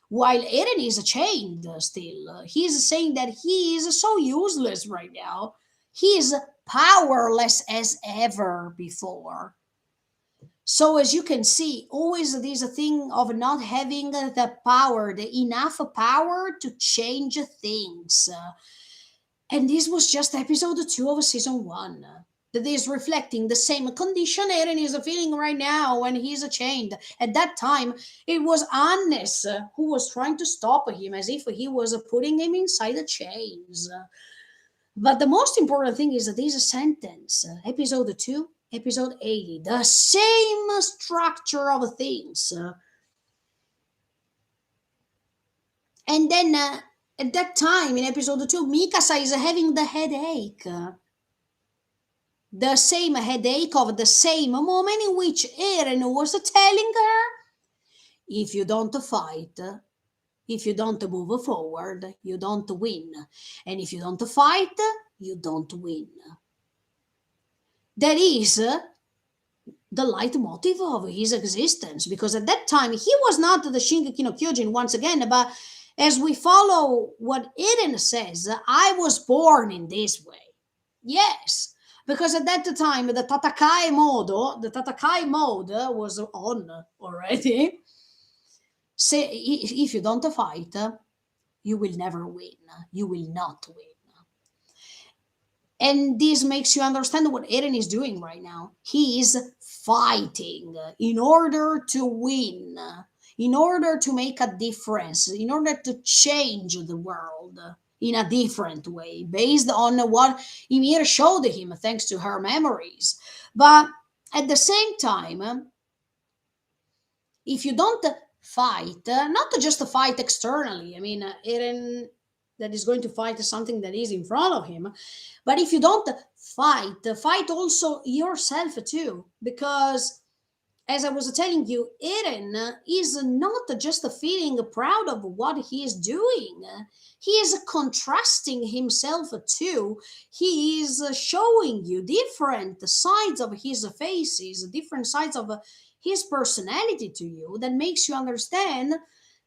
while Eren is chained still. He's saying that he is so useless right now. He is powerless as ever before. So as you can see, always there's a thing of not having the power, the enough power to change things. And this was just episode 2 of season 1. That is reflecting the same condition Eren is feeling right now when he's chained. At that time, it was Annes who was trying to stop him as if he was putting him inside the chains. But the most important thing is this sentence, episode 2, episode 80, the same structure of things. And then at that time in episode 2, Mikasa is having the headache. The same headache of the same moment in which Eren was telling her, if you don't fight, if you don't move forward, you don't win. And if you don't fight, you don't win. That is the leitmotif of his existence, because at that time he was not the Shingeki no Kyojin once again, but as we follow what Eren says, I was born in this way. Yes, because at that time the Tatakai mode was on already. Say if you don't fight, you will never win. You will not win. And this makes you understand what Eren is doing right now. He is fighting in order to win, in order to make a difference, in order to change the world in a different way, based on what Ymir showed him thanks to her memories. But at the same time, if you don't fight, not just to fight externally, I mean, Eren that is going to fight something that is in front of him, but if you don't fight also yourself too, because as I was telling you, Eren is not just feeling proud of what he is doing. He is contrasting himself too. He is showing you different sides of his faces, different sides of his personality to you that makes you understand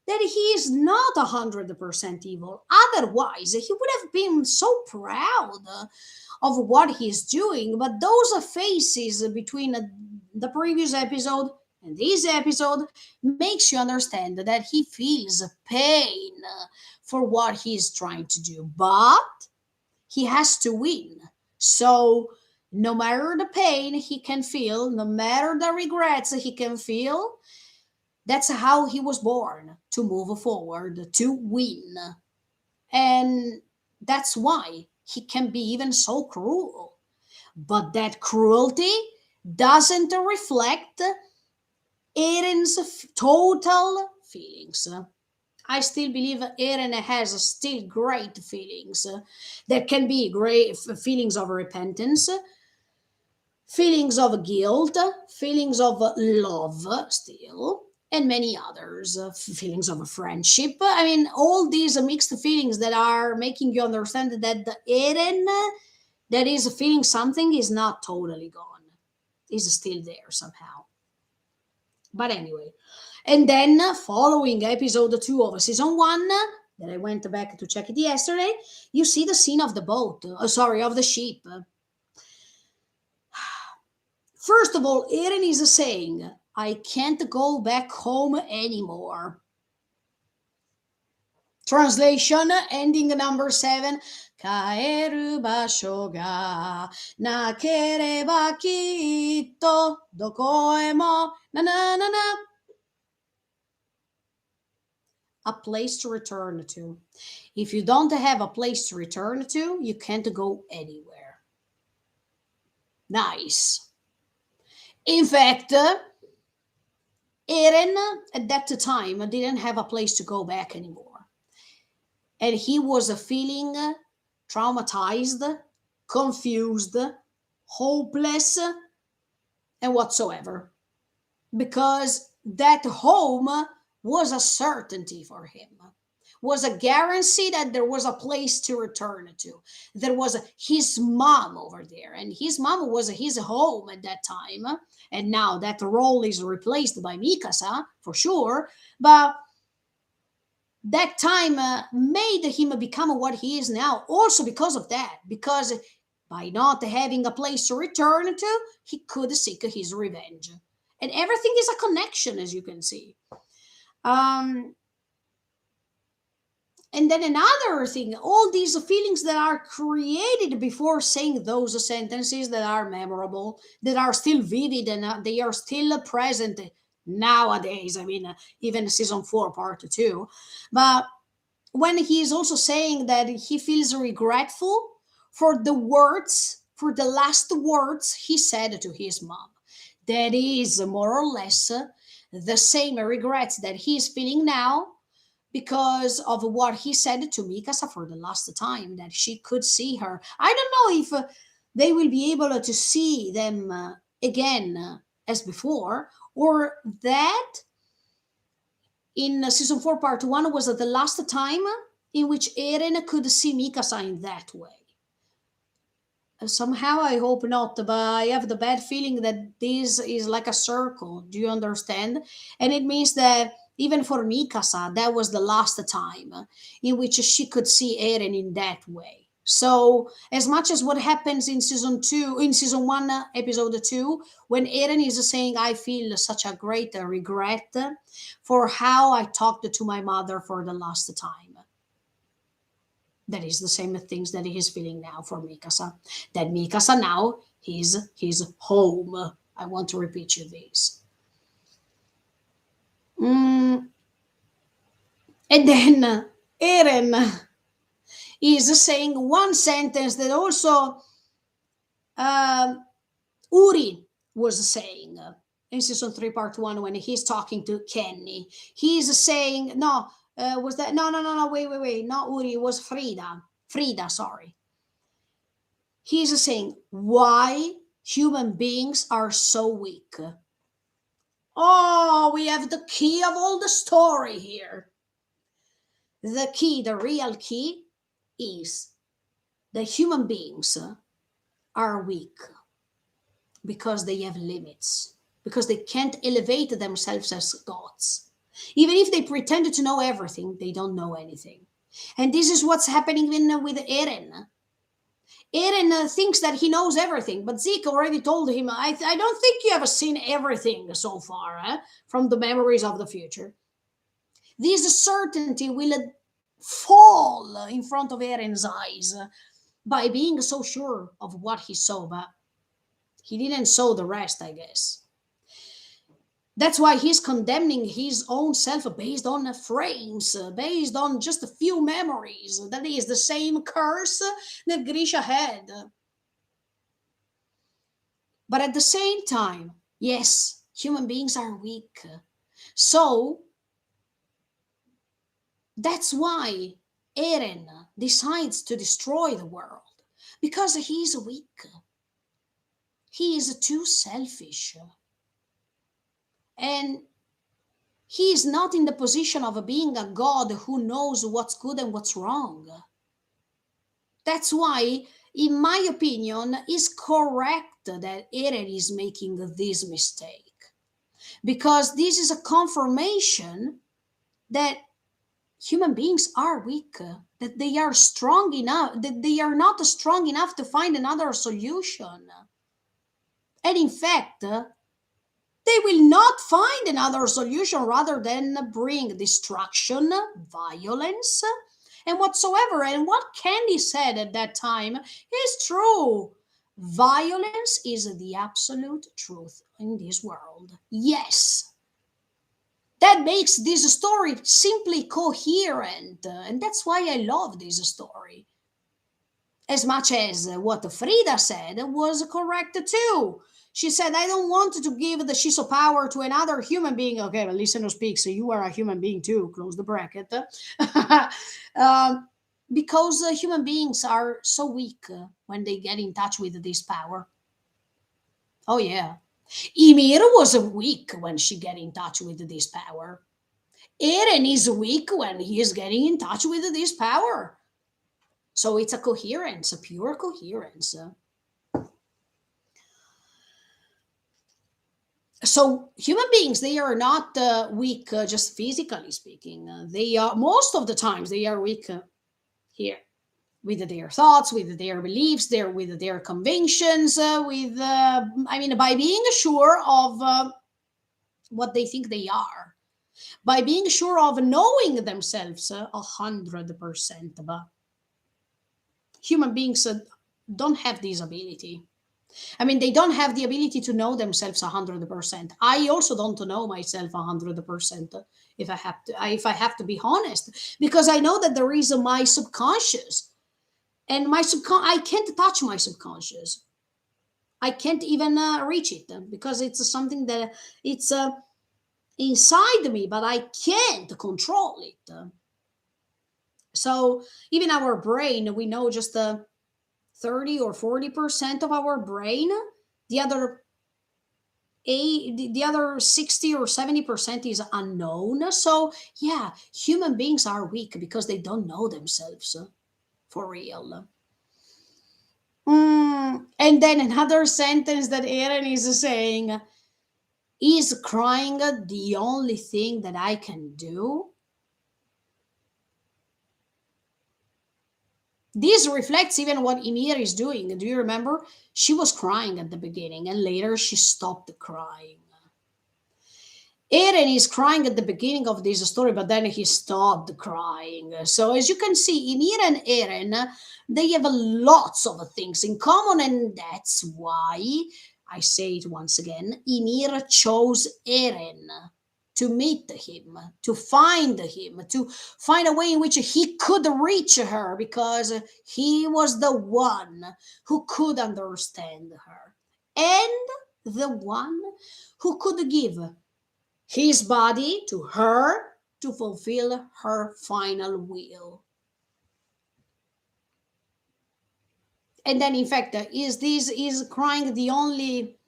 that he is not 100% evil. Otherwise, he would have been so proud of what he's doing. But those faces between the previous episode and this episode makes you understand that he feels pain for what he's trying to do. But he has to win. So no matter the pain he can feel, no matter the regrets he can feel, that's how he was born, to move forward, to win. And that's why he can be even so cruel. But that cruelty doesn't reflect Eren's total feelings. I still believe Eren has still great feelings. There can be great feelings of repentance, feelings of guilt, feelings of love still, and many others, feelings of friendship. I mean, all these mixed feelings that are making you understand that the Eren that is feeling something is not totally gone, is still there somehow. But anyway, and then following episode 2 of season 1, that I went back to check it yesterday, you see the scene of the boat, of the ship. First of all, Eren is saying, I can't go back home anymore. Translation, ending number 7. Kaeru basho ga nakereba kitto dokoe mo na na na na. A place to return to. If you don't have a place to return to, you can't go anywhere. Nice. In fact, Eren at that time didn't have a place to go back anymore. And he was feeling traumatized, confused, hopeless, and whatsoever. Because that home was a certainty for him, was a guarantee that there was a place to return to. There was his mom over there, and his mom was his home at that time. And now that role is replaced by Mikasa, for sure. But That time made him become what he is now, also because of that, because by not having a place to return to, he could seek his revenge. And everything is a connection, as you can see. Um, and then another thing, all these feelings that are created before saying those sentences that are memorable, that are still vivid, and they are still present nowadays. I mean, even season 4, part 2. But when he is also saying that he feels regretful for the words, for the last words he said to his mom. That is more or less the same regrets that he is feeling now because of what he said to Mikasa for the last time, that she could see her. I don't know if they will be able to see them again as before, or that in season 4 part 1 was the last time in which Eren could see Mikasa in that way. Somehow I hope not, but I have the bad feeling that this is like a circle. Do you understand? And it means that even for Mikasa, that was the last time in which she could see Eren in that way. So, as much as what happens in season 2, in season 1, episode 2, when Eren is saying, I feel such a great regret for how I talked to my mother for the last time. That is the same things that he is feeling now for Mikasa. That Mikasa now is his home. I want to repeat you this. Mm, and then Eren is saying one sentence that also um Uri was saying in season 3, part 1, when he's talking to Kenny. He's saying, no, was that, no, wait, not Uri, it was Frida, sorry. He's saying, why human beings are so weak. Oh, we have the key of all the story here. The key, the real key, is that human beings are weak because they have limits, because they can't elevate themselves as gods. Even if they pretend to know everything, they don't know anything. And this is what's happening with Eren. Eren thinks that he knows everything, but Zeke already told him, I don't think you have seen everything so far from the memories of the future. This certainty will fall in front of Eren's eyes by being so sure of what he saw, but he didn't saw the rest, I guess. That's why he's condemning his own self based on frames, based on just a few memories. That is the same curse that Grisha had. But at the same time, yes, human beings are weak. So that's why Eren decides to destroy the world, because he is weak. He is too selfish. And he is not in the position of being a god who knows what's good and what's wrong. That's why, in my opinion, it's correct that Eren is making this mistake. Because this is a confirmation that human beings are weak, that they are strong enough, that they are not strong enough to find another solution. And in fact, they will not find another solution rather than bring destruction, violence, and whatsoever. And what Candy said at that time is true. Violence is the absolute truth in this world. Yes. That makes this story simply coherent. And that's why I love this story. As much as what Frida said was correct too. She said, I don't want to give the Shiso power to another human being. Okay, but listen to speak, so you are a human being too. Close the bracket. Because human beings are so weak when they get in touch with this power. Oh, yeah. Ymir was weak when she get in touch with this power. Eren is weak when he is getting in touch with this power. So it's a coherence, a pure coherence. So human beings, they are not weak just physically speaking. They are, most of the times they are weak here with their thoughts, with their beliefs, with their convictions, with I mean, by being sure of what they think they are, by being sure of knowing themselves 100%. But human beings don't have this ability. I mean, they don't have the ability to know themselves 100%. I also don't know myself 100%, if I have to be honest, because I know that there is my subconscious, and I can't touch my subconscious. I can't even reach it because it's something that it's inside me, but I can't control it. So even our brain, we know just 30 or 40% of our brain. The other the other 60 or 70% is unknown. So yeah, human beings are weak because they don't know themselves for real. And then another sentence that Aaron is saying: is crying the only thing that I can do? This reflects even what Ymir is doing. Do you remember? She was crying at the beginning and later she stopped crying. Eren is crying at the beginning of this story, but then he stopped crying. So as you can see, Ymir and Eren, they have lots of things in common, and that's why I say it once again: Ymir chose Eren to meet him, to find a way in which he could reach her, because he was the one who could understand her and the one who could give his body to her to fulfill her final will. And then, in fact, is crying the only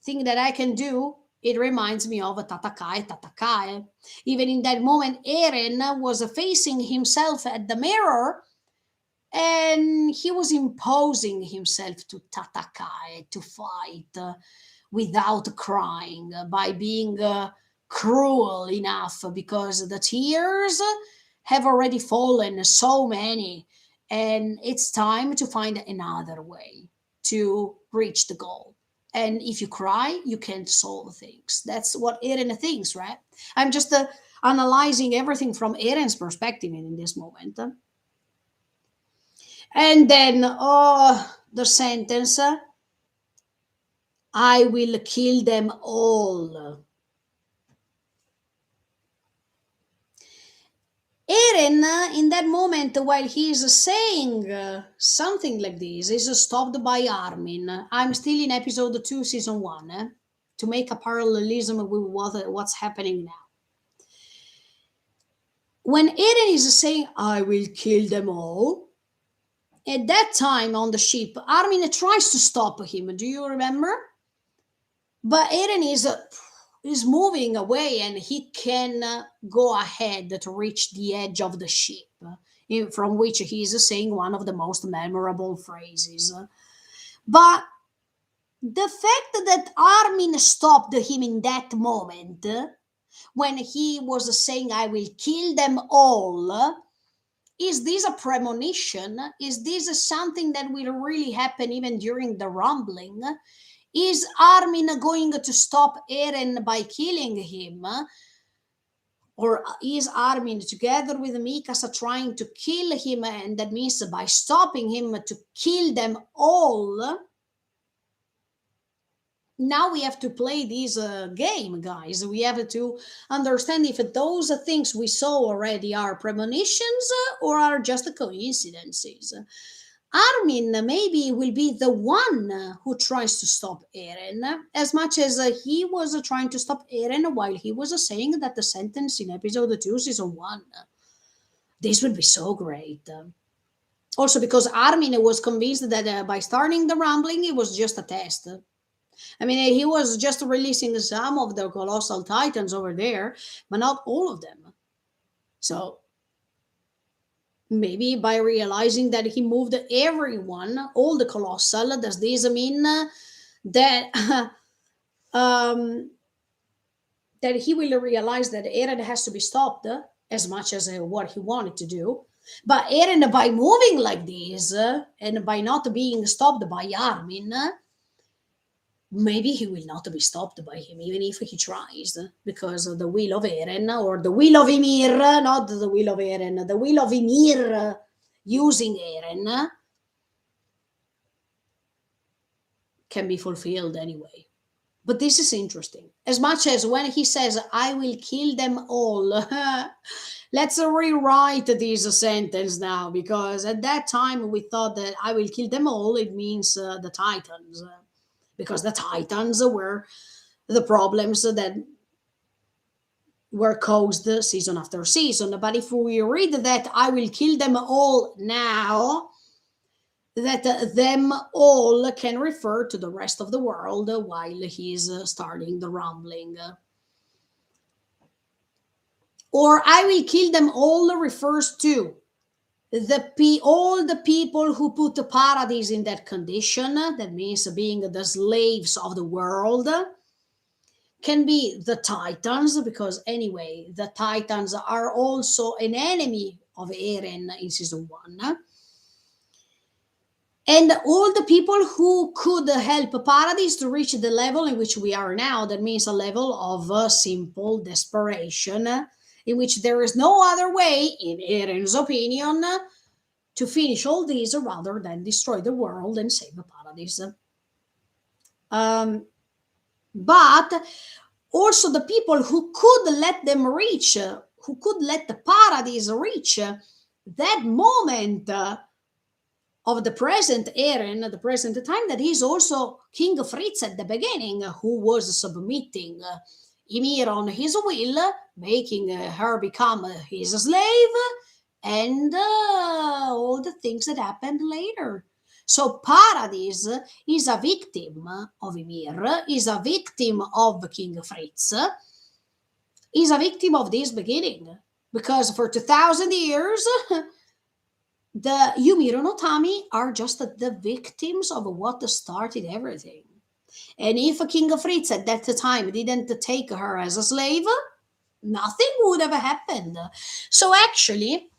thing that I can do? It reminds me of Tatakae. Even in that moment, Eren was facing himself at the mirror and he was imposing himself to Tatakae to fight without crying, by being cruel enough, because the tears have already fallen, so many, and it's time to find another way to reach the goal. And if you cry, you can't solve things. That's what Eren thinks, right? I'm just analyzing everything from Eren's perspective in this moment. And then, oh, the sentence: I will kill them all. Eren, in that moment, while he is saying something like this, is stopped by Armin. I'm still in episode 2, season 1, to make a parallelism with what's happening now. When Eren is saying, I will kill them all, at that time on the ship, Armin tries to stop him. Do you remember? But Eren is moving away and he can go ahead to reach the edge of the ship, from which he is saying one of the most memorable phrases. But the fact that Armin stopped him in that moment, when he was saying, I will kill them all, is this a premonition? Is this something that will really happen even during the rumbling? Is Armin going to stop Eren by killing him? Or is Armin, together with Mikasa, trying to kill him, and that means by stopping him to kill them all? Now we have to play this game, guys. We have to understand if those things we saw already are premonitions or are just coincidences. Armin maybe will be the one who tries to stop Eren, as much as he was trying to stop Eren while he was saying that the sentence in episode 2, season 1. This would be so great. Also, because Armin was convinced that by starting the rumbling, it was just a test. I mean, he was just releasing some of the colossal titans over there, but not all of them. So maybe by realizing that he moved everyone, all the colossal, does this mean that that he will realize that Eren has to be stopped as much as what he wanted to do. But Eren, by moving like this and by not being stopped by Armin, maybe he will not be stopped by him, even if he tries, because of the will of Eren, or the will of Ymir, not the will of Eren, the will of Ymir using Eren can be fulfilled anyway. But this is interesting. As much as when he says, I will kill them all, let's rewrite this sentence now, because at that time we thought that I will kill them all, it means the Titans, because the Titans were the problems that were caused season after season. But if we read that I will kill them all now, that them all can refer to the rest of the world while he's starting the rumbling. Or I will kill them all refers to all the people who put the paradise in that condition, that means being the slaves of the world, can be the Titans, because anyway, the Titans are also an enemy of Eren in season 1. And all the people who could help Paradise to reach the level in which we are now, that means a level of simple desperation, in which there is no other way, in Eren's opinion, to finish all this rather than destroy the world and save Paradise. But also the people who could let them reach, who could let the Paradise reach that moment of the present Eren, the present time, that is also King Fritz at the beginning, who was submitting Ymir on his will, making her become his slave, and all the things that happened later. So Paradise is a victim of Ymir, is a victim of King Fritz, is a victim of this beginning, because for 2000 years, the Yumiro no Tami are just the victims of what started everything. And if King Fritz at that time didn't take her as a slave, nothing would have happened. So actually,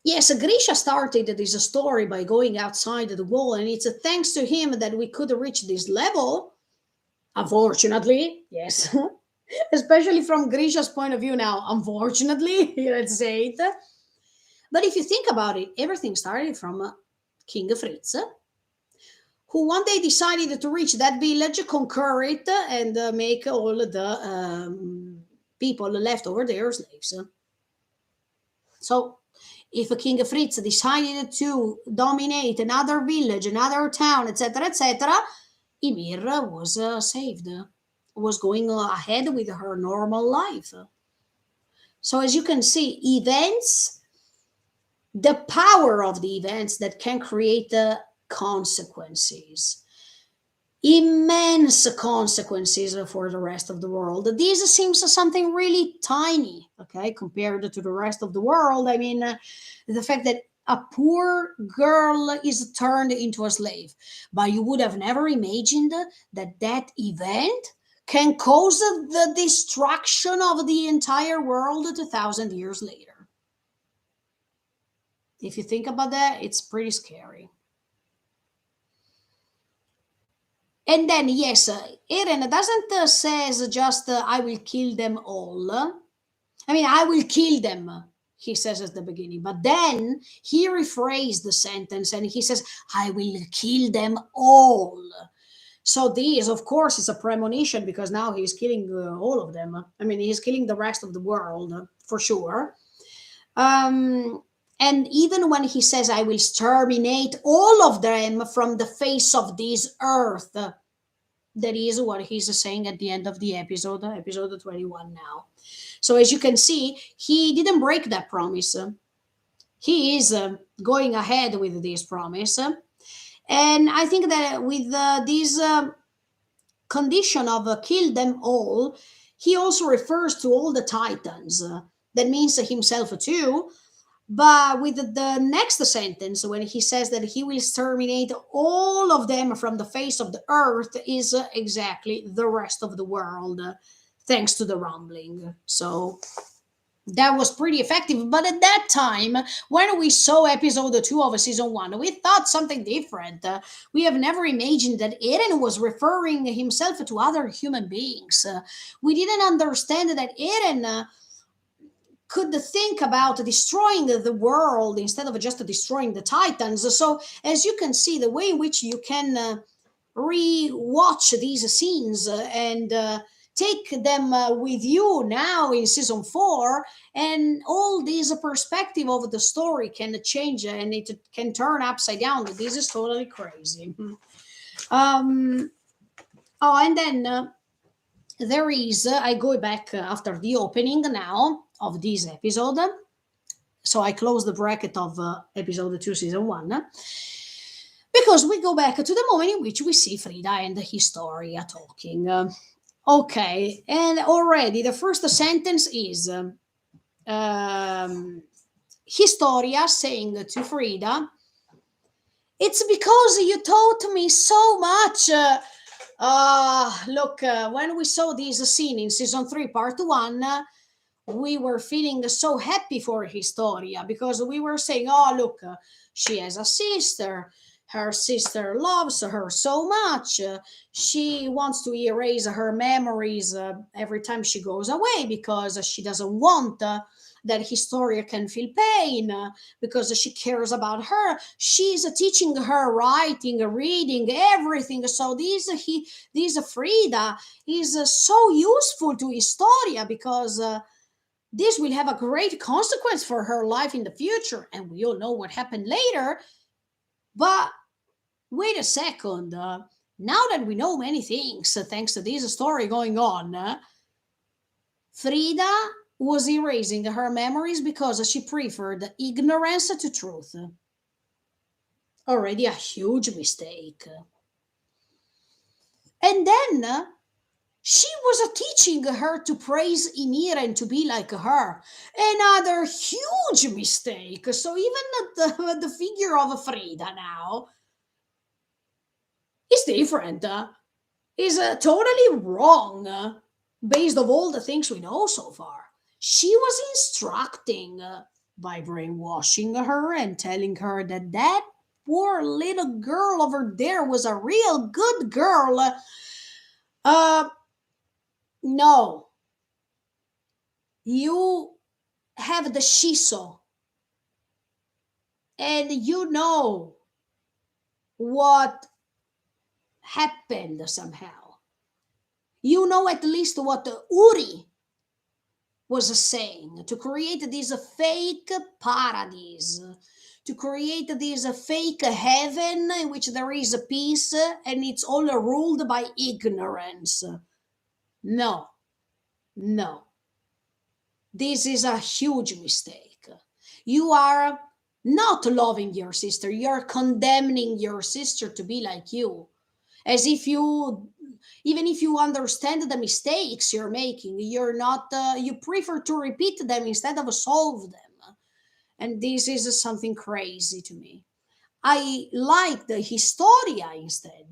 yes, Grisha started this story by going outside the wall, and it's thanks to him that we could reach this level. Unfortunately, yes, especially from Grisha's point of view now, unfortunately, let's say it. But if you think about it, everything started from King Fritz, who one day decided to reach that village, conquer it, and make all the people left over there slaves. So, if King Fritz decided to dominate another village, another town, etc., Ymir was saved, was going ahead with her normal life. So, as you can see, events, the power of the events that can create the consequences, immense consequences for the rest of the world. This seems something really tiny, okay, compared to the rest of the world. I mean, the fact that a poor girl is turned into a slave, but you would have never imagined that that event can cause the destruction of the entire world 2,000 years later. If you think about that, it's pretty scary. And then, yes, Eren doesn't says just, I will kill them all. I mean, I will kill them, he says at the beginning. But then he rephrased the sentence and he says, I will kill them all. So this, of course, is a premonition, because now he's killing all of them. I mean, he's killing the rest of the world, for sure. And even when he says, I will exterminate all of them from the face of this earth, that is what he's saying at the end of the episode 21 now. So as you can see, he didn't break that promise. He is going ahead with this promise. And I think that with this condition of kill them all, he also refers to all the Titans. That means himself too, But with the next sentence, when he says that he will exterminate all of them from the face of the earth, is exactly the rest of the world, thanks to the rumbling. So that was pretty effective. But at that time, when we saw episode 2 of season 1, we thought something different. We have never imagined that Eren was referring himself to other human beings. We didn't understand that Eren could think about destroying the world instead of just destroying the Titans. So, as you can see, the way in which you can re-watch these scenes and take them with you now in season 4, and all this perspective of the story can change and it can turn upside down. This is totally crazy. um oh, and then there is I go back after the opening now of this episode. So I close the bracket of episode 2 season 1, because we go back to the moment in which we see Frida and Historia talking. Okay, and already the first sentence is Historia saying to Frida, "It's because you taught me so much." Look, when we saw this scene in season 3, part 1, we were feeling so happy for Historia, because we were saying, oh, look, she has a sister. Her sister loves her so much. She wants to erase her memories every time she goes away, because she doesn't want that Historia can feel pain, because she cares about her. She's teaching her writing, reading, everything. So this Frida is so useful to Historia, because this will have a great consequence for her life in the future. And we all know what happened later. But wait a second. Now that we know many things, thanks to this story going on, Frida was erasing her memories because she preferred ignorance to truth. Already a huge mistake. And then she was teaching her to praise Ymir and to be like her. Another huge mistake. So even the figure of Frida now is different. Is totally wrong, based on all the things we know so far. She was instructing by brainwashing her and telling her that that poor little girl over there was a real good girl. Uh, no, you have the shiso, and you know what happened somehow. You know at least what Uri was saying to create this fake paradise, to create this fake heaven in which there is peace and it's all ruled by ignorance. No, no. This is a huge mistake. You are not loving your sister, you're condemning your sister to be like you, as if you, even if you understand the mistakes you're making, you're not you prefer to repeat them instead of solve them. And this is something crazy to me. I like the Historia instead,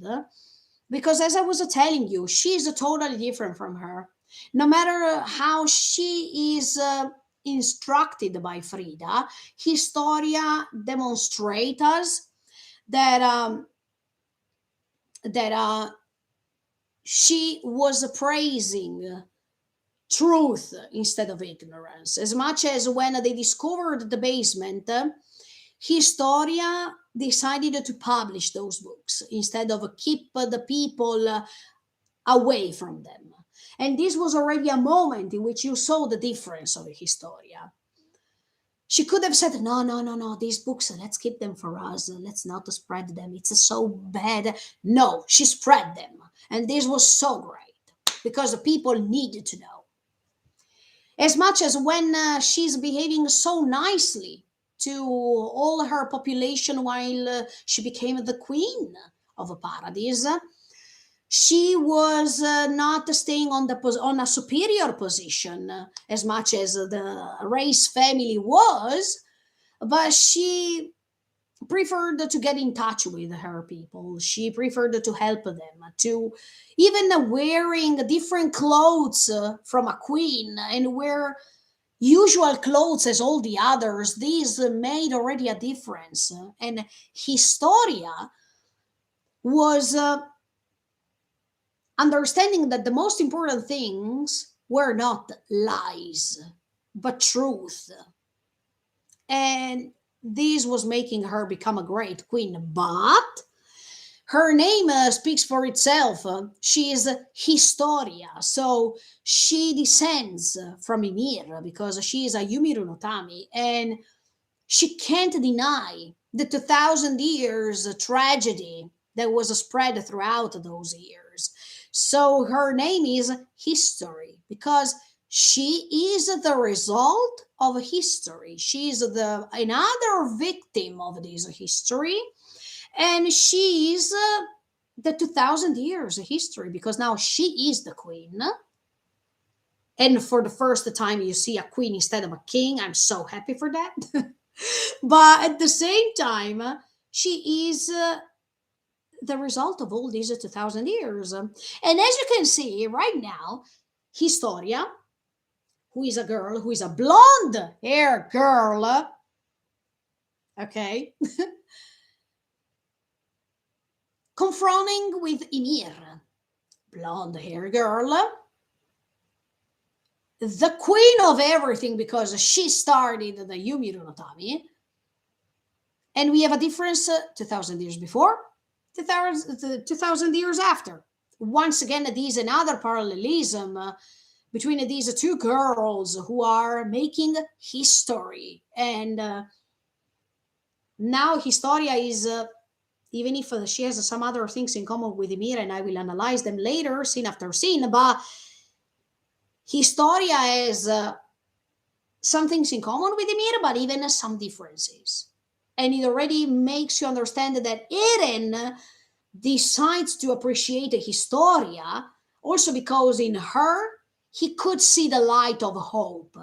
because as I was telling you, she's totally different from her. No matter how she is instructed by Frida, Historia demonstrates us that that she was praising truth instead of ignorance. As much as when they discovered the basement, Historia decided to publish those books instead of keep the people away from them. And this was already a moment in which you saw the difference of Historia. She could have said, no, no, no, no, these books, let's keep them for us. Let's not spread them. It's so bad. No, she spread them. And this was so great because the people needed to know. As much as when she's behaving so nicely to all her population while she became the queen of Paradise, she was not staying on on a superior position as much as the race family was. but she preferred to get in touch with her people. She preferred to help them, to even wearing different clothes from a queen and wear usual clothes as all the others. These made already a difference. And Historia was understanding that the most important things were not lies, but truth. And this was making her become a great queen. But her name speaks for itself. She is Historia, so she descends from Ymir because she is a Yumiru no Tami, and she can't deny the 2,000 years tragedy that was spread throughout those years. So her name is History because she is the result of history. She is the another victim of this history, and she is the 2,000 years history because now she is the queen. And for the first time, you see a queen instead of a king. I'm so happy for that. But at the same time, she is the result of all these 2,000 years. And as you can see right now, Historia, who is a girl, who is a blonde hair girl, okay, confronting with Ymir, blonde hair girl, the queen of everything because she started the Yumiru no Tami. And we have a difference 2,000 years before, 2,000 years after. Once again, there is another parallelism between these two girls who are making history. And now Historia is, even if she has some other things in common with Ymir, and I will analyze them later, scene after scene, but Historia has some things in common with Ymir, but even some differences. And it already makes you understand that Eren decides to appreciate Historia also because in her he could see the light of hope.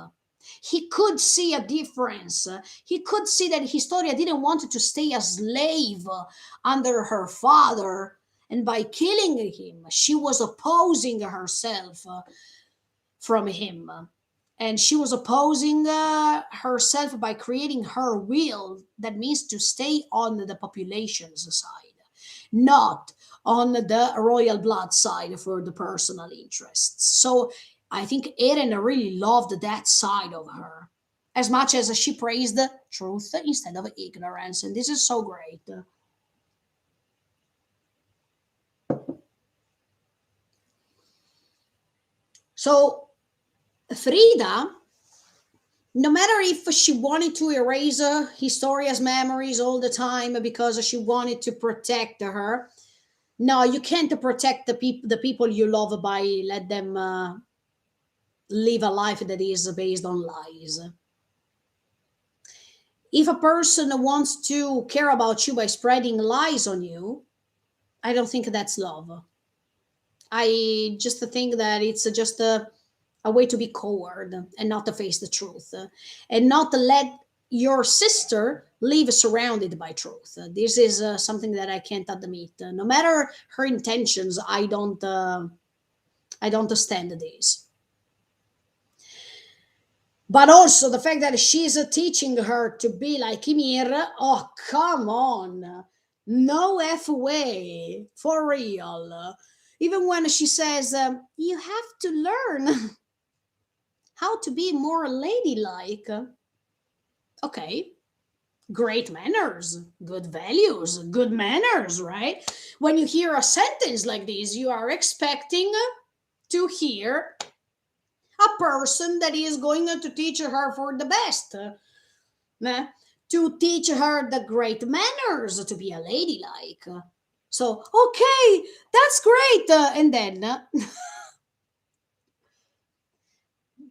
He could see a difference. He could see that Historia didn't want to stay a slave under her father, and by killing him, she was opposing herself from him. And she was opposing herself by creating her will. That means to stay on the population's side, not on the royal blood side for the personal interests. So I think Eren really loved that side of her as much as she praised the truth instead of ignorance. And this is so great. So Frida, no matter if she wanted to erase Historia's memories all the time because she wanted to protect her, no, you can't protect the people you love by let them live a life that is based on lies. If a person wants to care about you by spreading lies on you, I don't think that's love. I just think that it's just a way to be coward and not to face the truth, and not to let your sister live surrounded by truth. This is something that I can't admit. No matter her intentions, I don't. I don't stand this. But also the fact that she's teaching her to be like Ymir. Oh, come on. No F way. For real. Even when she says, you have to learn how to be more ladylike. Okay. Great manners, good values, good manners, right? When you hear a sentence like this, you are expecting to hear a person that is going to teach her for the best, to teach her the great manners to be a ladylike. So, okay, that's great. And then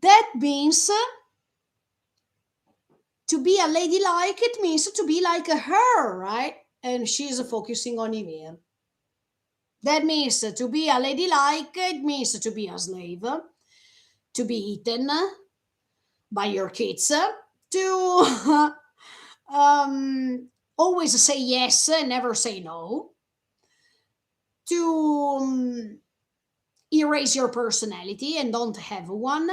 that means to be a ladylike, it means to be like her, right? And she's focusing on Ymir. That means to be a ladylike, it means to be a slave, to be eaten by your kids, to always say yes and never say no, to erase your personality and don't have one,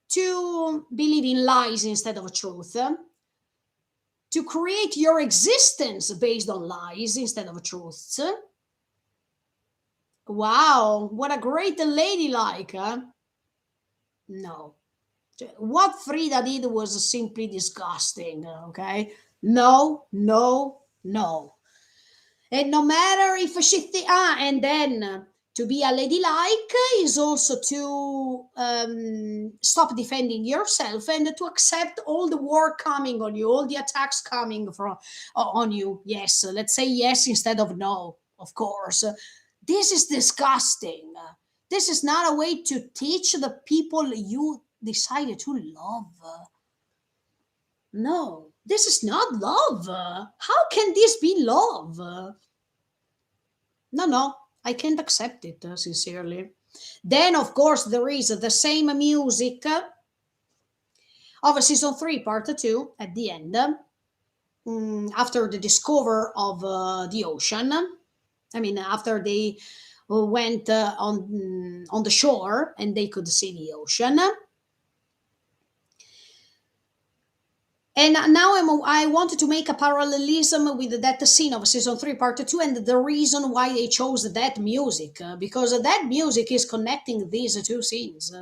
to believe in lies instead of truth, to create your existence based on lies instead of truths. Wow, what a great lady like, huh? No. What Frida did was simply disgusting, okay? No, no, no. And no matter if she and then to be a ladylike is also to stop defending yourself and to accept all the war coming on you, all the attacks coming from on you. Yes, let's say yes instead of no, of course. This is disgusting. This is not a way to teach the people you decided to love. No, this is not love. How can this be love? No, no, I can't accept it, sincerely. Then, of course, there is the same music of season 3, part 2, at the end, after the discover of the ocean. I mean, after they went on the shore and they could see the ocean. And now I wanted to make a parallelism with that scene of season 3, part 2, and the reason why they chose that music, because that music is connecting these two scenes.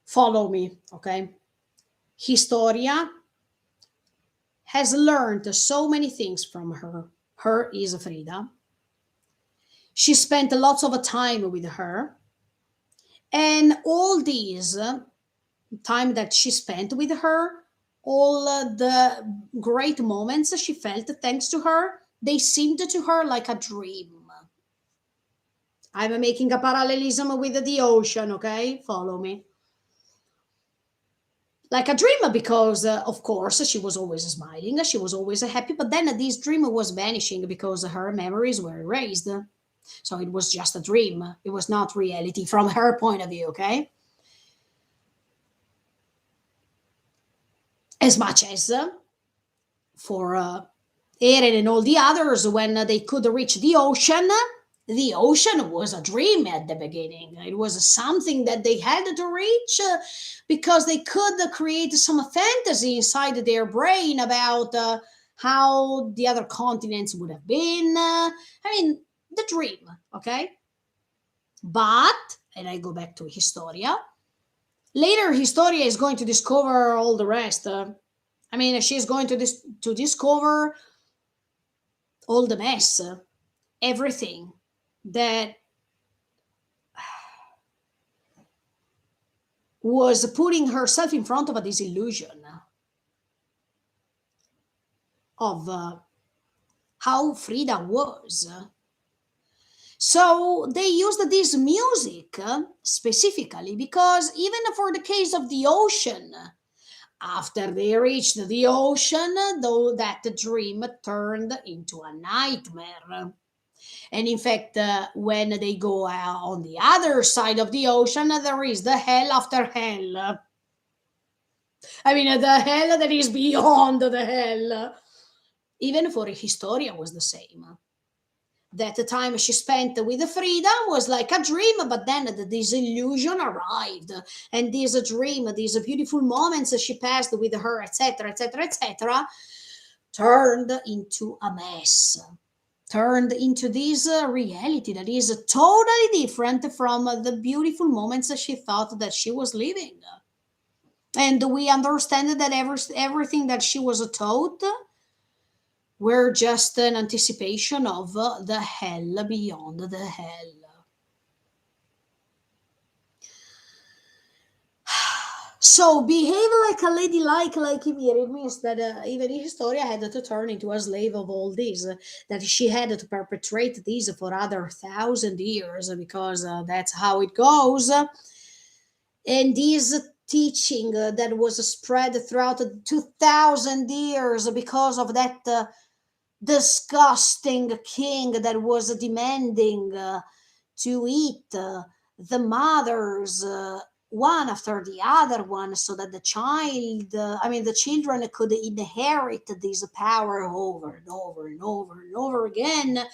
Follow me, okay? Historia has learned so many things from her. Her is Frida. She spent lots of time with her, and all these time that she spent with her, all the great moments she felt thanks to her, they seemed to her like a dream. I'm making a parallelism with the ocean, okay? Follow me. Like a dream, because of course she was always smiling, she was always happy, but then this dream was vanishing because her memories were erased. So it was just a dream, it was not reality from her point of view, okay? As much as for Eren and all the others, when they could reach the ocean was a dream at the beginning. It was something that they had to reach because they could create some fantasy inside their brain about how the other continents would have been. I mean, the dream, okay? But, and I go back to Historia, later Historia is going to discover all the rest. I mean, she's going to discover all the mess, everything that was putting herself in front of a disillusion of how Frida was. So they used this music specifically because even for the case of the ocean, after they reached the ocean, though that dream turned into a nightmare. And in fact, when they go on the other side of the ocean, there is the hell after hell. I mean, the hell that is beyond the hell. Even for Historia was the same. That the time she spent with Frida was like a dream, but then the disillusion arrived, and this dream, these beautiful moments she passed with her, etc., etc., etc., turned into a mess, turned into this reality that is totally different from the beautiful moments that she thought that she was living. And we understand that everything that she was taught were just an anticipation of the hell beyond the hell. So behave like a lady, like Ymir. It means that even Historia had to turn into a slave of all this. That she had to perpetrate these for other 1,000 years, because that's how it goes. And this teaching that was spread throughout 2,000 years because of that disgusting king that was demanding to eat the mothers one after the other one, so that the children could inherit this power over and over and over and over again,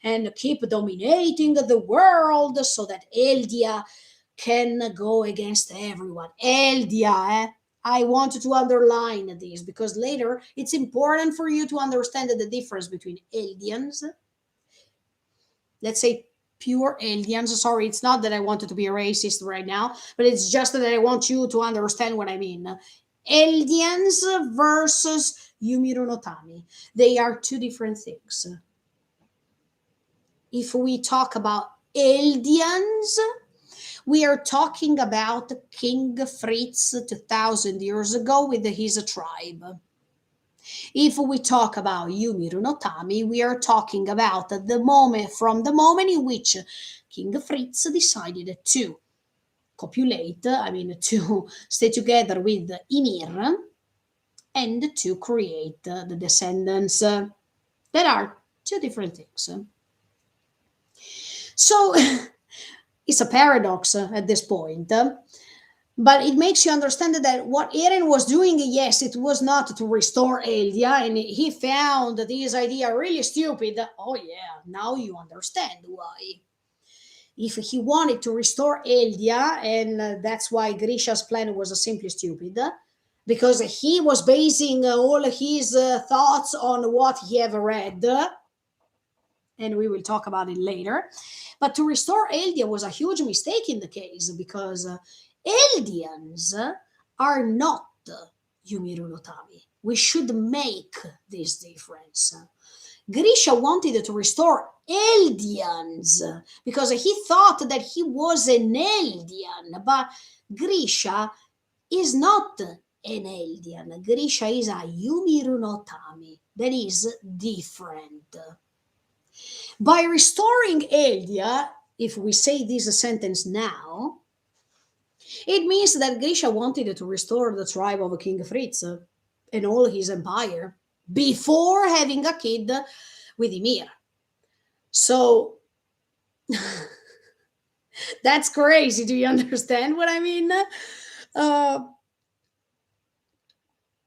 and keep dominating the world, so that Eldia can go against everyone. Eldia, eh? I want to underline this because later it's important for you to understand the difference between Eldians, let's say pure aliens. Sorry, it's not that I wanted to be a racist right now, but it's just that I want you to understand what I mean. Aliens versus Yumiru no Tami. They are two different things. If we talk about aliens, we are talking about King Fritz 2000 years ago with his tribe. If we talk about Yumiru no Tami, we are talking about from the moment in which King Fritz decided to copulate, to stay together with Ymir and to create the descendants. There are two different things. So it's a paradox at this point. But it makes you understand that what Eren was doing, yes, it was not to restore Eldia, and he found this idea really stupid. Oh, yeah, now you understand why. If he wanted to restore Eldia, and that's why Grisha's plan was simply stupid, because he was basing all his thoughts on what he ever read, and we will talk about it later. But to restore Eldia was a huge mistake in the case, because Eldians are not Yumiru no Tami. We should make this difference. Grisha wanted to restore Eldians because he thought that he was an Eldian, but Grisha is not an Eldian. Grisha is a Yumiru no Tami. That is different. By restoring Eldia, if we say this sentence now, it means that Grisha wanted to restore the tribe of King Fritz and all his empire before having a kid with Ymir. So that's crazy. Do you understand what I mean?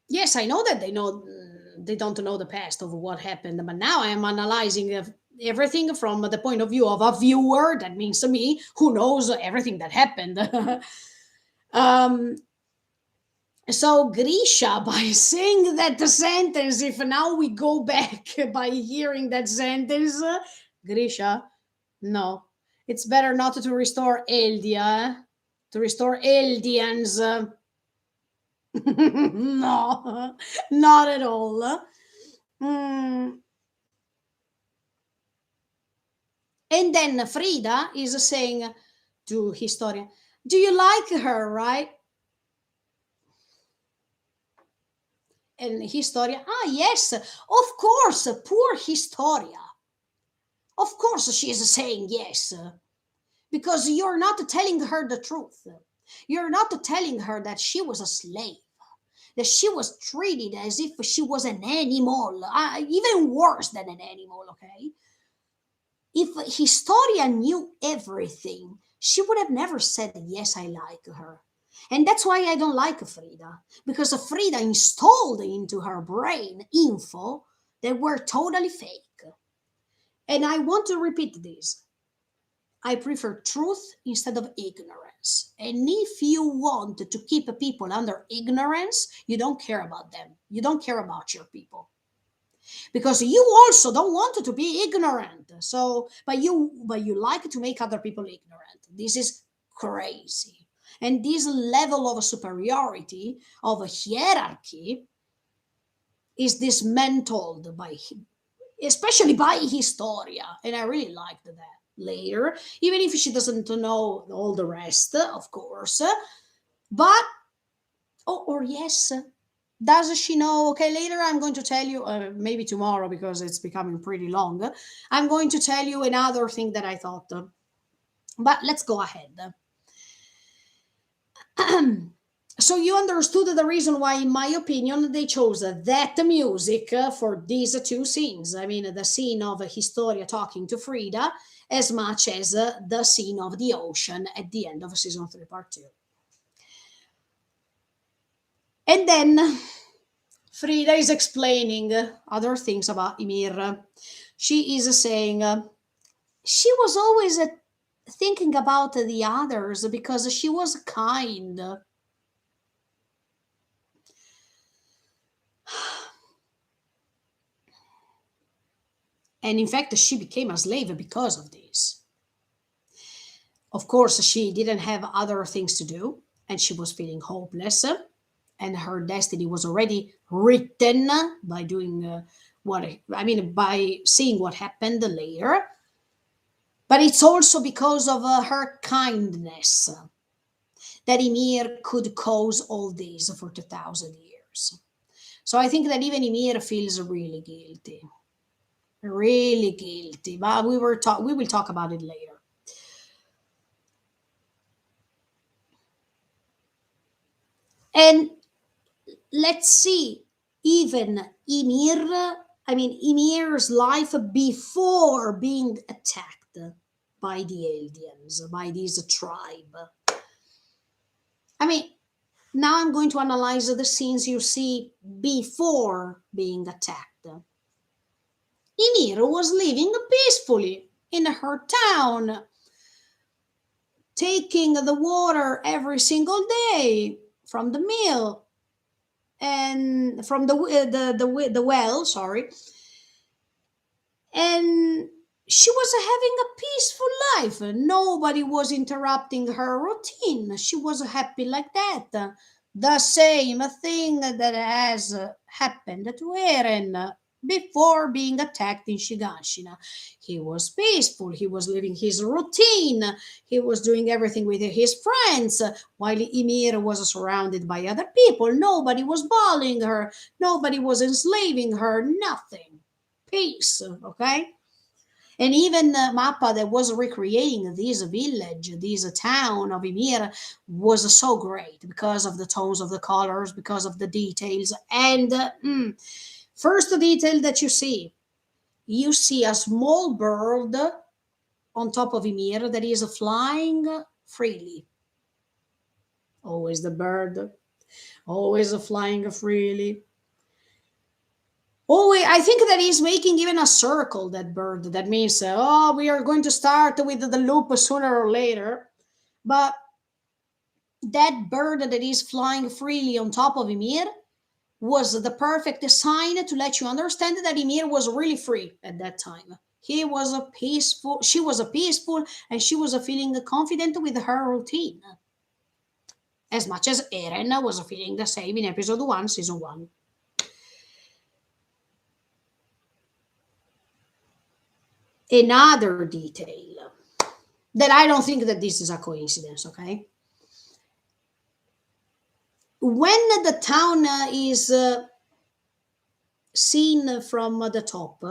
Yes, I know that they don't know the past of what happened, but now I am analyzing everything from the point of view of a viewer. That means to me, who knows everything that happened. So Grisha, by saying that sentence, if now we go back by hearing that sentence, Grisha, no, it's better not to restore Eldia, to restore Eldians. No, not at all. Mm. And then Frida is saying to Historia, do you like her, right? And Historia, yes, of course, poor Historia. Of course she is saying yes, because you're not telling her the truth. You're not telling her that she was a slave, that she was treated as if she was an animal, even worse than an animal, okay? If Historia knew everything, she would have never said, yes, I like her. And that's why I don't like Frida, because Frida installed into her brain info that were totally fake. And I want to repeat this. I prefer truth instead of ignorance. And if you want to keep people under ignorance, you don't care about them. You don't care about your people. Because you also don't want to be ignorant. But you like to make other people ignorant. This is crazy. And this level of superiority, of a hierarchy, is dismantled especially by Historia. And I really liked that later, even if she doesn't know all the rest, of course. But, or yes, does she know? Okay, later I'm going to tell you, maybe tomorrow because it's becoming pretty long. I'm going to tell you another thing that I thought. But let's go ahead. So you understood the reason why, in my opinion, they chose that music for these two scenes. I mean, the scene of Historia talking to Frida, as much as the scene of the ocean at the end of season 3, part 2. And then Frida is explaining other things about Ymir. She is saying she was always thinking about the others because she was kind. And in fact, she became a slave because of this. Of course, she didn't have other things to do, and she was feeling hopeless, and her destiny was already written by doing what I mean, by seeing what happened later. But it's also because of her kindness that Ymir could cause all this for 2,000 years. So I think that even Ymir feels really guilty. But we will talk about it later. And let's see, even Ymir's life before being attacked by the Eldians, by this tribe. I mean, now I'm going to analyze the scenes you see before being attacked. Ymir was living peacefully in her town, taking the water every single day from the mill and from the well, sorry, and she was having a peaceful life. Nobody was interrupting her routine. She was happy like that. The same thing that has happened to Eren before being attacked in Shigashina. He was peaceful. He was living his routine. He was doing everything with his friends while Ymir was surrounded by other people. Nobody was bullying her. Nobody was enslaving her. Nothing. Peace. Okay. And even Mappa that was recreating this village, this town of Ymir, was so great because of the tones of the colors, because of the details. And first detail that you see a small bird on top of Ymir that is flying freely. Always the bird, always flying freely. Oh, I think that he's making even a circle, that bird. That means, oh, we are going to start with the loop sooner or later. But that bird that is flying freely on top of Ymir was the perfect sign to let you understand that Ymir was really free at that time. He was a peaceful, she was a peaceful, and she was a feeling confident with her routine. As much as Eren was feeling the same in episode 1, season 1. Another detail that I don't think that this is a coincidence, okay? When the town is seen from the top,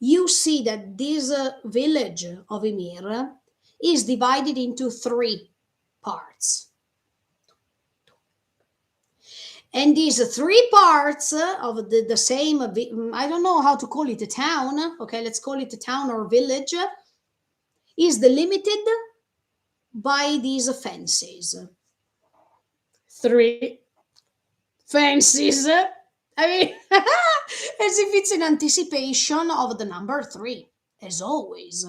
you see that this village of Ymir is divided into 3 parts. And these 3 parts of the same, I don't know how to call it, a town, okay, let's call it a town or village, is delimited by these fences. 3 fences. I mean, as if it's an anticipation of the number 3, as always.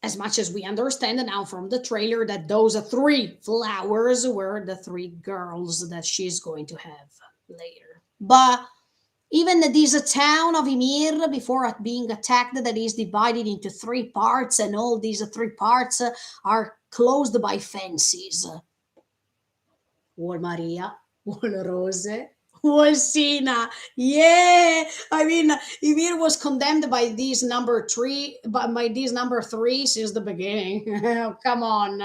As much as we understand now from the trailer that those 3 flowers were the 3 girls that she's going to have later. But even this town of Ymir, before being attacked, that is divided into 3 parts, and all these 3 parts are closed by fences. Wall Maria, Wall Rose, Wall Sina. Yeah, I mean, Ymir was condemned by these number 3, by this number 3 since the beginning. Come on,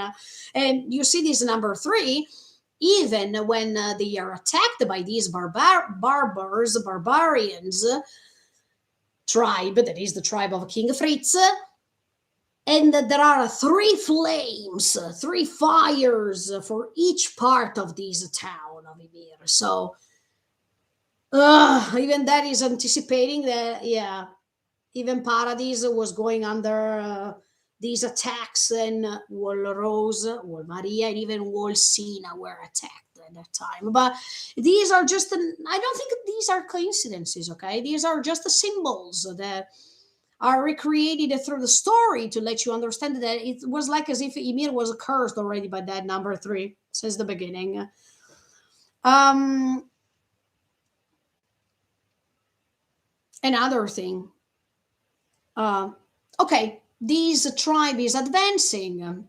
and you see this number 3. Even when they are attacked by these barbarians tribe, that is the tribe of King Fritz, and there are 3 flames, 3 fires for each part of this town of Ymir. So, even that is anticipating that, yeah, even Paradise was going under these attacks, and Wall Rose, Wall Maria, and even Wall Sina were attacked at that time. But these are just, I don't think these are coincidences, okay? These are just the symbols that are recreated through the story to let you understand that it was like as if Ymir was cursed already by that number three since the beginning. Um, Another thing. Uh, okay, these tribe is advancing.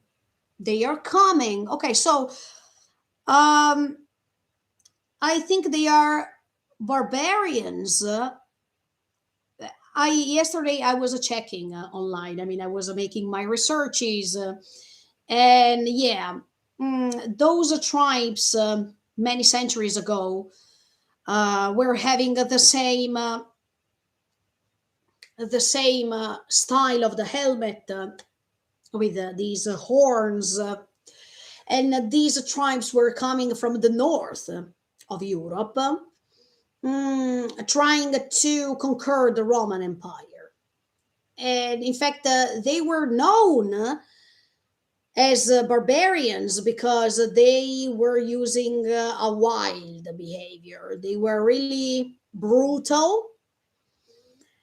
They are coming. Okay, so um, I think they are barbarians. I Yesterday I was checking online. I mean, I was making my researches, and yeah, those tribes many centuries ago were having the same style of the helmet with these horns, and these tribes were coming from the north of Europe, trying to conquer the Roman Empire. And in fact, they were known as barbarians because they were using a wild behavior. They were really brutal.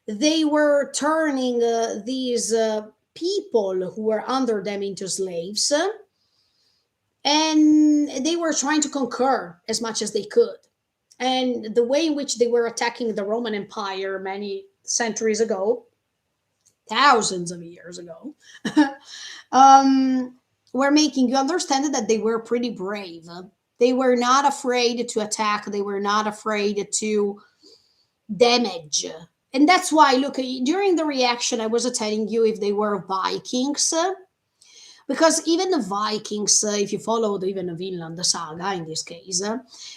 They were turning these people who were under them into slaves, and they were trying to conquer as much as they could. And the way in which they were attacking the Roman Empire many centuries ago, thousands of years ago, um, were making you understand that they were pretty brave. They were not afraid to attack, they were not afraid to damage. And that's why, look, during the reaction, I was telling you if they were Vikings, because even the Vikings, if you followed even the Vinland saga in this case,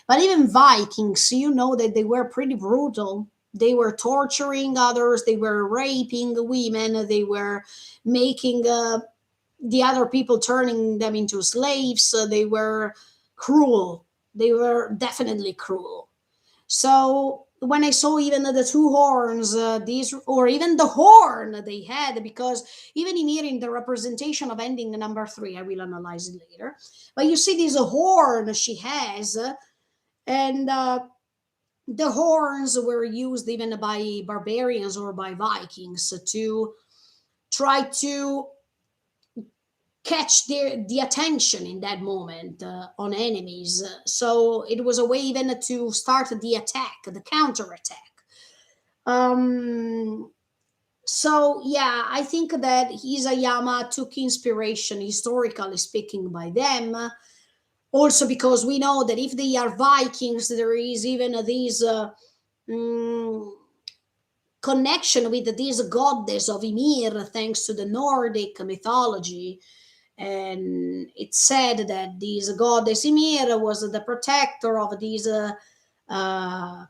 but even Vikings, you know that they were pretty brutal. They were torturing others, they were raping women, they were making the other people, turning them into slaves. They were cruel. They were definitely cruel. So when I saw even the two horns, these, or even the horn they had, because even in here in the representation of ending number three, I will analyze it later. But you see this horn she has, and the horns were used even by barbarians or by Vikings to try to catch the attention in that moment on enemies. So it was a way even to start the attack, the counter attack. Um, so yeah, I think that Isayama took inspiration, historically speaking, by them. Also, because we know that if they are Vikings, there is even these mm, connection with this goddess of Ymir, thanks to the Nordic mythology. And it's said that this goddess Ymir was the protector of these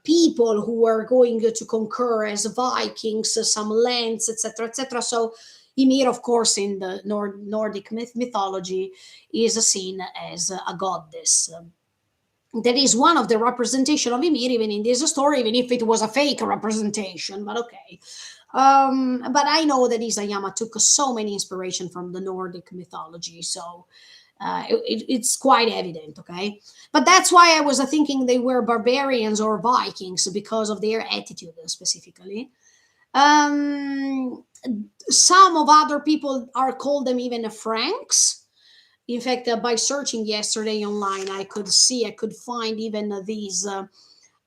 people who were going to conquer as Vikings some lands, etc., etc. So Ymir, of course, in the Nordic mythology, is seen as a goddess. That is one of the representation of Ymir, even in this story, even if it was a fake representation. But okay. But I know that Isayama took so many inspiration from the Nordic mythology, so it's quite evident, okay? But that's why I was thinking they were barbarians or Vikings because of their attitude specifically. Um, some of other people are called them even Franks. In fact, by searching yesterday online, I could find even these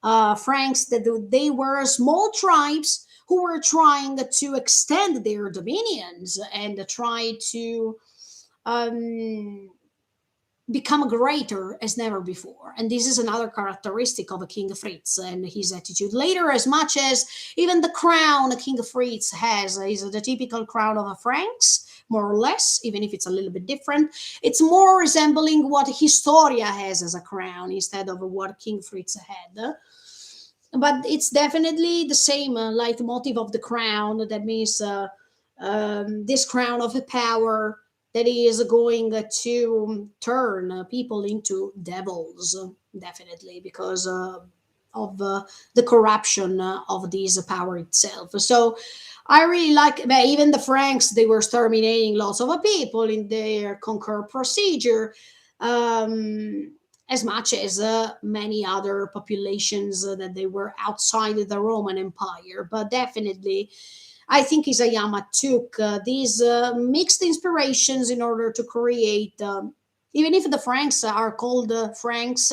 Franks, that they were small tribes who were trying to extend their dominions and try to um, become greater as never before. And this is another characteristic of King Fritz and his attitude. Later, as much as even the crown King Fritz has is the typical crown of a Franks, more or less, even if it's a little bit different. It's more resembling what Historia has as a crown instead of what King Fritz had. But it's definitely the same leitmotif of the crown. That means this crown of power that is going to turn people into devils, definitely, because the corruption of this power itself. So I really like, but even the Franks, they were exterminating lots of people in their conquer procedure, as much as many other populations that they were outside of the Roman Empire. But definitely, I think Isayama took these mixed inspirations in order to create, even if the Franks are called Franks,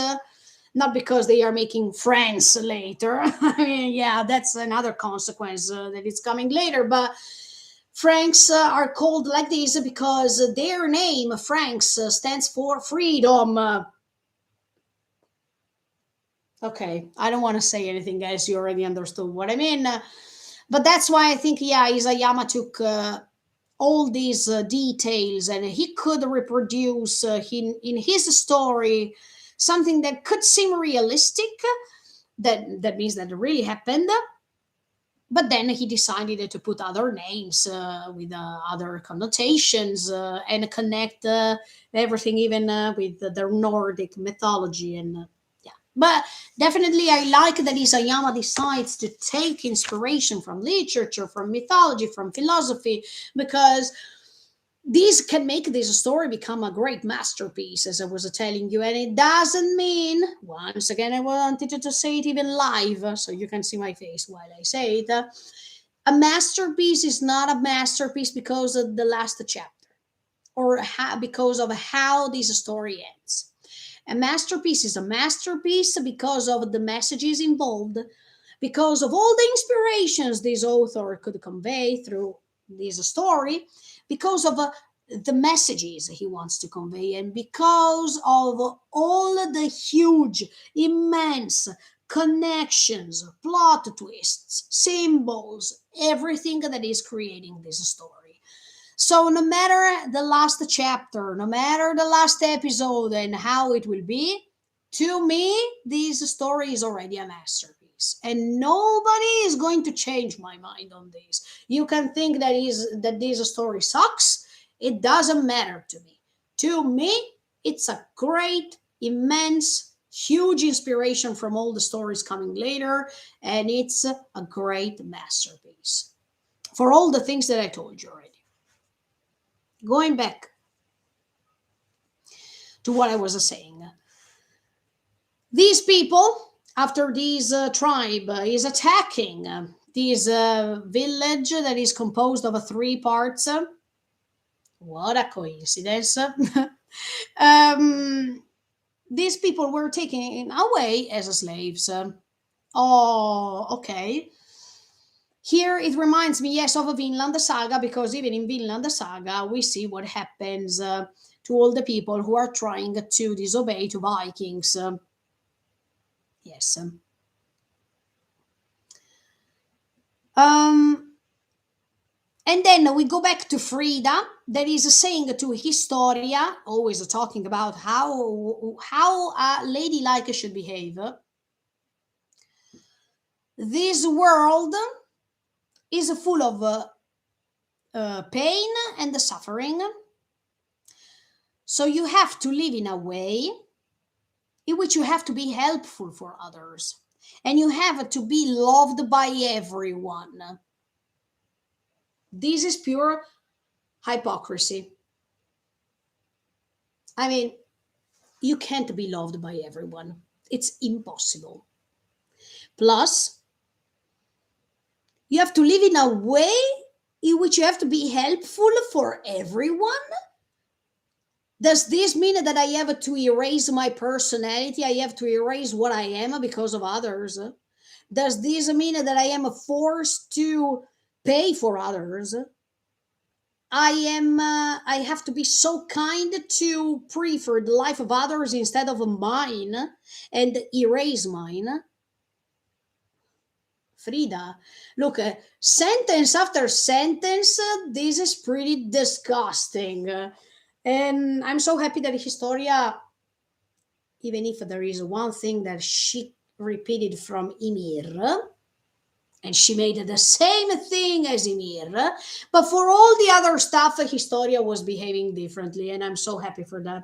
not because they are making friends later. I mean, yeah, that's another consequence that is coming later. But Franks are called like this because their name, Franks, stands for freedom. Okay, I don't want to say anything, guys. You already understood what I mean. But that's why I think, yeah, Isayama took all these details, and he could reproduce in his story something that could seem realistic, that means that it really happened, but then he decided to put other names with other connotations and connect everything even with the Nordic mythology and yeah. But definitely I like that Isayama decides to take inspiration from literature, from mythology, from philosophy, because these can make this story become a great masterpiece, as I was telling you. And it doesn't mean, once again, I wanted to say it even live, so you can see my face while I say it. A masterpiece is not a masterpiece because of the last chapter, or because of how this story ends. A masterpiece is a masterpiece because of the messages involved, because of all the inspirations this author could convey through this story, because of the messages he wants to convey, and because of all the huge, immense connections, plot twists, symbols, everything that is creating this story. So, no matter the last chapter, no matter the last episode and how it will be, to me, this story is already a masterpiece. And nobody is going to change my mind on this. You can think that this story sucks. It doesn't matter to me. To me, it's a great, immense, huge inspiration from all the stories coming later, and it's a great masterpiece for all the things that I told you already. Going back to what I was saying, these people, after this tribe is attacking this village that is composed of three parts, what a coincidence. um, these people were taken away as slaves. Oh, okay. Here it reminds me, yes, of a Vinland Saga, because even in Vinland Saga, we see what happens to all the people who are trying to disobey to Vikings. Yes. Um, and then we go back to Frida, that is saying to Historia, always talking about how a ladylike should behave. This world is full of pain and suffering. So you have to live in a way in which you have to be helpful for others. And you have to be loved by everyone. This is pure hypocrisy. I mean, you can't be loved by everyone. It's impossible. Plus, you have to live in a way in which you have to be helpful for everyone. Does this mean that I have to erase my personality? I have to erase what I am because of others? Does this mean that I am forced to pay for others? I have to be so kind to prefer the life of others instead of mine and erase mine? Frida, look, sentence after sentence, this is pretty disgusting. And I'm so happy that Historia, even if there is one thing that she repeated from Ymir, and she made the same thing as Ymir, but for all the other stuff, Historia was behaving differently, and I'm so happy for that.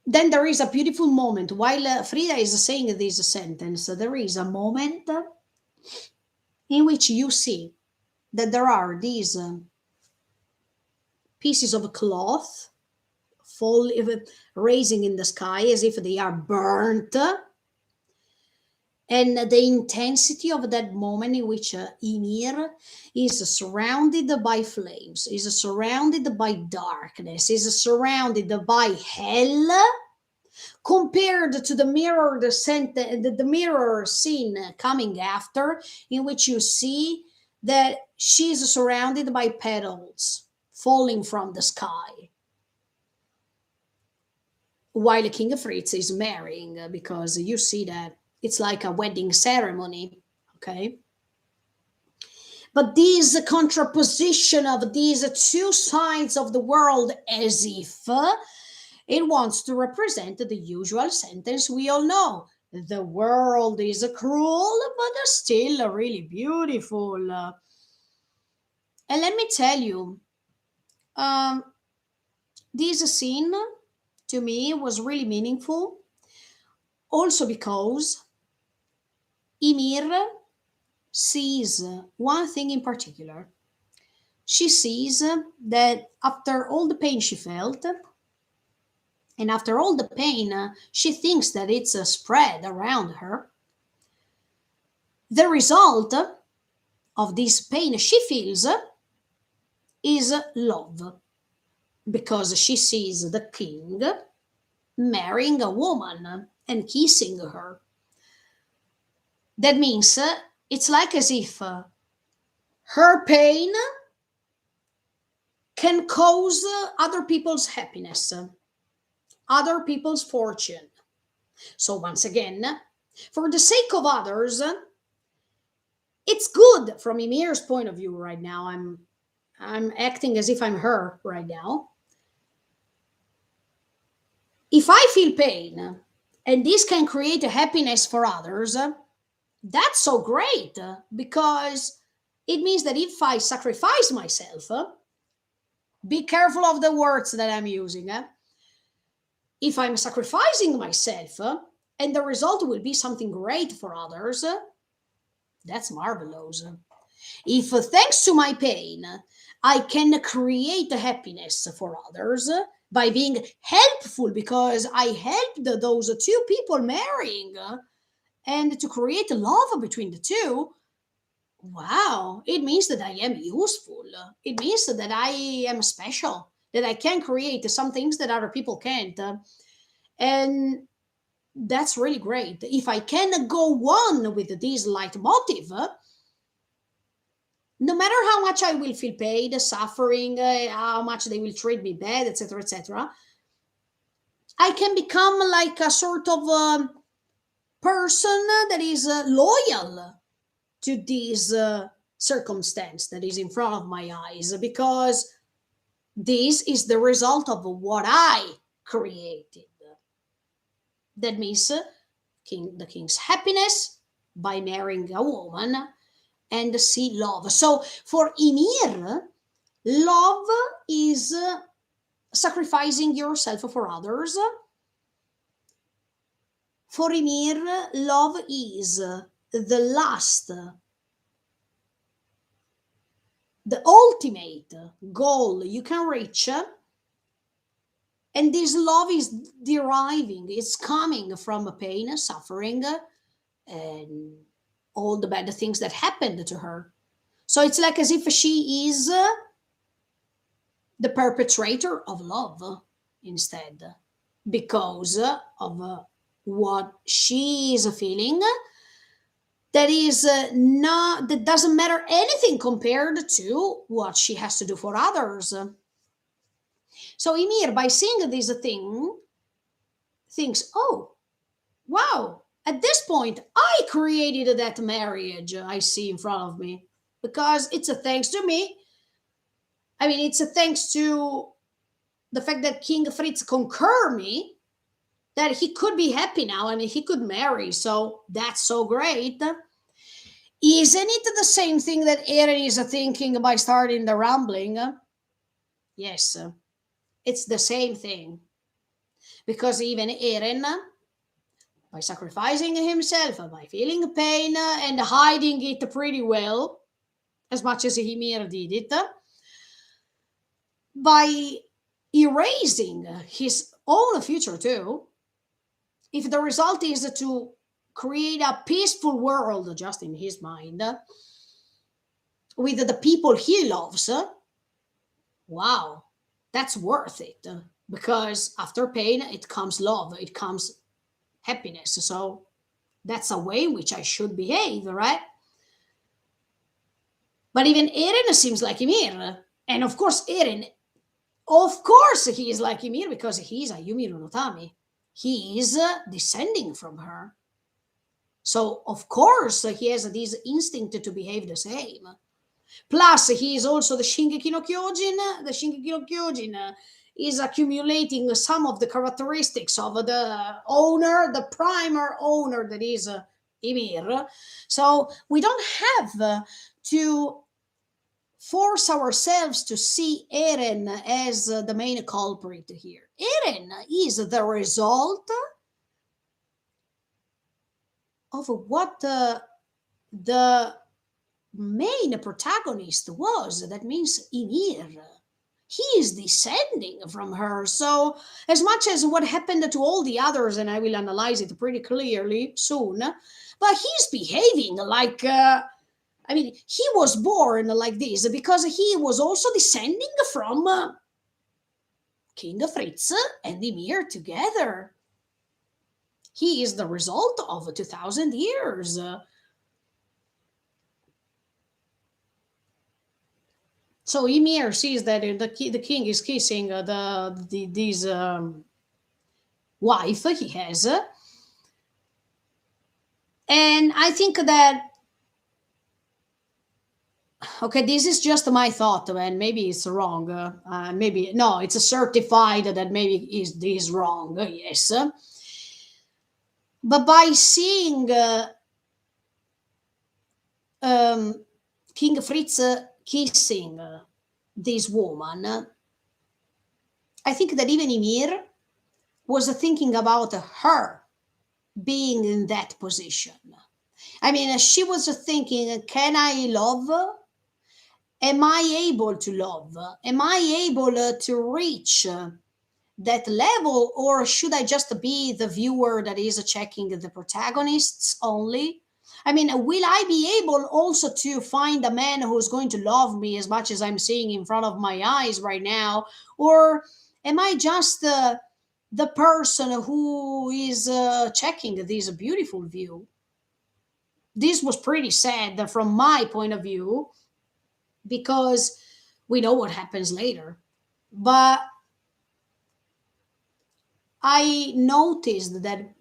Then there is a beautiful moment while Frida is saying this sentence. There is a moment in which you see that there are these pieces of cloth fall raising in the sky as if they are burnt, and the intensity of that moment in which Ymir is surrounded by flames, is surrounded by darkness, is surrounded by hell, compared to the mirror the mirror scene coming after, in which you see that she's surrounded by petals falling from the sky while King Fritz is marrying, because you see that it's like a wedding ceremony. Okay, but this contraposition of these two sides of the world, as if it wants to represent the usual sentence we all know: the world is cruel, but still really beautiful. And let me tell you, um, this scene to me was really meaningful, also because Ymir sees one thing in particular. She sees that after all the pain she felt, and after all the pain she thinks that it's spread around her, the result of this pain she feels is love, because she sees the king marrying a woman and kissing her. That means it's like as if her pain can cause other people's happiness, other people's fortune. So once again, for the sake of others, it's good from Ymir's point of view right now. I'm acting as if I'm her right now. If I feel pain and this can create a happiness for others, that's so great, because it means that if I sacrifice myself, be careful of the words that I'm using. If I'm sacrificing myself and the result will be something great for others, that's marvelous. If thanks to my pain, I can create happiness for others by being helpful, because I helped those two people marrying and to create love between the two, wow, it means that I am useful. It means that I am special, that I can create some things that other people can't. And that's really great. If I can go on with this leitmotiv, no matter how much I will feel paid, suffering, how much they will treat me bad, etc., etc., I can become like a sort of person that is loyal to this circumstance that is in front of my eyes, because this is the result of what I created. That means the king's happiness by marrying a woman, and see love. So for Ymir, love is sacrificing yourself for others. For Ymir, love is the last, the ultimate goal you can reach. And this love is deriving, it's coming from pain, suffering, and all the bad things that happened to her. So it's like as if she is the perpetrator of love instead, because of what she is feeling, that is not, that doesn't matter anything compared to what she has to do for others. So Ymir, by seeing this thing, thinks, oh, wow, at this point, I created that marriage I see in front of me, because it's a thanks to me. I mean, it's a thanks to the fact that King Fritz conquered me, that he could be happy now and he could marry. So that's so great. Isn't it the same thing that Eren is thinking by starting the rambling? Yes, it's the same thing. because even Eren, by sacrificing himself, by feeling pain and hiding it pretty well, as much as Ymir did it, by erasing his own future too, if the result is to create a peaceful world just in his mind with the people he loves, wow, that's worth it. Because after pain, it comes love, it comes happiness. So that's a way in which I should behave, right? But even Eren seems like Ymir. And of course, he is like Ymir because he's a Yumi no Tami. He is descending from her. So, of course, he has this instinct to behave the same. Plus, he is also the Shingeki no Kyojin. The Shingeki no Kyojin is accumulating some of the characteristics of the owner, the primer owner that is Ymir. So, we don't have to force ourselves to see Eren as the main culprit here. Eren is the result of what the main protagonist was. That means Ymir. He is descending from her. So, as much as what happened to all the others, and I will analyze it pretty clearly soon, but he's behaving like. He was born like this because he was also descending from King Fritz and Ymir together. He is the result of 2,000 years. So Ymir sees that the king is kissing this wife he has, and I think that, okay, this is just my thought, and maybe it's wrong. Maybe no, it's certified that maybe is this wrong. Yes, but by seeing um, King Fritz kissing this woman, I think that even Ymir was thinking about her being in that position. I mean, she was thinking, can I love? Am I able to love? Am I able to reach that level, or should I just be the viewer that is checking the protagonists only? I mean, will I be able also to find a man who's going to love me as much as I'm seeing in front of my eyes right now? Or am I just the person who is checking this beautiful view? This was pretty sad from my point of view because we know what happens later. But I noticed that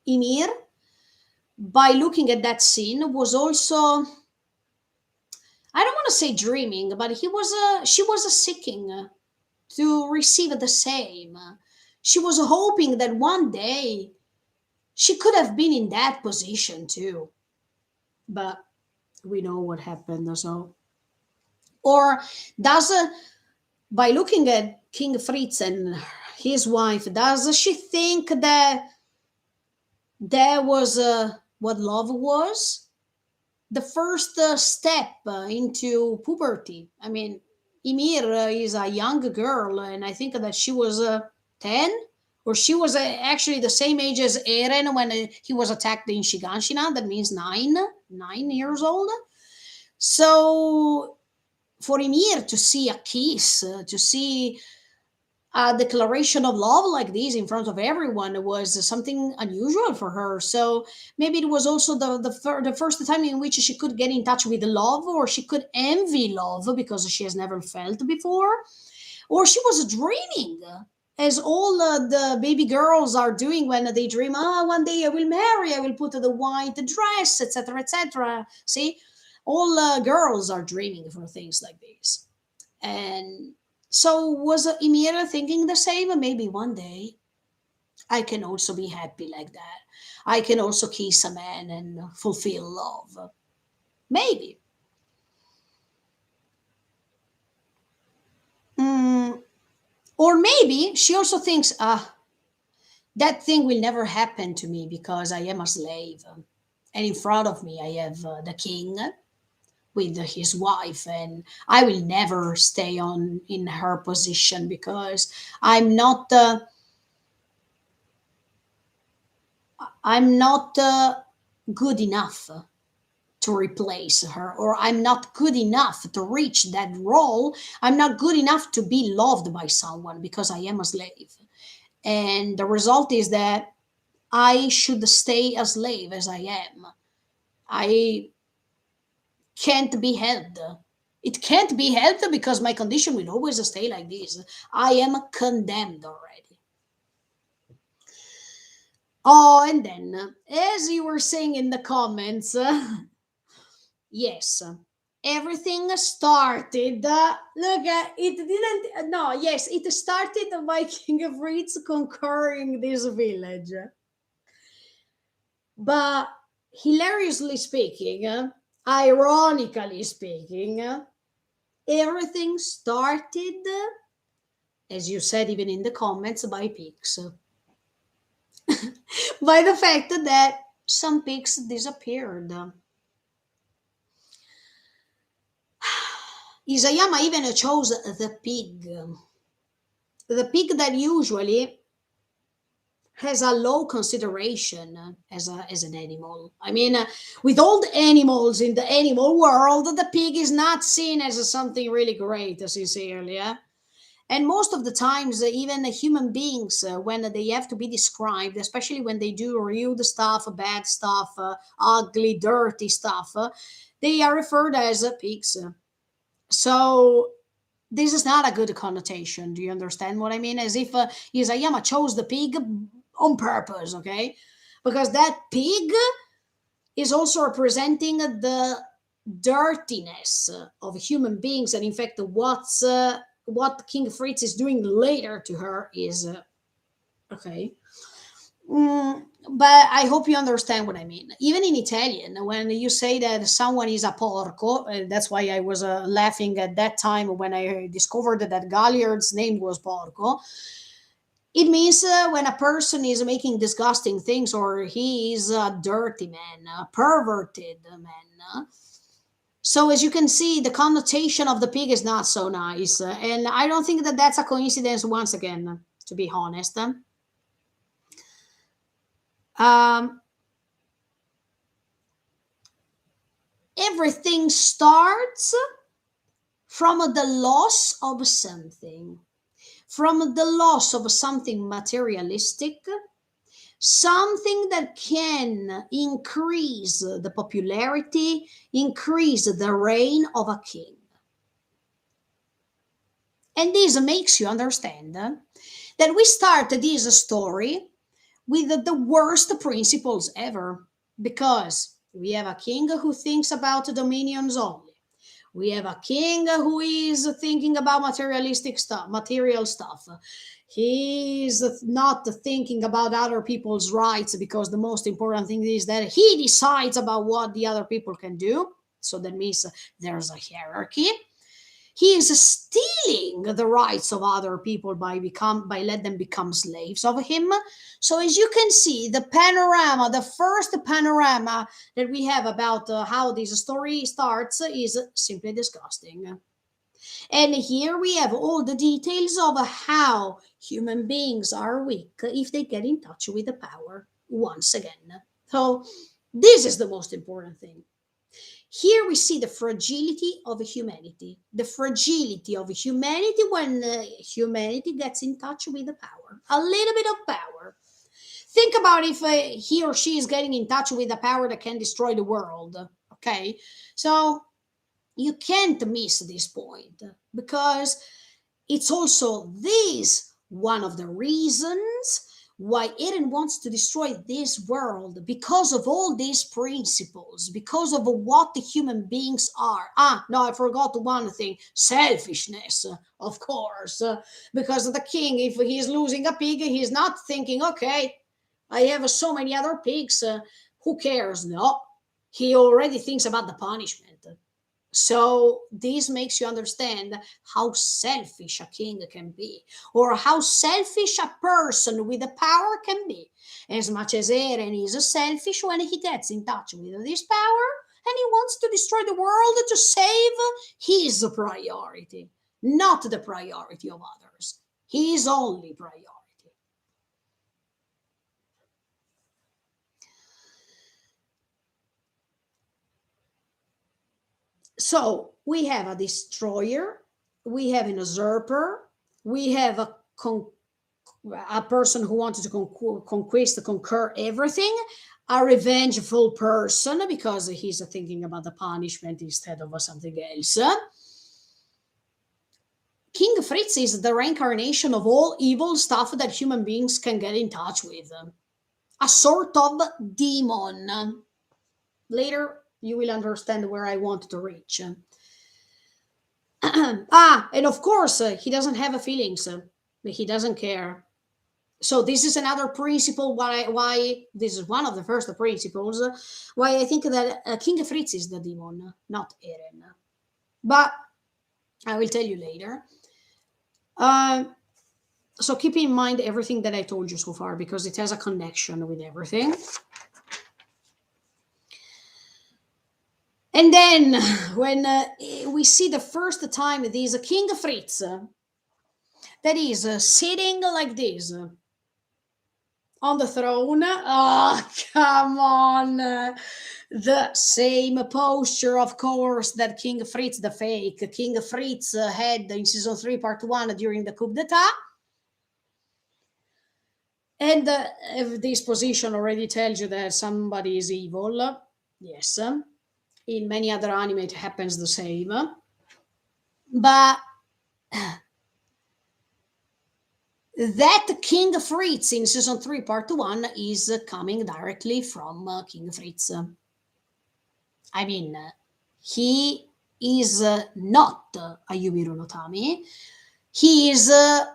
Ymir, by looking at that scene, was also, I don't want to say dreaming, but she was seeking to receive the same. She was hoping that one day she could have been in that position too. But we know what happened. So, or does by looking at King Fritz and his wife, does she think that there was what love was? The first step into puberty. I mean, Ymir is a young girl, and I think that she was 10, or she was actually the same age as Eren when he was attacked in Shiganshina. That means 9 years old. So for Ymir to see a kiss, to see a declaration of love like this in front of everyone was something unusual for her. So maybe it was also the first time in which she could get in touch with love, or she could envy love because she has never felt before, or she was dreaming. As all the baby girls are doing when they dream, one day I will marry, I will put the white dress, etc., etc. See, all girls are dreaming for things like this. And so was Ymir thinking the same? Maybe one day I can also be happy like that. I can also kiss a man and fulfill love. Maybe. Mm, or maybe she also thinks, That thing will never happen to me because I am a slave. And in front of me, I have the king with his wife, and I will never stay on in her position because I'm not. I'm not good enough to replace her, or I'm not good enough to reach that role. I'm not good enough to be loved by someone because I am a slave. And the result is that I should stay a slave as I am. I can't be helped. It can't be helped because my condition will always stay like this. I am condemned already. Oh, and then, as you were saying in the comments, yes, everything started. Look, it didn't. No, yes, it started by King Fritz conquering this village. But hilariously speaking, ironically speaking, everything started, as you said even in the comments, by pigs. By the fact that some pigs disappeared. Isayama even chose the pig that usually has a low consideration as an animal. I mean, with all the animals in the animal world, the pig is not seen as something really great, sincerely. And most of the times, even human beings, when they have to be described, especially when they do rude stuff, bad stuff, ugly, dirty stuff, they are referred as pigs. So this is not a good connotation. Do you understand what I mean? As if Isayama chose the pig on purpose, okay? Because that pig is also representing the dirtiness of human beings, and in fact, what King Fritz is doing later to her is okay. But I hope you understand what I mean. Even in Italian, when you say that someone is a porco, that's why I was laughing at that time when I discovered that Galliard's name was Porco. It means when a person is making disgusting things, or he is a dirty man, a perverted man. So as you can see, the connotation of the pig is not so nice, and I don't think that that's a coincidence. Once again, to be honest, um, everything starts from the loss of something, from the loss of something materialistic, something that can increase the popularity, increase the reign of a king. And this makes you understand that we start this story with the worst principles ever, because we have a king who thinks about dominions only. We have a king who is thinking about materialistic stuff, material stuff. He is not thinking about other people's rights, because the most important thing is that he decides about what the other people can do. So that means there's a hierarchy. He is stealing the rights of other people by let them become slaves of him. So as you can see, the panorama, the first panorama that we have about how this story starts is simply disgusting. And here we have all the details of how human beings are weak if they get in touch with the power once again. So this is the most important thing. Here we see the fragility of humanity, the fragility of humanity when humanity gets in touch with the power, a little bit of power. Think about if he or she is getting in touch with a power that can destroy the world. Okay, so you can't miss this point, because it's also this one of the reasons why Eren wants to destroy this world, because of all these principles, because of what the human beings are. Ah, no, I forgot one thing: selfishness, of course. Because the king, if he's losing a pig, he's not thinking, okay, I have so many other pigs, who cares? No, he already thinks about the punishment. So this makes you understand how selfish a king can be, or how selfish a person with the power can be. As much as Eren is selfish when he gets in touch with this power, and he wants to destroy the world to save his priority, not the priority of others. His only priority. So we have a destroyer, we have an usurper, we have a person who wanted to conquest, conquer everything, a revengeful person because he's thinking about the punishment instead of something else. King Fritz is the reincarnation of all evil stuff that human beings can get in touch with. A sort of demon. Later, you will understand where I want to reach. And of course, he doesn't have feelings. He doesn't care. So this is another principle why this is one of the first principles why I think that King Fritz is the demon, not Eren. But I will tell you later. Uh, so keep in mind everything that I told you so far because it has a connection with everything. And then when we see the first time this King Fritz that is sitting like this on the throne. Oh, come on. The same posture, of course, that King Fritz, the fake King Fritz, had in season 3, part 1 during the coup d'etat. And if this position already tells you that somebody is evil, yes. In many other anime, it happens the same. But that King Fritz in season 3, part 1 is coming directly from King Fritz. I mean, he is not a Yubiro no Tami. He is the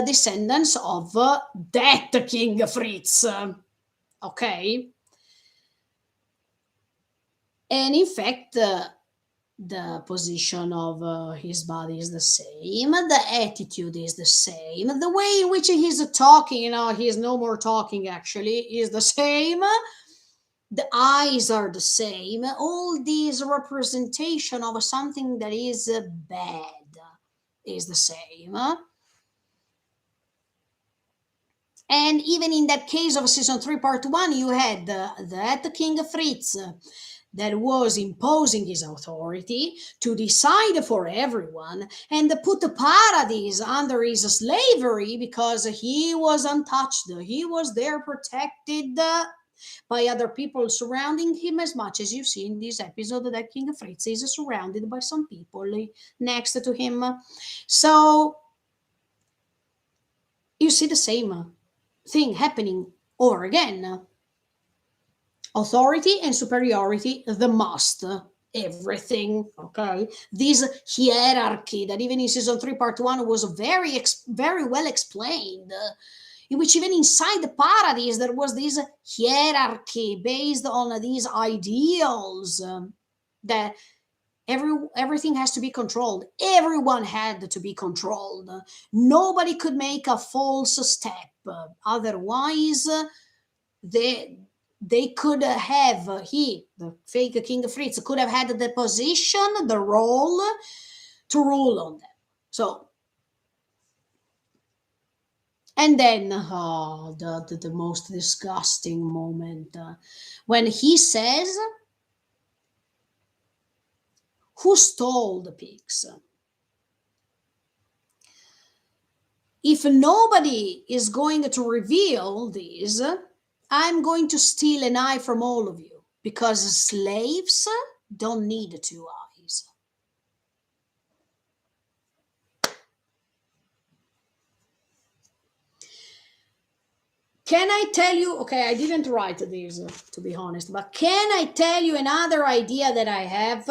descendants of that King Fritz. Okay? And in fact, the position of his body is the same, the attitude is the same, the way in which he's talking, he's no more talking actually, is the same. The eyes are the same. All these representation of something that is bad is the same. And even in that case of season 3, part 1, you had that King Fritz that was imposing his authority to decide for everyone and put the paradise under his slavery because he was untouched. He was there protected by other people surrounding him, as much as you see in this episode that King Fritz is surrounded by some people next to him. So you see the same thing happening over again. Authority and superiority, the must. Everything, okay? This hierarchy that even in season 3, part 1 was very well explained. In which even inside the paradise there was this hierarchy based on these ideals that everything has to be controlled. Everyone had to be controlled. Nobody could make a false step. Otherwise, they could have the fake King Fritz, could have had the position, the role to rule on them. So, and then the most disgusting moment when he says, "Who stole the pigs?" If nobody is going to reveal this, I'm going to steal an eye from all of you because slaves don't need two eyes. Can I tell you? Okay, I didn't write this to be honest, but can I tell you another idea that I have?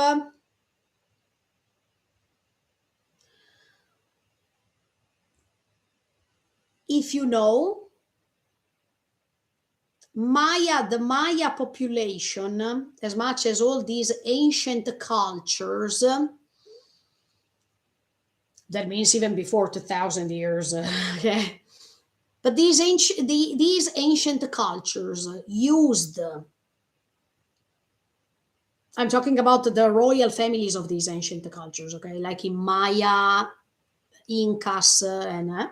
If you know The Maya population, as much as all these ancient cultures, that means even before 2000 years, okay. But these ancient cultures used, I'm talking about the royal families of these ancient cultures, okay, like in Maya, Incas, and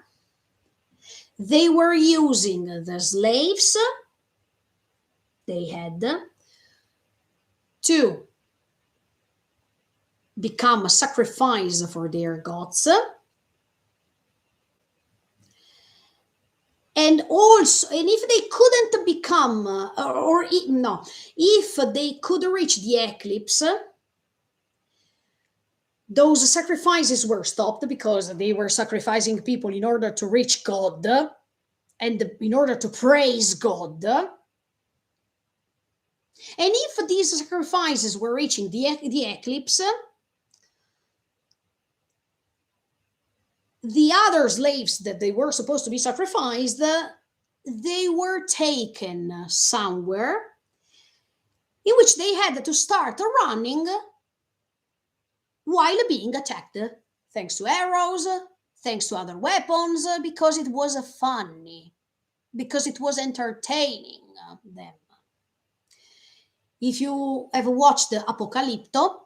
they were using the slaves they had to become a sacrifice for their gods, and also, and if they couldn't become no, if they could reach the eclipse, those sacrifices were stopped because they were sacrificing people in order to reach God and in order to praise God. And if these sacrifices were reaching the eclipse, the other slaves that they were supposed to be sacrificed, they were taken somewhere in which they had to start running while being attacked, thanks to arrows, thanks to other weapons, because it was funny, because it was entertaining them. If you have watched Apocalypto,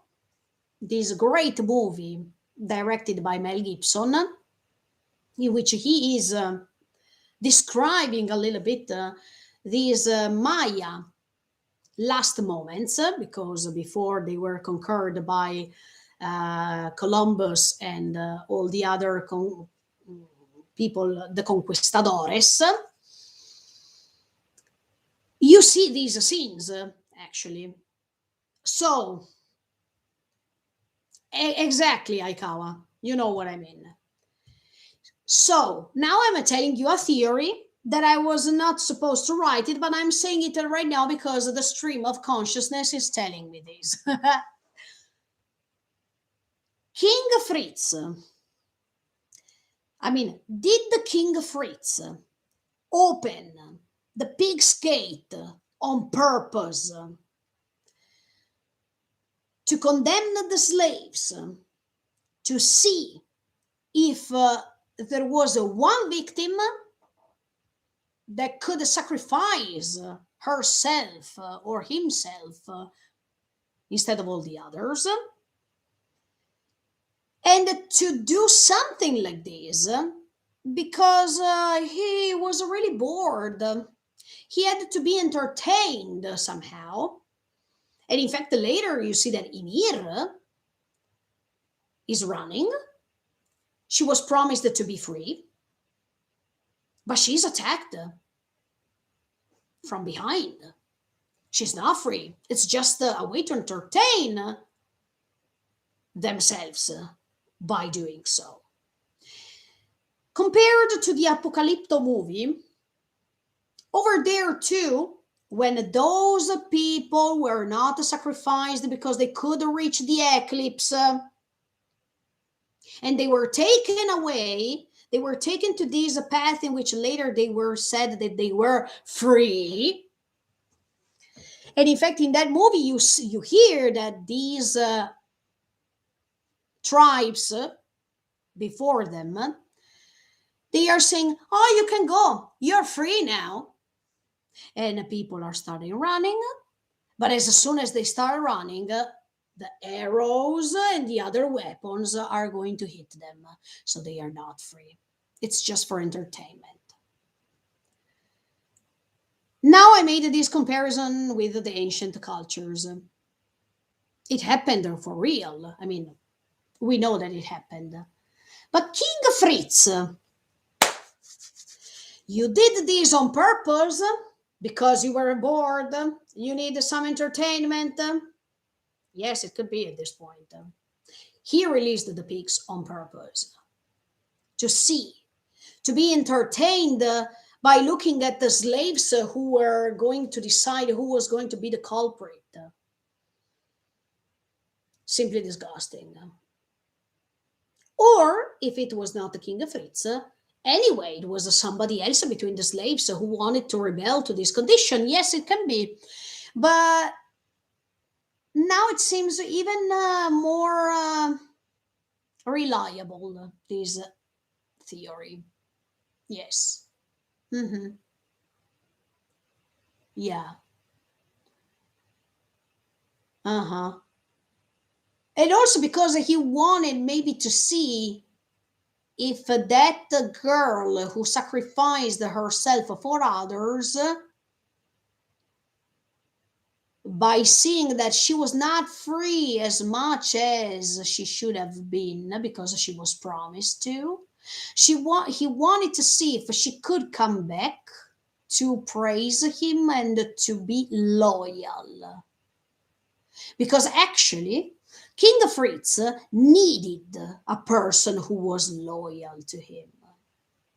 this great movie directed by Mel Gibson, in which he is describing a little bit these Maya last moments, because before they were conquered by Columbus and all the other people, the conquistadores, you see these scenes actually. So, exactly, Aikawa, you know what I mean. So now I'm telling you a theory that I was not supposed to write it, but I'm saying it right now because the stream of consciousness is telling me this. King Fritz, did the King Fritz open the pig's gate on purpose to condemn the slaves, to see if there was one victim that could sacrifice herself or himself instead of all the others? And to do something like this, because he was really bored, he had to be entertained somehow. And in fact, later you see that Ymir is running. She was promised to be free, but she's attacked from behind. She's not free. It's just a way to entertain themselves by doing so. Compared to the Apocalypto movie, over there too, when those people were not sacrificed because they could reach the eclipse, and they were taken away, they were taken to this path in which later they were said that they were free. And in fact, in that movie, you hear that these tribes before them, they are saying, "Oh, you can go. You're free now." And people are starting running. But as soon as they start running, the arrows and the other weapons are going to hit them. So they are not free. It's just for entertainment. Now I made this comparison with the ancient cultures. It happened for real. We know that it happened. But King Fritz, you did this on purpose because you were bored, you need some entertainment. Yes, it could be at this point. He released the pigs on purpose to see, to be entertained by looking at the slaves who were going to decide who was going to be the culprit. Simply disgusting. Or if it was not the King of Fritz, Anyway, it was somebody else between the slaves who wanted to rebel to this condition. Yes, it can be. But now it seems even more reliable, this theory. Yes. Hmm. Yeah. Uh-huh. And also because he wanted maybe to see if that girl who sacrificed herself for others, by seeing that she was not free as much as she should have been because she was promised to, he wanted to see if she could come back to praise him and to be loyal, because actually King Fritz needed a person who was loyal to him,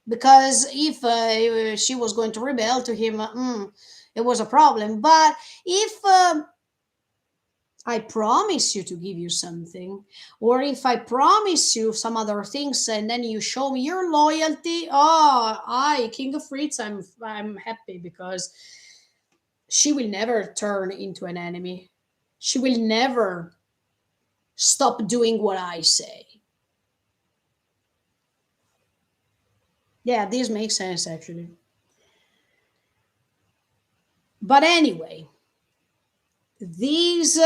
because if she was going to rebel to him, it was a problem. But if I promise you to give you something, or if I promise you some other things and then you show me your loyalty, oh, I, King Fritz, I'm happy, because she will never turn into an enemy. She will never stop doing what I say. Yeah, this makes sense actually. But anyway, these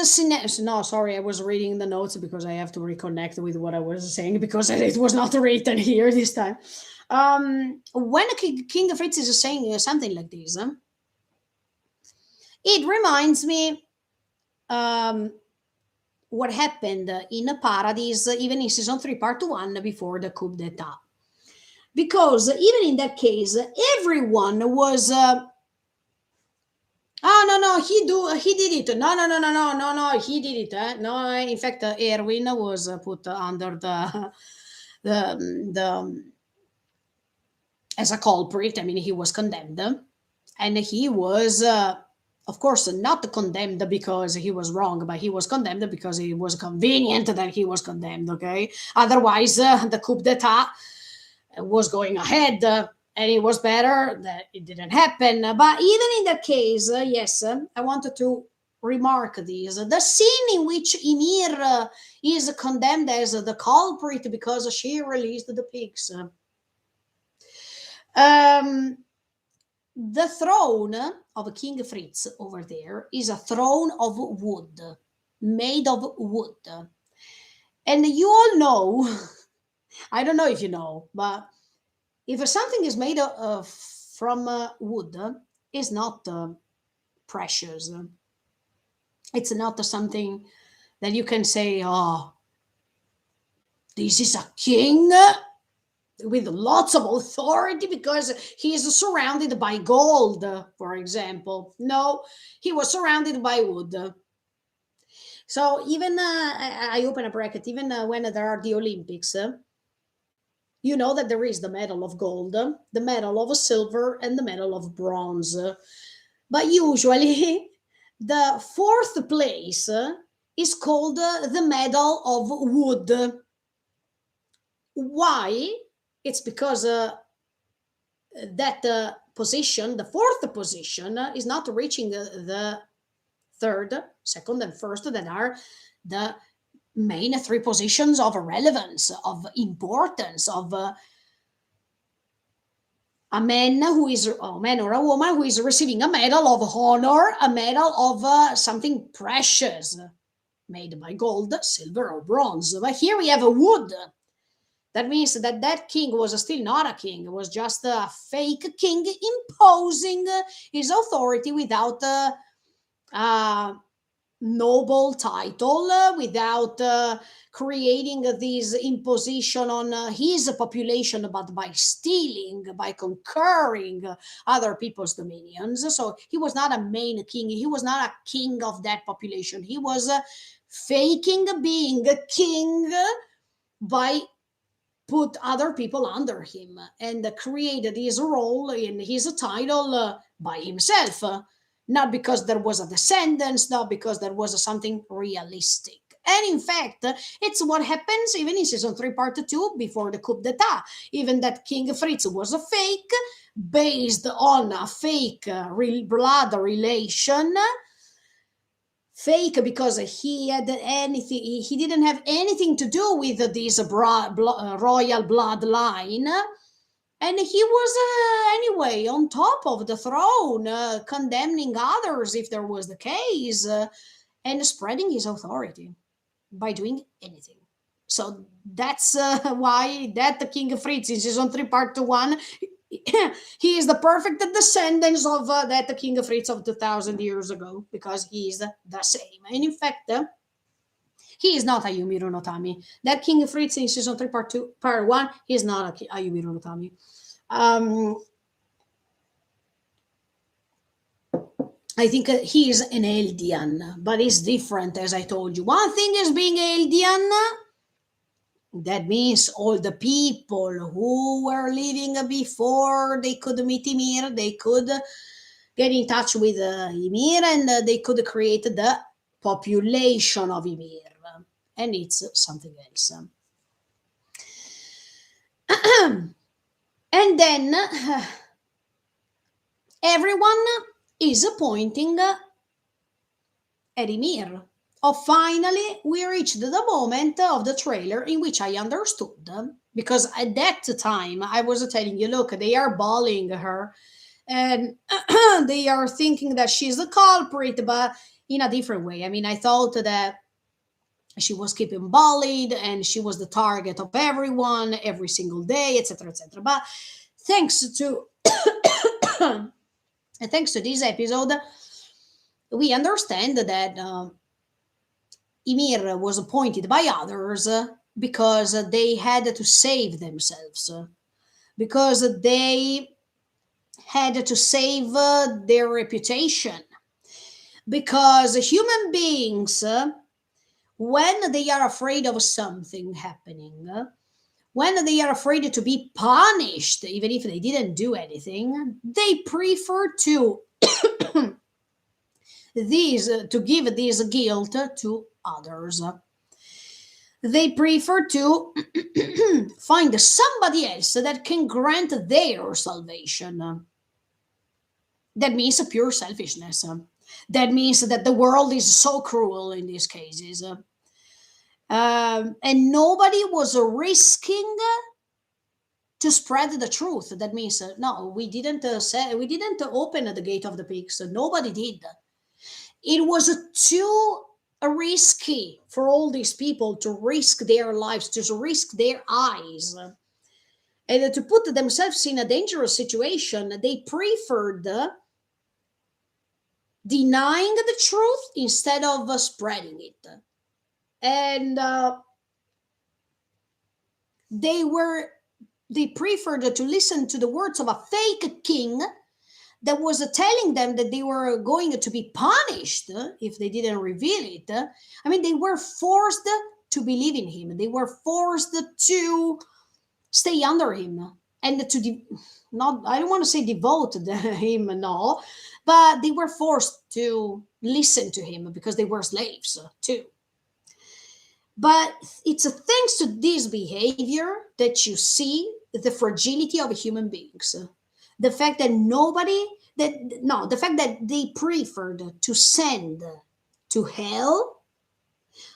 scenarios. No, sorry, I was reading the notes because I have to reconnect with what I was saying, because it was not written here this time. When King Fritz is saying something like this, it reminds me um, what happened in Paradise, even in season 3, part 1, before the coup d'etat. Because even in that case, everyone was. Oh no no he did it, no no no no no no no he did it, no, in fact Erwin was put under the as a culprit. I mean, he was condemned, and he was of course not condemned because he was wrong, but he was condemned because it was convenient that he was condemned. Okay, otherwise the coup d'etat was going ahead, and it was better that it didn't happen. But even in that case, yes, I wanted to remark this. The scene in which Ymir is condemned as the culprit because she released the pigs. Um, the throne of King Fritz over there is a throne of wood, made of wood. And you all know, I don't know if you know, but if something is made from wood, it's not precious. It's not something that you can say, oh, this is a king with lots of authority because he is surrounded by gold, for example. No, he was surrounded by wood. So even I open a bracket, even when there are the Olympics, you know that there is the medal of gold, the medal of silver, and the medal of bronze. But usually, the fourth place is called the medal of wood. Why? It's because that position, the fourth position, is not reaching the third, second, and first, that are the main three positions of relevance, of importance, of a man who is a man or a woman who is receiving a medal of honor, a medal of something precious, made by gold, silver, or bronze. But here we have a wood. That means that that king was still not a king. It was just a fake king imposing his authority without a noble title, without creating this imposition on his population, but by stealing, by conquering other people's dominions. So he was not a main king. He was not a king of that population. He was faking being a king by put other people under him and created his role in his title by himself. not because there was a descendants, not because there was something realistic. And in fact, it's what happens even in season 3, part 2, before the coup d'etat. Even that King Fritz was a fake, based on a fake blood relation. Fake because he had anything, he didn't have anything to do with this royal bloodline, and he was anyway on top of the throne, condemning others if there was the case, and spreading his authority by doing anything. So that's why that the King Fritz in season 3, part 1, he is the perfect descendants of that King Fritz of 2000 years ago, because he is the same. And in fact, he is not a Yumiro no Tami. That King Fritz in season 3, part 2, part 1, he is not a Yumiro no Tami. I think he is an Eldian, but it's different, as I told you. One thing is being Eldian. That means all the people who were living before they could meet Ymir, they could get in touch with Ymir, and they could create the population of Ymir. And it's something else. And then everyone is pointing at Ymir. Oh, finally, we reached the moment of the trailer in which I understood. Because at that time, I was telling you, look, they are bullying her, and they are thinking that she's the culprit, but in a different way. I mean, I thought that she was keeping bullied and she was the target of everyone every single day, etc., etc. But thanks to thanks to this episode, we understand that Ymir was appointed by others because they had to save themselves, because they had to save their reputation. Because human beings, when they are afraid of something happening, when they are afraid to be punished, even if they didn't do anything, they prefer to to give this guilt to others. They prefer to find somebody else that can grant their salvation. That means pure selfishness. That means that the world is so cruel in these cases. And nobody was risking to spread the truth. That means no, we didn't we didn't open the gate of the pigs. Nobody did. It was too risky for all these people to risk their lives, to risk their eyes, and to put themselves in a dangerous situation. They preferred denying the truth instead of spreading it. And they preferred to listen to the words of a fake king that was telling them that they were going to be punished if they didn't reveal it. I mean, they were forced to believe in him. They were forced to stay under him and to not, I don't want to say devote him, no, but they were forced to listen to him because they were slaves too. But it's thanks to this behavior that you see the fragility of human beings. The fact that the fact that they preferred to send to hell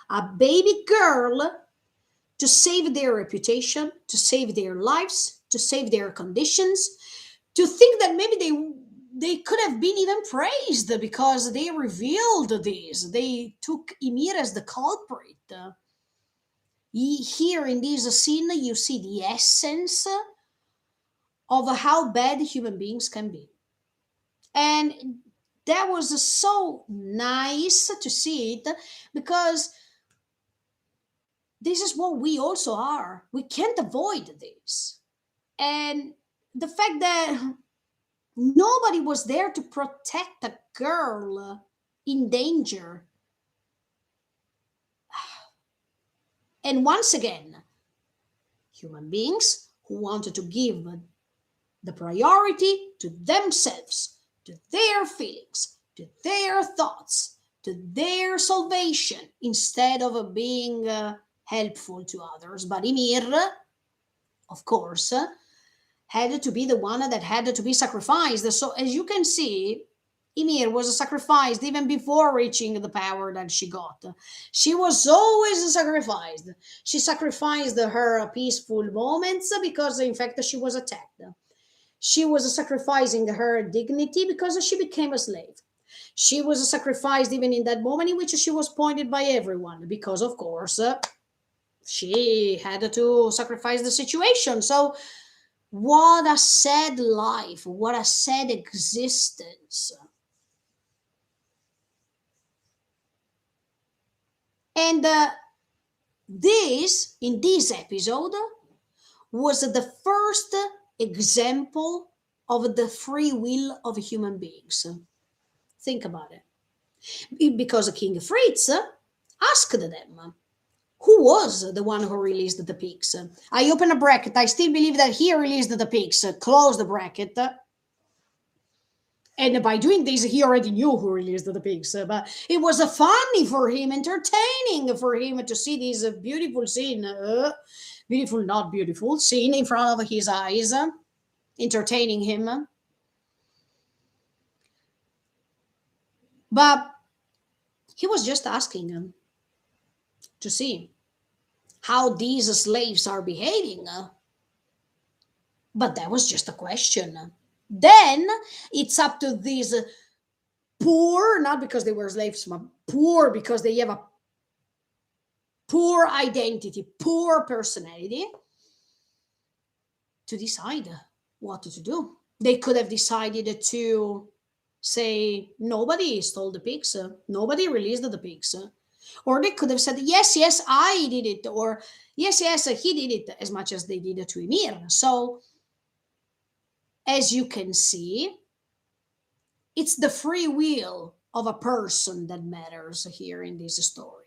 a baby girl to save their reputation, to save their lives, to save their conditions, to think that maybe they could have been even praised because they revealed this. They took Ymir as the culprit. Here in this scene, you see the essence of how bad human beings can be. And that was so nice to see it, because this is what we also are. We can't avoid this. And the fact that nobody was there to protect a girl in danger. And once again, human beings who wanted to give the priority to themselves, to their feelings, to their thoughts, to their salvation, instead of being helpful to others. But Ymir, of course, had to be the one that had to be sacrificed. So, as you can see, Ymir was sacrificed even before reaching the power that she got. She was always sacrificed. She sacrificed her peaceful moments because, in fact, she was attacked. She was sacrificing her dignity because she became a slave. She was sacrificed even in that moment in which she was pointed by everyone because, of course, she had to sacrifice the situation. So, what a sad life, what a sad existence. And this, in this episode, was the first example of the free will of human beings. Think about it. Because King Fritz asked them who was the one who released the pigs. I open a bracket. I still believe that he released the pigs. Close the bracket. And by doing this, he already knew who released the pigs. But it was funny for him, entertaining for him to see this beautiful scene. Beautiful, not beautiful, scene in front of his eyes, entertaining him. But he was just asking them to see how these slaves are behaving. But that was just a question. Then it's up to these poor, not because they were slaves, but poor because they have a poor identity, poor personality, to decide what to do. They could have decided to say, nobody stole the pigs, nobody released the pigs. Or they could have said, yes, yes, I did it, or yes, yes, he did it, as much as they did to Ymir. So, as you can see, it's the free will of a person that matters here in this story.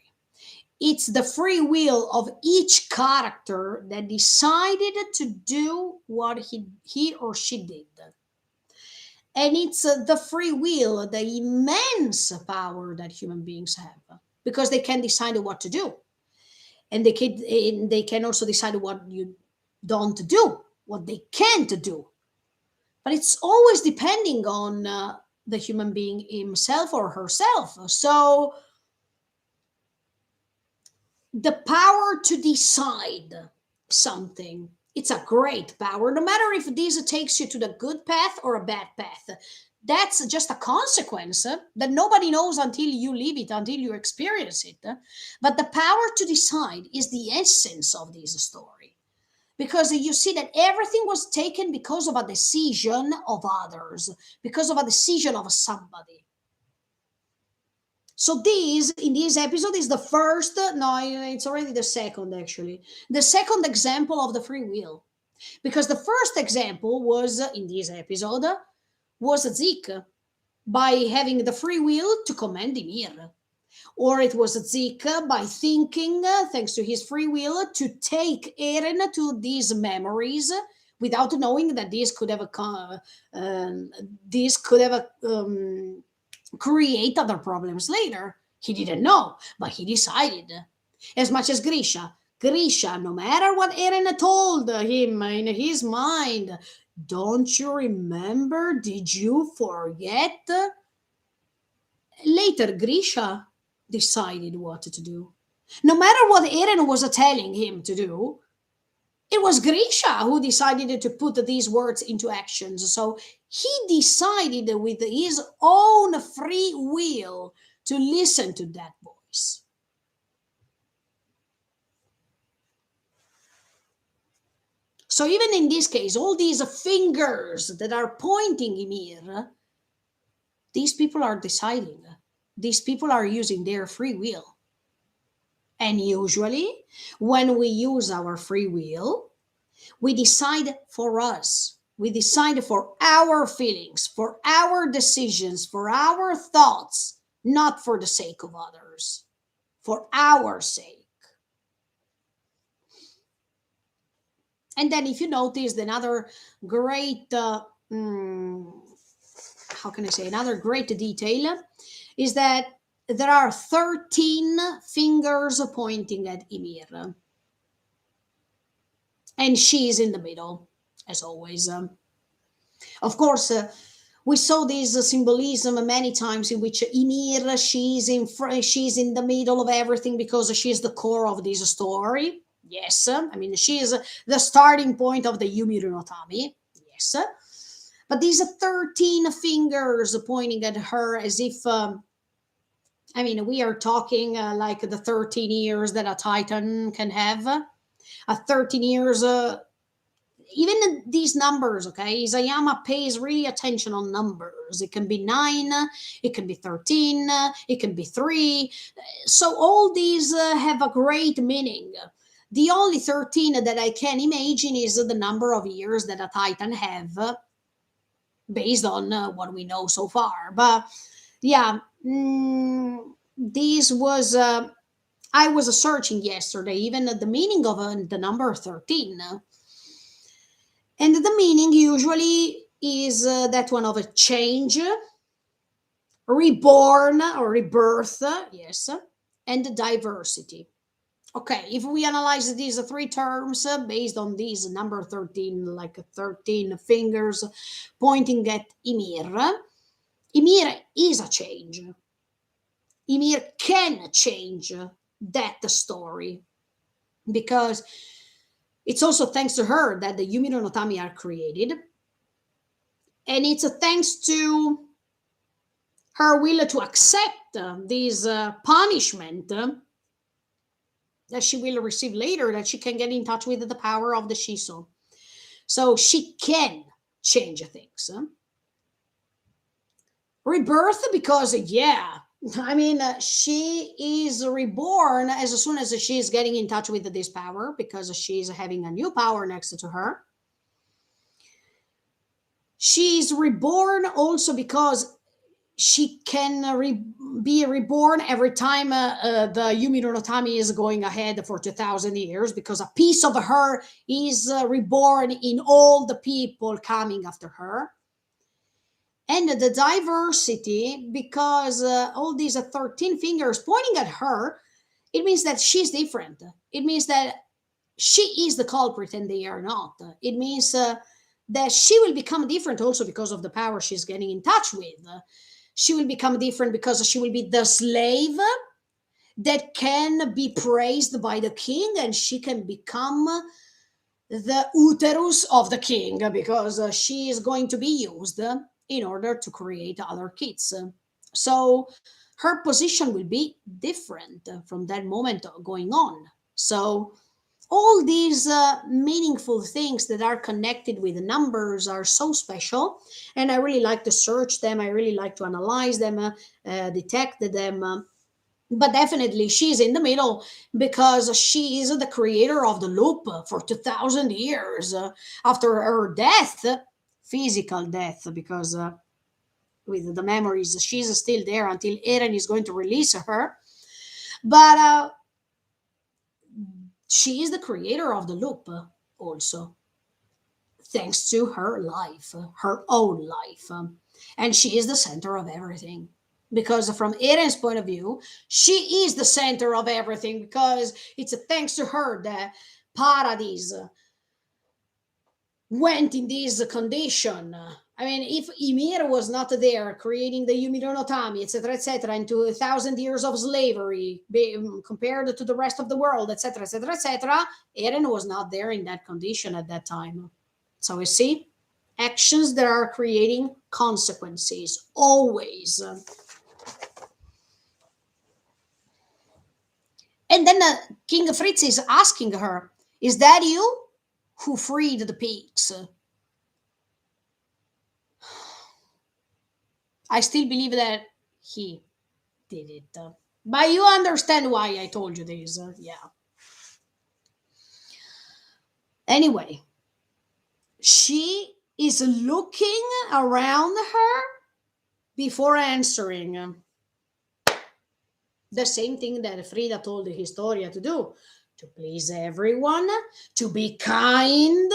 It's the free will of each character that decided to do what he or she did. And it's the free will, the immense power that human beings have, because they can decide what to do. And they can also decide what you don't do, what they can't do. But it's always depending on the human being himself or herself. So the power to decide something, it's a great power, no matter if this takes you to the good path or a bad path. That's just a consequence that nobody knows until you live it, until you experience it. But the power to decide is the essence of this story. Because you see that everything was taken because of a decision of others, because of a decision of somebody. So this, in this episode, is the first, no, it's already the second, actually. The second example of the free will. Because the first example was, in this episode, was Zik, by having the free will to command Ymir. Or it was Zik by thinking, thanks to his free will, to take Eren to these memories without knowing that this could have create other problems later. He didn't know, but he decided. As much as Grisha. Grisha, no matter what Eren told him in his mind, don't you remember? Did you forget? Later, Grisha decided what to do. No matter what Eren was telling him to do, it was Grisha who decided to put these words into actions. So he decided with his own free will to listen to that voice. So even in this case, all these fingers that are pointing Ymir, these people are deciding. These people are using their free will. And usually, when we use our free will, we decide for us. We decide for our feelings, for our decisions, for our thoughts, not for the sake of others, for our sake. And then, if you noticed, another great, how can I say, another great detail is that there are 13 fingers pointing at Ymir, and she is in the middle, as always. Of course, we saw this symbolism many times in which Ymir, she's in the middle of everything because she's the core of this story. Yes, I mean she is the starting point of the Yumi no Tami. Yes, but these 13 fingers pointing at her as if I mean, we are talking like the 13 years that a Titan can have. A 13 years, even these numbers, okay? Isayama pays really attention on numbers. It can be 9, it can be 13, it can be 3. So all these have a great meaning. The only 13 that I can imagine is the number of years that a Titan have based on what we know so far. But yeah, this was I was searching yesterday even the meaning of the number 13, and the meaning usually is that one of a change, reborn or rebirth, yes, and diversity. Okay, if we analyze these three terms based on these number 13, like 13 fingers pointing at Ymir, Ymir is a change. Ymir can change that story because it's also thanks to her that the Yumi no Tami are created. And it's thanks to her will to accept this punishment that she will receive later, that she can get in touch with the power of the Shiso. So she can change things. Rebirth, because, yeah, I mean, she is reborn as soon as she is getting in touch with this power because she is having a new power next to her. She is reborn also because she can be reborn every time the Yumi no Tami is going ahead for 2,000 years, because a piece of her is reborn in all the people coming after her. And the diversity, because all these 13 fingers pointing at her, it means that she's different. It means that she is the culprit and they are not. It means that she will become different also because of the power she's getting in touch with. She will become different because she will be the slave that can be praised by the king, and she can become the uterus of the king because she is going to be used in order to create other kids. So her position will be different from that moment going on. So all these meaningful things that are connected with the numbers are so special, and I really like to search them. I really like to analyze them, detect them. But definitely she's in the middle because she is the creator of the loop for 2,000 years after her death, physical death, because with the memories she's still there until Eren is going to release her. But she is the creator of the loop also, thanks to her life, her own life. And she is the center of everything. Because from Eren's point of view, she is the center of everything because it's thanks to her that Paradise went in this condition. I mean, if Ymir was not there creating the Yumi no Tami, etc., into 1,000 years of slavery compared to the rest of the world, etc., Eren was not there in that condition at that time. So you see, actions that are creating consequences, always. And then King Fritz is asking her, is that you who freed the pigs? I still believe that he did it. But you understand why I told you this. Yeah. Anyway, she is looking around her before answering. The same thing that Frida told Historia to do, to please everyone, to be kind,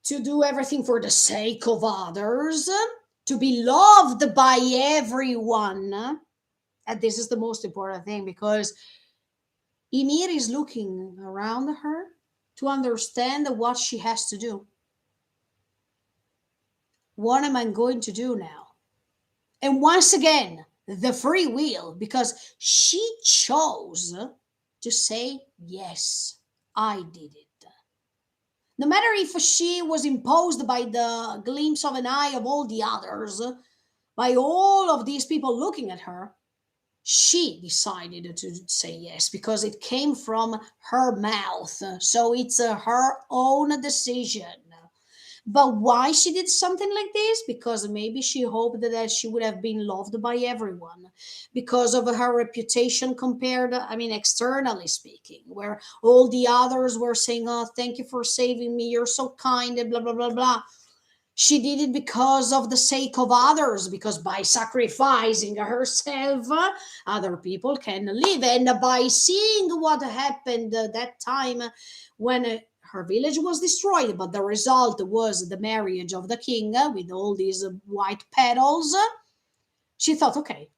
to do everything for the sake of others, to be loved by everyone. And this is the most important thing, because Ymir is looking around her to understand what she has to do. What am I going to do now? And once again, the free will, because she chose to say, yes, I did it. No matter if she was imposed by the glimpse of an eye of all the others, by all of these people looking at her, she decided to say yes because it came from her mouth. So it's her own decision. But why she did something like this? Because maybe she hoped that she would have been loved by everyone because of her reputation compared, I mean, externally speaking, where all the others were saying, oh, thank you for saving me. You're so kind, and blah, blah, blah, blah. She did it because of the sake of others, because by sacrificing herself, other people can live. And by seeing what happened that time when her village was destroyed, but the result was the marriage of the king with all these white petals, she thought, okay,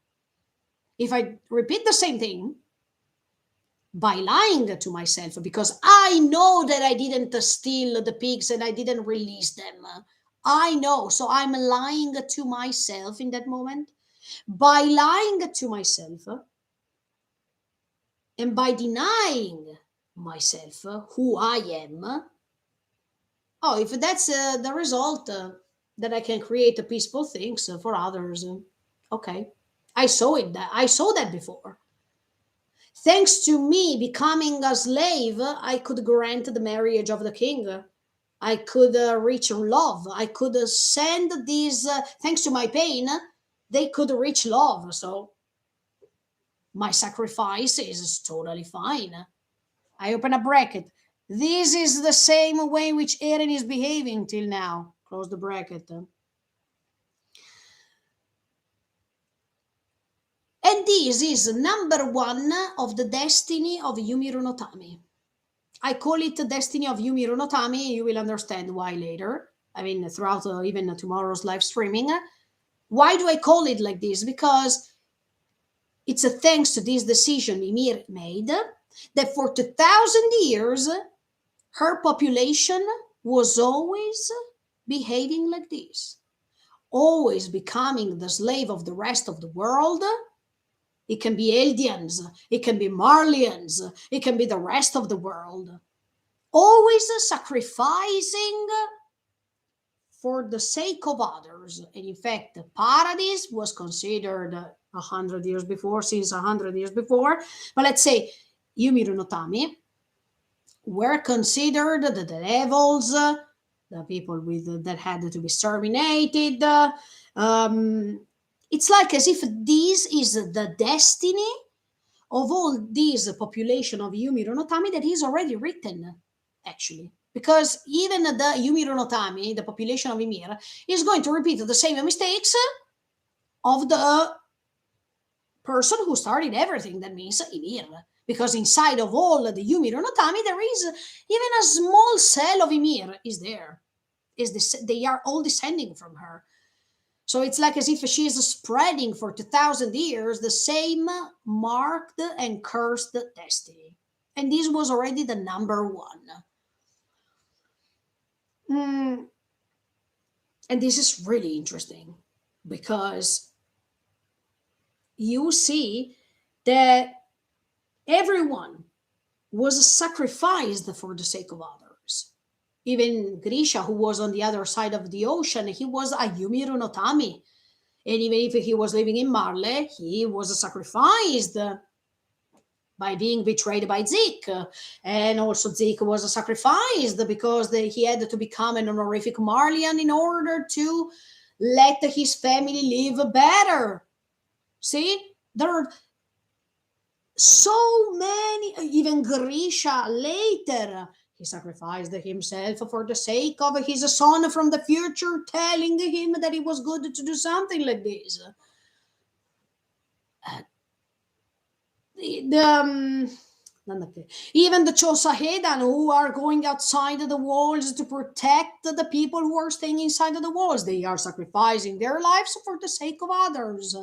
if I repeat the same thing by lying to myself, because I know that I didn't steal the pigs and I didn't release them. I know. So I'm lying to myself in that moment. By lying to myself and by denying myself who I am, oh, if that's the result, that I can create peaceful things for others, okay. I saw it. I saw that before. Thanks to me becoming a slave, I could grant the marriage of the king. I could reach love. I could send these, thanks to my pain, they could reach love. So my sacrifice is totally fine. I open a bracket. This is the same way which Eren is behaving till now. Close the bracket. And this is number one of the destiny of Yumiro no Tami. I call it the destiny of Yumiro no Tami. You will understand why later. I mean, throughout even tomorrow's live streaming. Why do I call it like this? Because it's a thanks to this decision Ymir made that for 2,000 years, her population was always behaving like this, always becoming the slave of the rest of the world. It can be Eldians, it can be Marlians, it can be the rest of the world. Always sacrificing for the sake of others. And in fact, the paradise was considered 100 years before, since 100 years before. But let's say Yumiro no Tami were considered the devils, the people with that had to be exterminated. It's like as if this is the destiny of all this population of Yumiro no Tami that is already written, actually. Because even the Yumiro no Tami, the population of Ymir, is going to repeat the same mistakes of the person who started everything. That means Ymir. Because inside of all the Yumiro no Tami, there is even a small cell of Ymir is there. They are all descending from her. So it's like as if she is spreading for 2,000 years the same marked and cursed destiny. And this was already the number one. And this is really interesting because you see that everyone was sacrificed for the sake of others. Even Grisha, who was on the other side of the ocean, he was a Yumiro no Tami. And even if he was living in Marle, he was sacrificed by being betrayed by Zeke. And also Zeke was sacrificed because he had to become an honorific Marlian in order to let his family live better. See? There are so many, even Grisha later, he sacrificed himself for the sake of his son from the future, telling him that it was good to do something like this. The Even the Chosahedan who are going outside of the walls to protect the people who are staying inside of the walls, they are sacrificing their lives for the sake of others.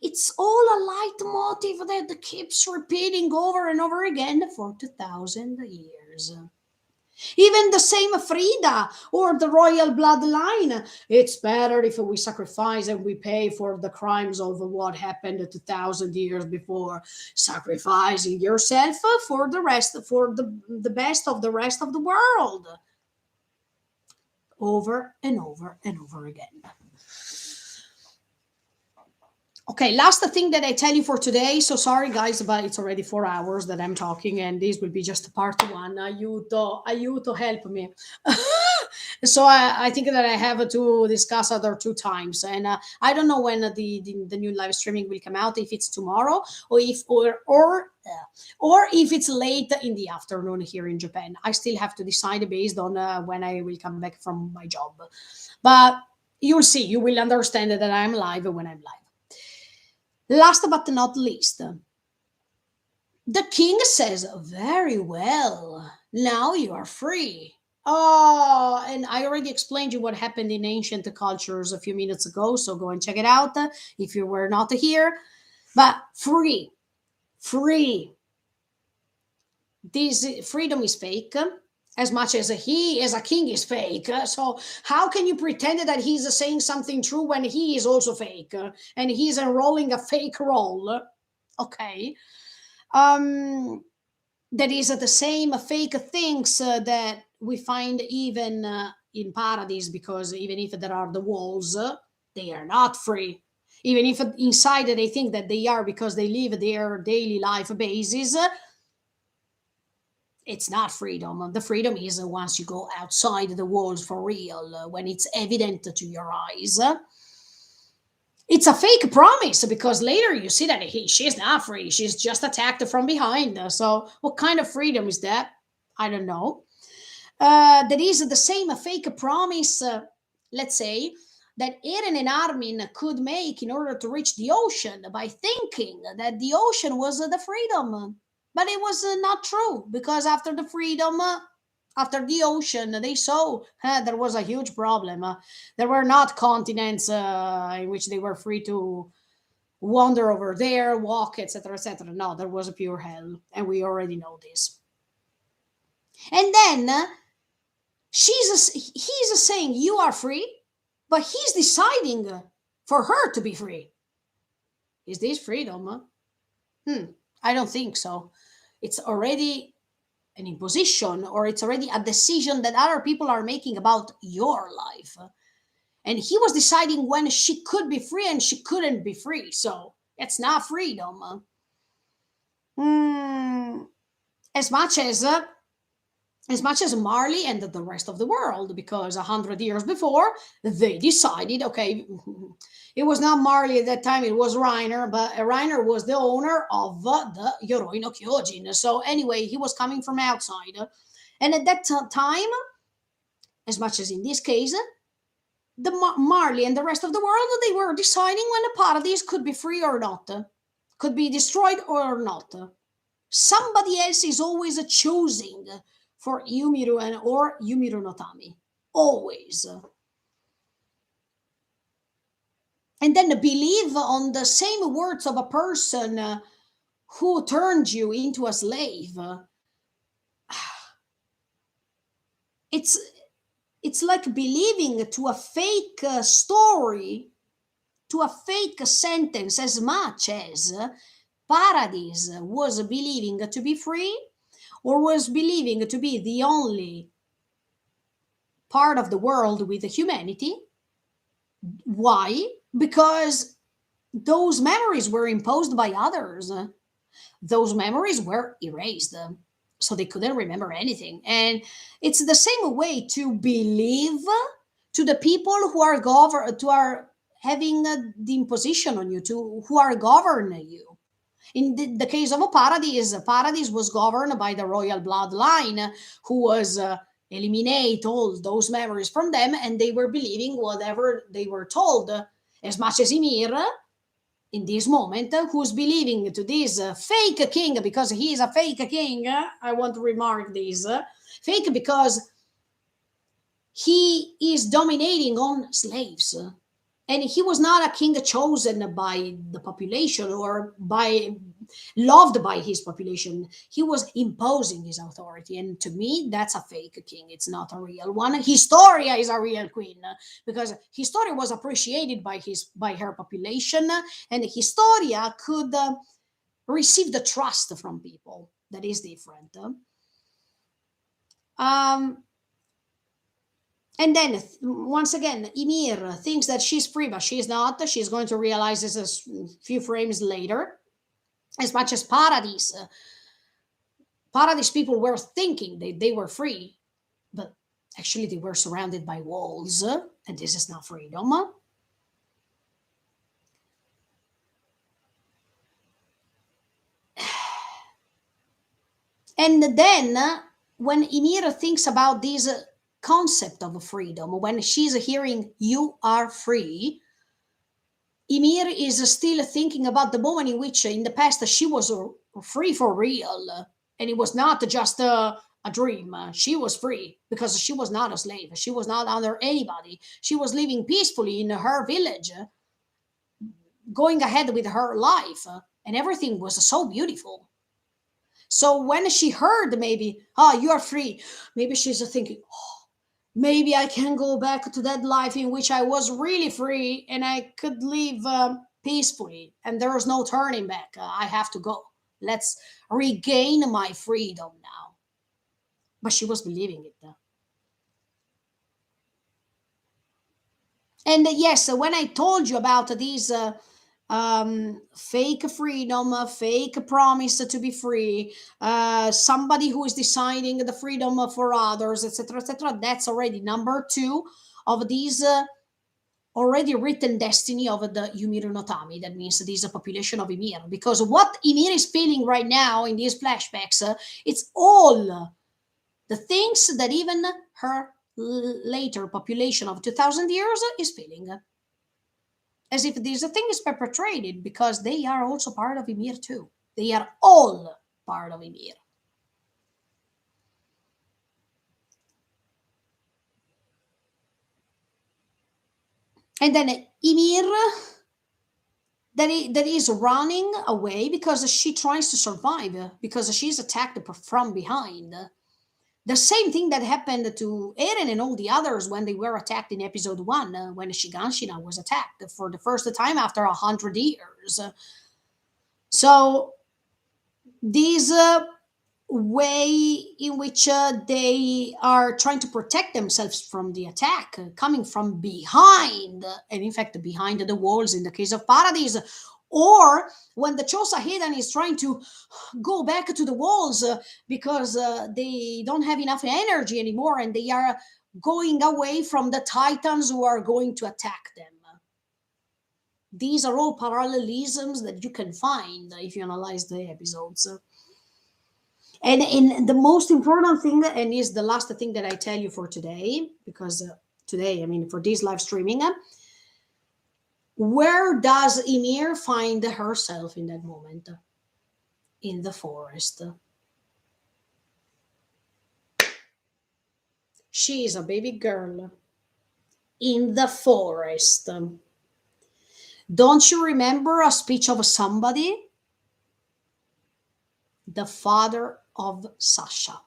It's all a leitmotif that keeps repeating over and over again for 2000 years. Even the same Frida or the royal bloodline. It's better if we sacrifice and we pay for the crimes of what happened 2000 years before, sacrificing yourself for the rest, for the best of the rest of the world. Over and over and over again. Okay, last thing that I tell you for today. So sorry, guys, but it's already 4 hours that I'm talking, and this will be just part one. Aiuto, help me. So I think that I have to discuss other two times, and I don't know when the new live streaming will come out. If it's tomorrow, or if it's late in the afternoon here in Japan. I still have to decide based on when I will come back from my job. But you'll see. You will understand that I'm live when I'm live. Last but not least, the king says, very well, now you are free. Oh, and I already explained you what happened in ancient cultures a few minutes ago, so go and check it out if you were not here. But free. This freedom is fake, as much as he as a king is fake. So how can you pretend that he's saying something true when he is also fake and he's enrolling a fake role? Okay. That is the same fake things that we find even in paradise, because even if there are the walls, they are not free. Even if inside they think that they are because they live their daily life basis, it's not freedom. The freedom is once you go outside the walls for real, when it's evident to your eyes. It's a fake promise because later you see that she's not free. She's just attacked from behind. So what kind of freedom is that? I don't know. That is the same fake promise, let's say, that Eren and Armin could make in order to reach the ocean by thinking that the ocean was the freedom. But it was not true, because after the freedom, after the ocean, they saw there was a huge problem. There were not continents in which they were free to wander over there, walk, etc., etc. No, there was a pure hell, and we already know this. And then he's saying you are free, but he's deciding for her to be free. Is this freedom? I don't think so. It's already an imposition, or it's already a decision that other people are making about your life. And he was deciding when she could be free and she couldn't be free. So it's not freedom. As much as Marley and the rest of the world, because 100 years before they decided, okay, it was not Marley at that time, it was Reiner, but Reiner was the owner of the Yoroi no Kyojin. So anyway, he was coming from outside. And at that time, as much as in this case, the Marley and the rest of the world, they were deciding when the paradise could be free or not, could be destroyed or not. Somebody else is always choosing for Yumiru or Yumiru no Tami. Always. And then believe on the same words of a person who turned you into a slave. It's like believing to a fake story, to a fake sentence, as much as Paradise was believing to be free, or was believing to be the only part of the world with humanity. Why? Because those memories were imposed by others. Those memories were erased, so they couldn't remember anything. And it's the same way to believe to the people who are having the imposition on you, to who are governing you. In the case of a Paradise was governed by the royal bloodline, who was eliminate all those memories from them, and they were believing whatever they were told. As much as Ymir, in this moment, who's believing to this fake king, because he is a fake king. I want to remark this, fake because he is dominating on slaves, and he was not a king chosen by the population or by loved by his population. He was imposing his authority, and to me that's a fake king. It's not a real one. Historia is a real queen, because Historia was appreciated by her population, and Historia could receive the trust from people. That is different. um and then once again, Ymir thinks that she's free, but she's not. She's going to realize this a few frames later. As much as Paradise people were thinking they were free, but actually they were surrounded by walls, and this is not freedom. And then when Ymir thinks about this concept of freedom, when she's hearing "you are free," Ymir is still thinking about the moment in which, in the past, she was free for real, and it was not just a dream. She was free because she was not a slave. She was not under anybody. She was living peacefully in her village, going ahead with her life, and everything was so beautiful. So when she heard maybe, you are free, maybe she's thinking, maybe I can go back to that life in which I was really free and I could live peacefully, and there is no turning back. I have to go. Let's regain my freedom now. But she was believing it. And yes, when I told you about these fake freedom, fake promise to be free, somebody who is deciding the freedom for others, etc., etc., that's already number two of these already written destiny of the Ymir no Tami. That means this population of Ymir. Because what Ymir is feeling right now in these flashbacks, it's all the things that even her later population of 2000 years is feeling, as if this thing is perpetrated, because they are also part of Ymir too. They are all part of Ymir. And then Ymir that is running away because she tries to survive, because she's attacked from behind. The same thing that happened to Eren and all the others when they were attacked in episode one, when Shiganshina was attacked for the first time after 100 years. So this way in which they are trying to protect themselves from the attack coming from behind, and in fact behind the walls in the case of Paradise, or when the Chosa Heian is trying to go back to the walls because they don't have enough energy anymore, and they are going away from the Titans who are going to attack them. These are all parallelisms that you can find if you analyze the episodes. And the most important thing, and is the last thing that I tell you for today, because today, I mean, for this live streaming, where does Ymir find herself in that moment? In the forest. She is a baby girl in the forest. Don't you remember a speech of somebody? The father of Sasha.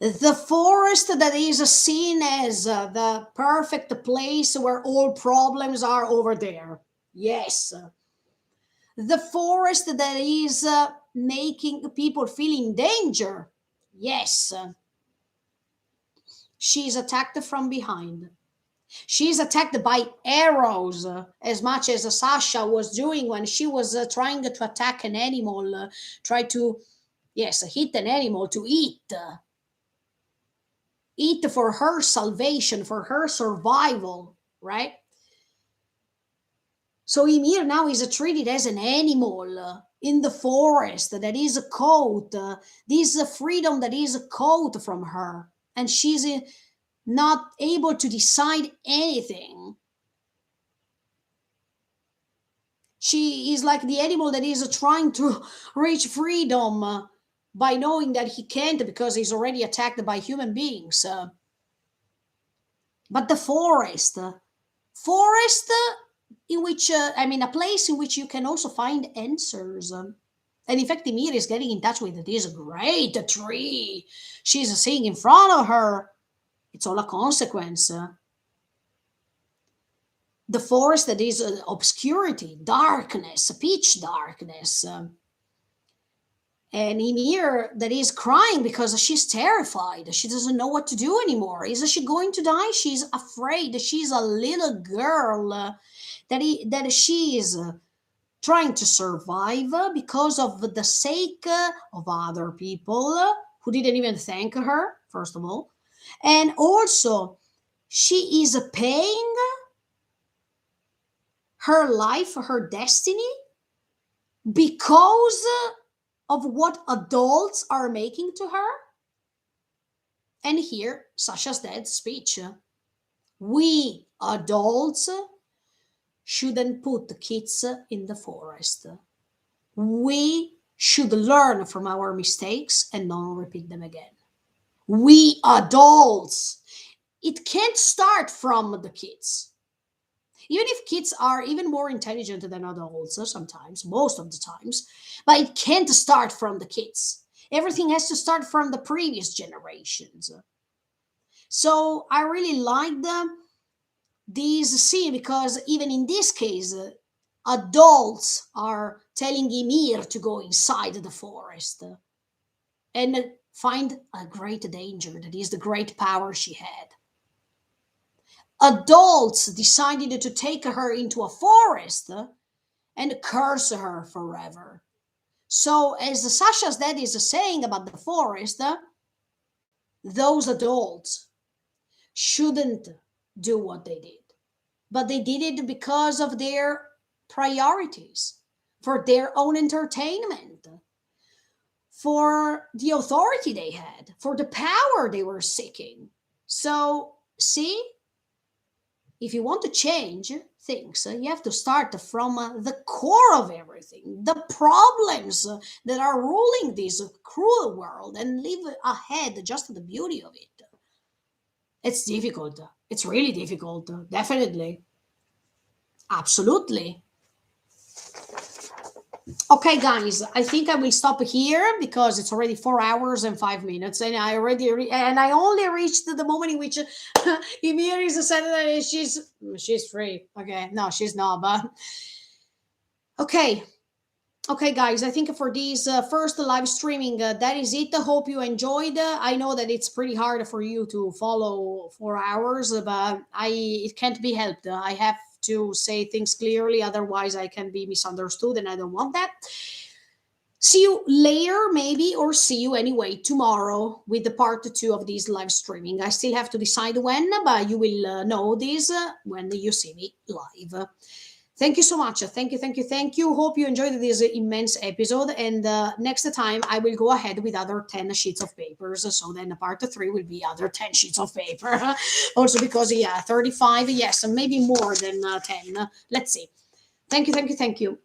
The forest that is seen as the perfect place where all problems are over there. Yes. The forest that is making people feel in danger. Yes. She is attacked from behind. She is attacked by arrows, as much as Sasha was doing when she was trying to attack an animal, try to, yes, hit an animal to eat. Eat for her salvation, for her survival, right? So Ymir now is treated as an animal in the forest that is caught, this freedom that is caught from her, and she's not able to decide anything. She is like the animal that is trying to reach freedom by knowing that he can't because he's already attacked by human beings. But the forest in which, I mean, a place in which you can also find answers. And in fact, Ymir is getting in touch with this great tree. She's seeing in front of her. It's all a consequence. The forest that is obscurity, darkness, pitch darkness. And Ymir that is crying because she's terrified. She doesn't know what to do anymore. Is she going to die? She's afraid. She's a little girl that she is trying to survive because of the sake of other people who didn't even thank her, first of all. And also, she is paying her life, her destiny, because of what adults are making to her. And here, Sasha's dead speech. We adults shouldn't put the kids in the forest. We should learn from our mistakes and not repeat them again. We adults. It can't start from the kids. Even if kids are even more intelligent than adults sometimes, most of the times, but it can't start from the kids. Everything has to start from the previous generations. So I really liked this scene because even in this case, adults are telling Ymir to go inside the forest and find a great danger that is the great power she had. Adults decided to take her into a forest and curse her forever. So, as Sasha's dad is saying about the forest, those adults shouldn't do what they did, but they did it because of their priorities, for their own entertainment, for the authority they had, for the power they were seeking. So, see, if you want to change things, you have to start from the core of everything, the problems that are ruling this cruel world, and leave ahead just the beauty of it. It's difficult. It's really difficult. Definitely. Absolutely. Okay, guys, I think I will stop here because it's already 4 hours and 5 minutes, and I only reached the moment in which Ymir is said that she's free. Okay, no, she's not, but okay. Okay, guys, I think for this first live streaming, that is it. I hope you enjoyed. I know that it's pretty hard for you to follow 4 hours, but it can't be helped. I have to say things clearly, otherwise I can be misunderstood, and I don't want that. See you later, maybe, or see you anyway tomorrow with the part 2 of this live streaming. I still have to decide when, but you will know this when you see me live. Thank you so much. Thank you, thank you, thank you. Hope you enjoyed this immense episode. And next time I will go ahead with other 10 sheets of papers. So then part 3 will be other 10 sheets of paper. Also because, yeah, 35, yes, maybe more than 10. Let's see. Thank you, thank you, thank you.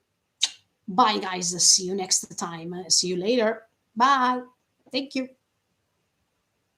Bye, guys. See you next time. See you later. Bye. Thank you.